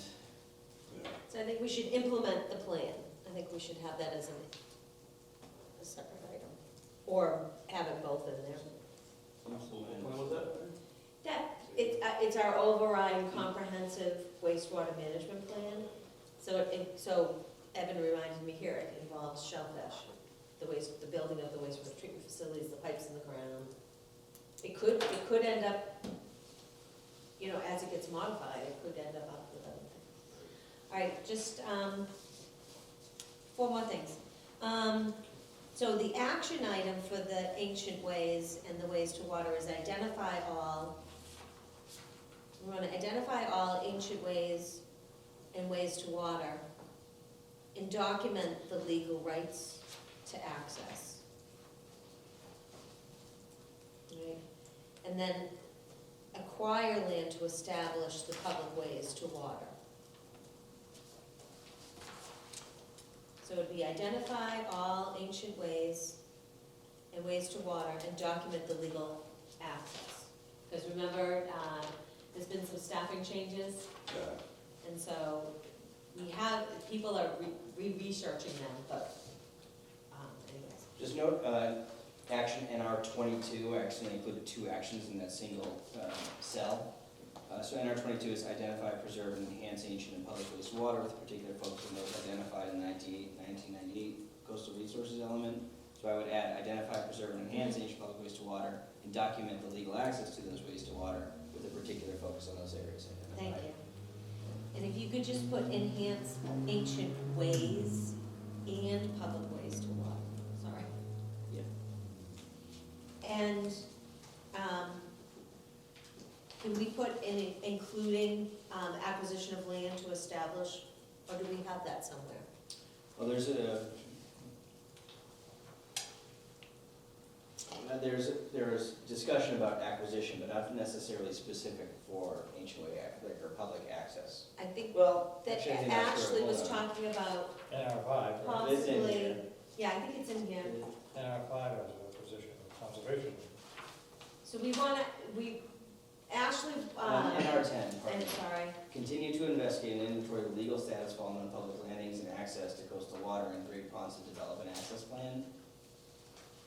H: So I think we should implement the plan. I think we should have that as a separate item, or have it both in there.
N: When was that?
H: It's our overriding comprehensive wastewater management plan. So Evan reminded me here, it involves shellfish, the building of the wastewater treatment facilities, the pipes in the ground. It could end up, as it gets modified, it could end up with other things. All right, just 4 more things. So the action item for the ancient ways and the ways to water is identify all. We want to identify all ancient ways and ways to water and document the legal rights to access. Right? And then acquire land to establish the public ways to water. So it would be identify all ancient ways and waste to water and document the legal access. Because remember, there's been some staffing changes, and so we have, people are researching them, but, anyways.
E: Just note, action NR 22, I actually included 2 actions in that single cell. So NR 22 is identify, preserve, and enhance ancient and public wastewater with a particular focus on those identified in the 1998 coastal resources element. So I would add identify, preserve, and enhance ancient public wastewater and document the legal access to those wastewater with a particular focus on those areas identified.
H: Thank you. And if you could just put enhance ancient ways and public ways to water, sorry.
E: Yeah.
H: And, can we put in including, acquisition of land to establish, or do we have that somewhere?
E: Well, there's discussion about acquisition, but not necessarily specific for HOA or public access.
H: I think
E: Well,
H: that
E: actually, I think that's
H: Ashley
E: where-
H: was
E: hold on.
H: talking about
D: NR5,
E: It's in
H: possibly,
E: here.
H: yeah, I think it's in here.
D: NR5 is a position of conservation.
H: So we wanna, Ashley,
E: NR 10, pardon
H: I'm
E: me.
H: sorry,
E: Continue to investigate and inventory the legal status following on public landings and access to coastal water and great ponds to develop an access plan.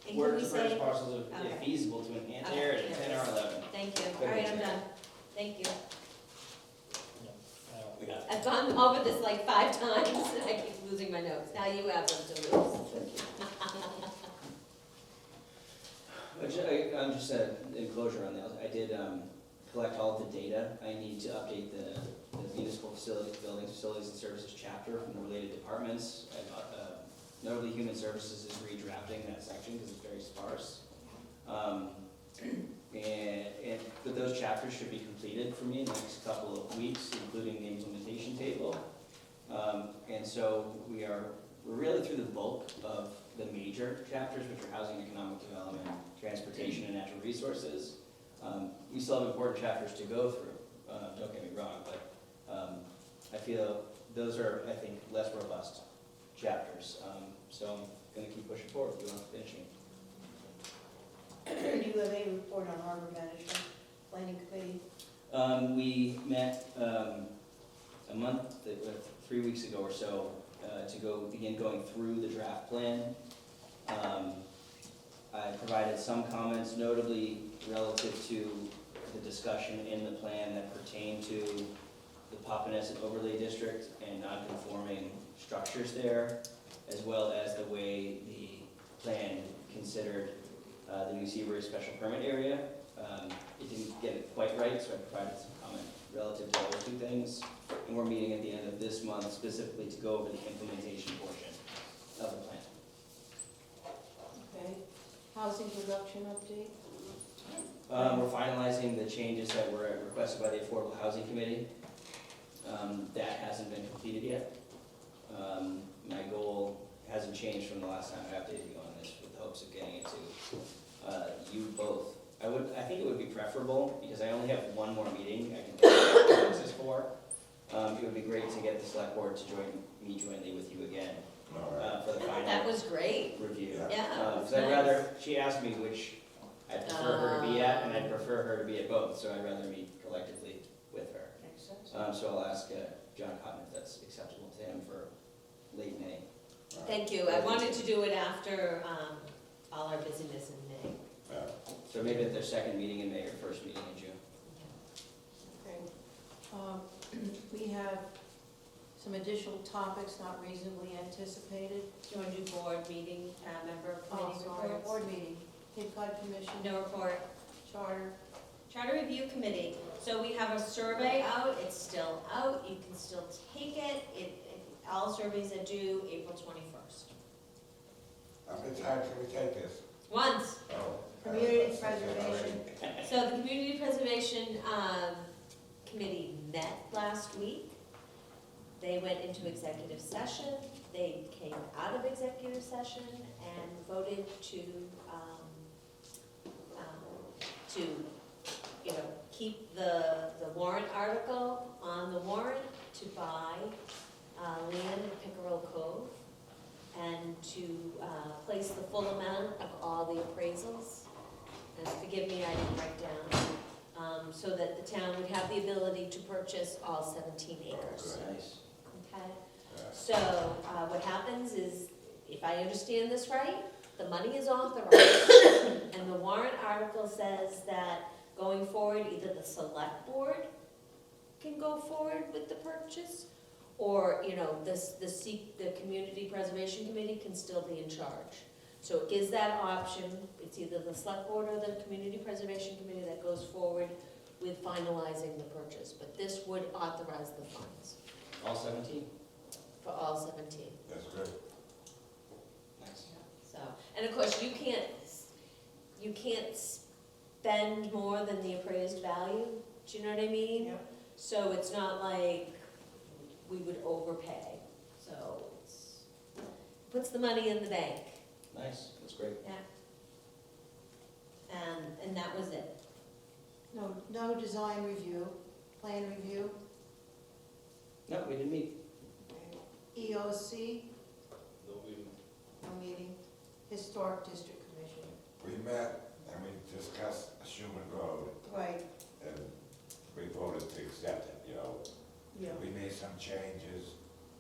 H: and
E: Where
H: can we
E: to purchase
H: say,
E: parcels if
H: Okay.
E: feasible to enhance,
H: Okay,
E: there it is,
H: there it
E: 10 or
H: is.
E: 11.
H: Thank you,
E: Good
H: all right, I'm
E: one.
H: done, thank you.
E: We got it.
H: I've gone over this like 5 times, and I keep losing my notes, now you have them to lose.
E: I'm just in closure on those. I did collect all of the data. I need to update the municipal facilities, buildings, facilities, and services chapter from the related departments. Notably, human services is redrafting that section because it's very sparse. But those chapters should be completed for me in the next couple of weeks, including the implementation table. And so we're really through the bulk of the major chapters, which are housing, economic development, transportation, and natural resources. We still have important chapters to go through, don't get me wrong, but I feel those are, I think, less robust chapters. So I'm gonna keep pushing forward, we want finishing.
A: Do you have any report on harbor management, planning committee?
E: We met a month, 3 weeks ago or so, to begin going through the draft plan. I provided some comments, notably relative to the discussion in the plan that pertain to the Papaneset overlay district and non-conforming structures there, as well as the way the plan considered the New Seabury special permit area. It didn't get it quite right, so I provided some comment relative to those 2 things. And we're meeting at the end of this month specifically to go over the implementation portion of the plan.
A: Okay, housing production update?
E: We're finalizing the changes that were requested by the Affordable Housing Committee. That hasn't been completed yet. My goal hasn't changed from the last time I updated you on this, with hopes of getting it to you both. I think it would be preferable, because I only have one more meeting I can take this for. It would be great to get the select board to join me jointly with you again for the final
H: That was great,
E: review.
H: yeah,
E: Because
H: that's
E: I'd
H: nice.
E: rather, she asked me which I'd prefer her to be at, and I'd prefer her to be at both, so I'd rather meet collectively with her.
H: Makes sense.
E: So I'll ask John Cotton if that's acceptable to him for late May.
H: Thank you, I wanted to do it after, all our busyness in May.
E: So maybe at their second meeting in May or first meeting in June.
A: Okay. We have some additional topics not reasonably anticipated.
H: Do you want to do board meeting, member
A: Oh,
H: committee
A: sorry,
H: reports?
A: board meeting, Cape Cod Commission,
H: No report.
A: charter.
H: Charter Review Committee, so we have a survey out, it's still out, you can still take it, all surveys are due April 21st.
M: How many times can we take this?
H: Once.
A: Community preservation.
H: So the Community Preservation Committee met last week. They went into executive session, they came out of executive session and voted to keep the warrant article on the warrant to buy land in Pickerel Cove and to place the full amount of all the appraisals. And forgive me, I didn't write down, so that the town would have the ability to purchase all 17 acres.
E: Nice.
H: Okay? So what happens is, if I understand this right, the money is authorized, and the warrant article says that going forward, either the select board can go forward with the purchase, or, you know, the Community Preservation Committee can still be in charge. So it gives that option, it's either the select board or the Community Preservation Committee that goes forward with finalizing the purchase, but this would authorize the funds
E: All 17?
H: for all 17.
M: That's good.
E: Nice.
H: So, and of course, you can't spend more than the appraised value, do you know what I mean?
A: Yep.
H: So it's not like we would overpay, so puts the money in the bank,
E: Nice, that's great.
H: yeah. And that was it.
A: No design review, plan review,
E: No, we didn't meet.
A: EOC,
N: No meeting.
A: no meeting, Historic District Commission.
M: We met and we discussed Schuman Road
A: Right,
M: and we voted to accept it, you know.
A: yeah.
M: We made some changes,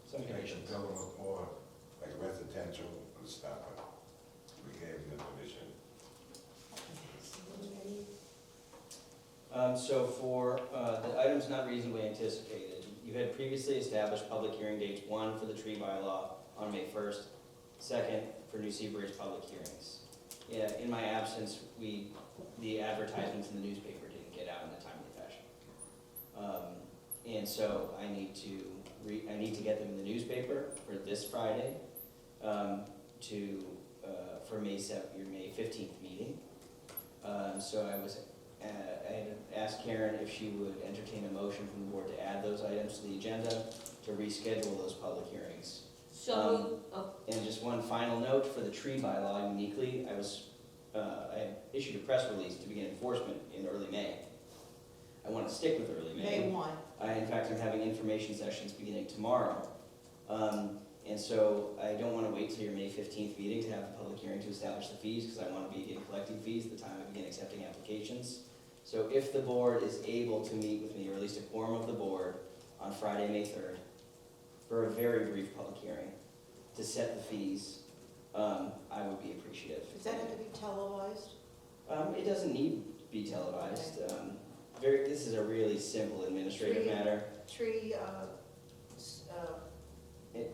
E: Some
M: make the
E: conditions.
M: building look more like residential and stuff, but we gave them permission.
E: So for the items not reasonably anticipated, you had previously established public hearing dates, one for the tree bylaw on May 1st, second for New Seabury's public hearings. Yeah, in my absence, the advertisements in the newspaper didn't get out in a timely fashion. And so I need to get them in the newspaper for this Friday, for your May 15th meeting. So I had asked Karen if she would entertain a motion from the board to add those items to the agenda, to reschedule those public hearings.
H: So,
E: And just one final note for the tree bylaw uniquely, I issued a press release to begin enforcement in early May. I want to stick with early May.
A: May 1.
E: In fact, I'm having information sessions beginning tomorrow. And so I don't want to wait till your May 15th meeting to have the public hearing to establish the fees, because I want to begin collecting fees at the time I begin accepting applications. So if the board is able to meet with me, or at least a quorum of the board, on Friday, May 3rd, for a very brief public hearing, to set the fees, I would be appreciative.
A: Does that have to be televised?
E: It doesn't need to be televised. This is a really simple administrative matter.
A: Tree,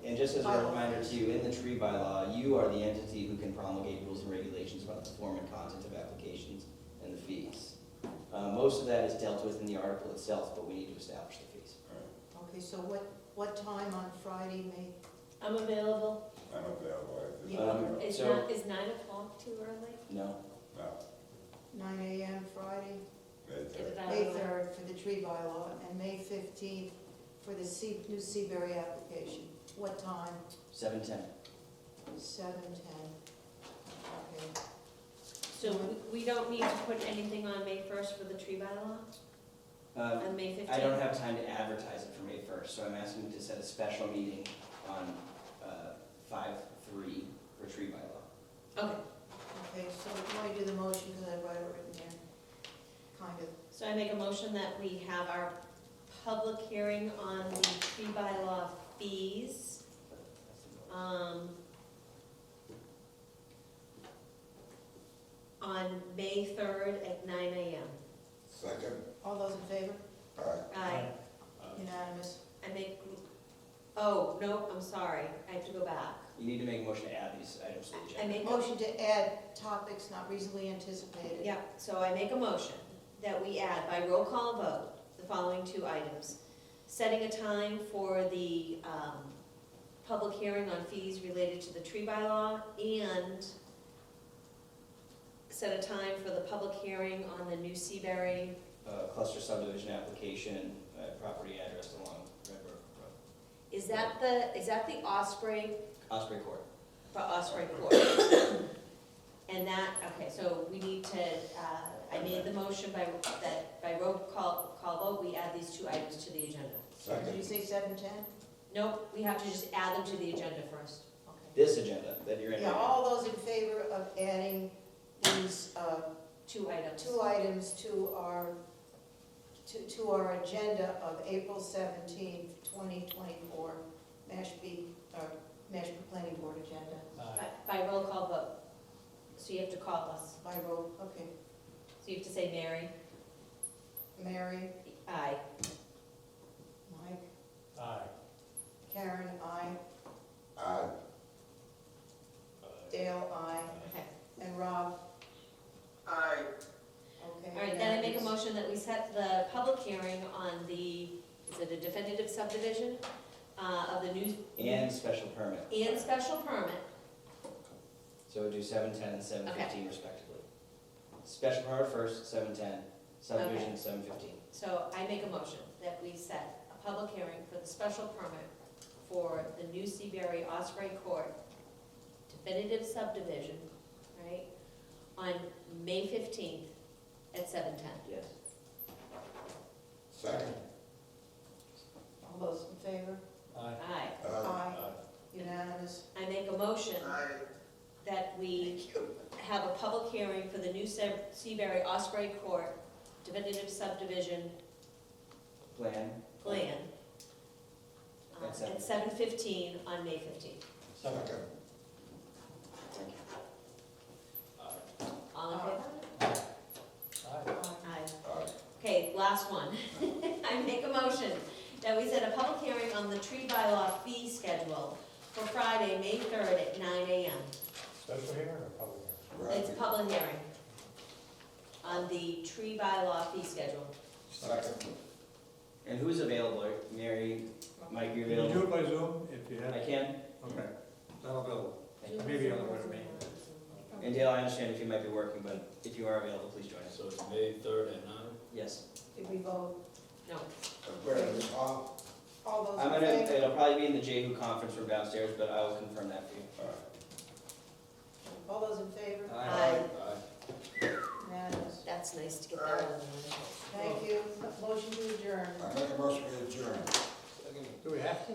E: And just as a reminder to you, in the tree bylaw, you are the entity who can promulgate rules and regulations about the form and content of applications and the fees. Most of that is dealt with in the article itself, but we need to establish the fees.
A: okay, so what time on Friday, May?
H: I'm available.
M: I'm available.
H: Is
E: So-
H: is 9 o'clock too early?
E: No?
M: No,
A: 9 a.m. Friday,
M: May 3rd.
H: Is that
A: May
H: all right?
A: 3rd for the tree bylaw, and May 15th for the new Seabury application. What time?
E: 7:10.
A: 7:10. Okay.
H: So we don't need to put anything on May 1st for the tree bylaw, and May 15th?
E: I don't have time to advertise it for May 1st, so I'm asking you to set a special meeting on 5/3 for tree bylaw.
H: Okay,
A: Okay, so let me do the motion, because I've got it written there, kind of.
H: so I make a motion that we have our public hearing on the tree bylaw fees. On May 3rd at 9 a.m.
M: Second,
A: All those in favor?
H: Aye.
A: Unanimous.
H: I make, oh, no, I'm sorry, I have to go back.
E: You need to make a motion to add these items to the agenda.
H: I make
A: Motion to add topics not reasonably anticipated.
H: Yeah, so I make a motion that we add by roll call vote the following 2 items. Setting a time for the public hearing on fees related to the tree bylaw, and set a time for the public hearing on the new Seabury.
E: Cluster subdivision application, property address along Red Brook Road.
H: Is that the Osprey,
E: Osprey Court.
H: for Osprey Court? And that, okay, so we need to, I made the motion by roll call vote, we add these 2 items to the agenda.
A: Did you say 7:10?
H: Nope, we have to just add them to the agenda first.
A: Okay.
E: this agenda that you're in.
A: Yeah,
E: right now.
A: all those in favor of adding these,
H: Two items.
A: two items to our agenda of April 17th, 2024, Mashpee Planning Board agenda.
H: By roll call vote. So you have to call us.
A: By roll, okay.
H: So you have to say Mary.
A: Mary,
H: Aye.
A: Mike,
D: Aye.
A: Karen, aye.
B: Aye.
A: Dale, aye.
H: Okay.
A: And Rob,
O: Aye.
A: okay.
H: All right, then I make a
A: unanimous.
H: motion that we set the public hearing on the, is it a definitive subdivision of the new?
E: And special permit.
H: And special permit.
E: So we'll do 7:10 and 7:15 respectively. Special permit first, 7:10, subdivision 7:15.
H: So I make a motion that we set a public hearing for the special permit for the new Seabury Osprey Court definitive subdivision, right, on May 15th at 7:10.
E: Yes.
M: Second.
A: All those in favor?
D: Aye.
H: Aye.
A: Aye. Unanimous.
H: I make a motion
O: Aye.
H: that we have a public hearing for the new Seabury Osprey Court definitive subdivision
E: Plan.
H: plan
E: At
H: at 7:15 on May 15th.
M: Second.
H: All in favor?
D: Aye.
H: Aye. Okay, last one. I make a motion that we set a public hearing on the tree bylaw fee schedule for Friday, May 3rd at 9 a.m.
D: Special hearing or public hearing?
H: It's a public hearing on the tree bylaw fee schedule.
M: Second.
E: And who's available? Mary, Mike, you
D: Can you do
E: available?
D: it by Zoom if you have?
E: I can.
D: Okay, that'll go. Maybe on the way to me.
E: And Dale, I understand if you might be working, but if you are available, please join us.
N: So it's May 3rd at 9?
E: Yes.
A: Did we vote?
H: No.
M: Where is it, Tom?
A: All those
E: I'm
A: in
E: gonna,
A: favor?
E: it'll probably be in the Jehu conference room downstairs, but I will confirm that for you.
A: All those in favor?
H: Aye.
A: Unanimous.
H: That's nice to get that out of the way.
A: Thank you. Motion to adjourn.
M: I make a motion to adjourn.
D: Do we have to?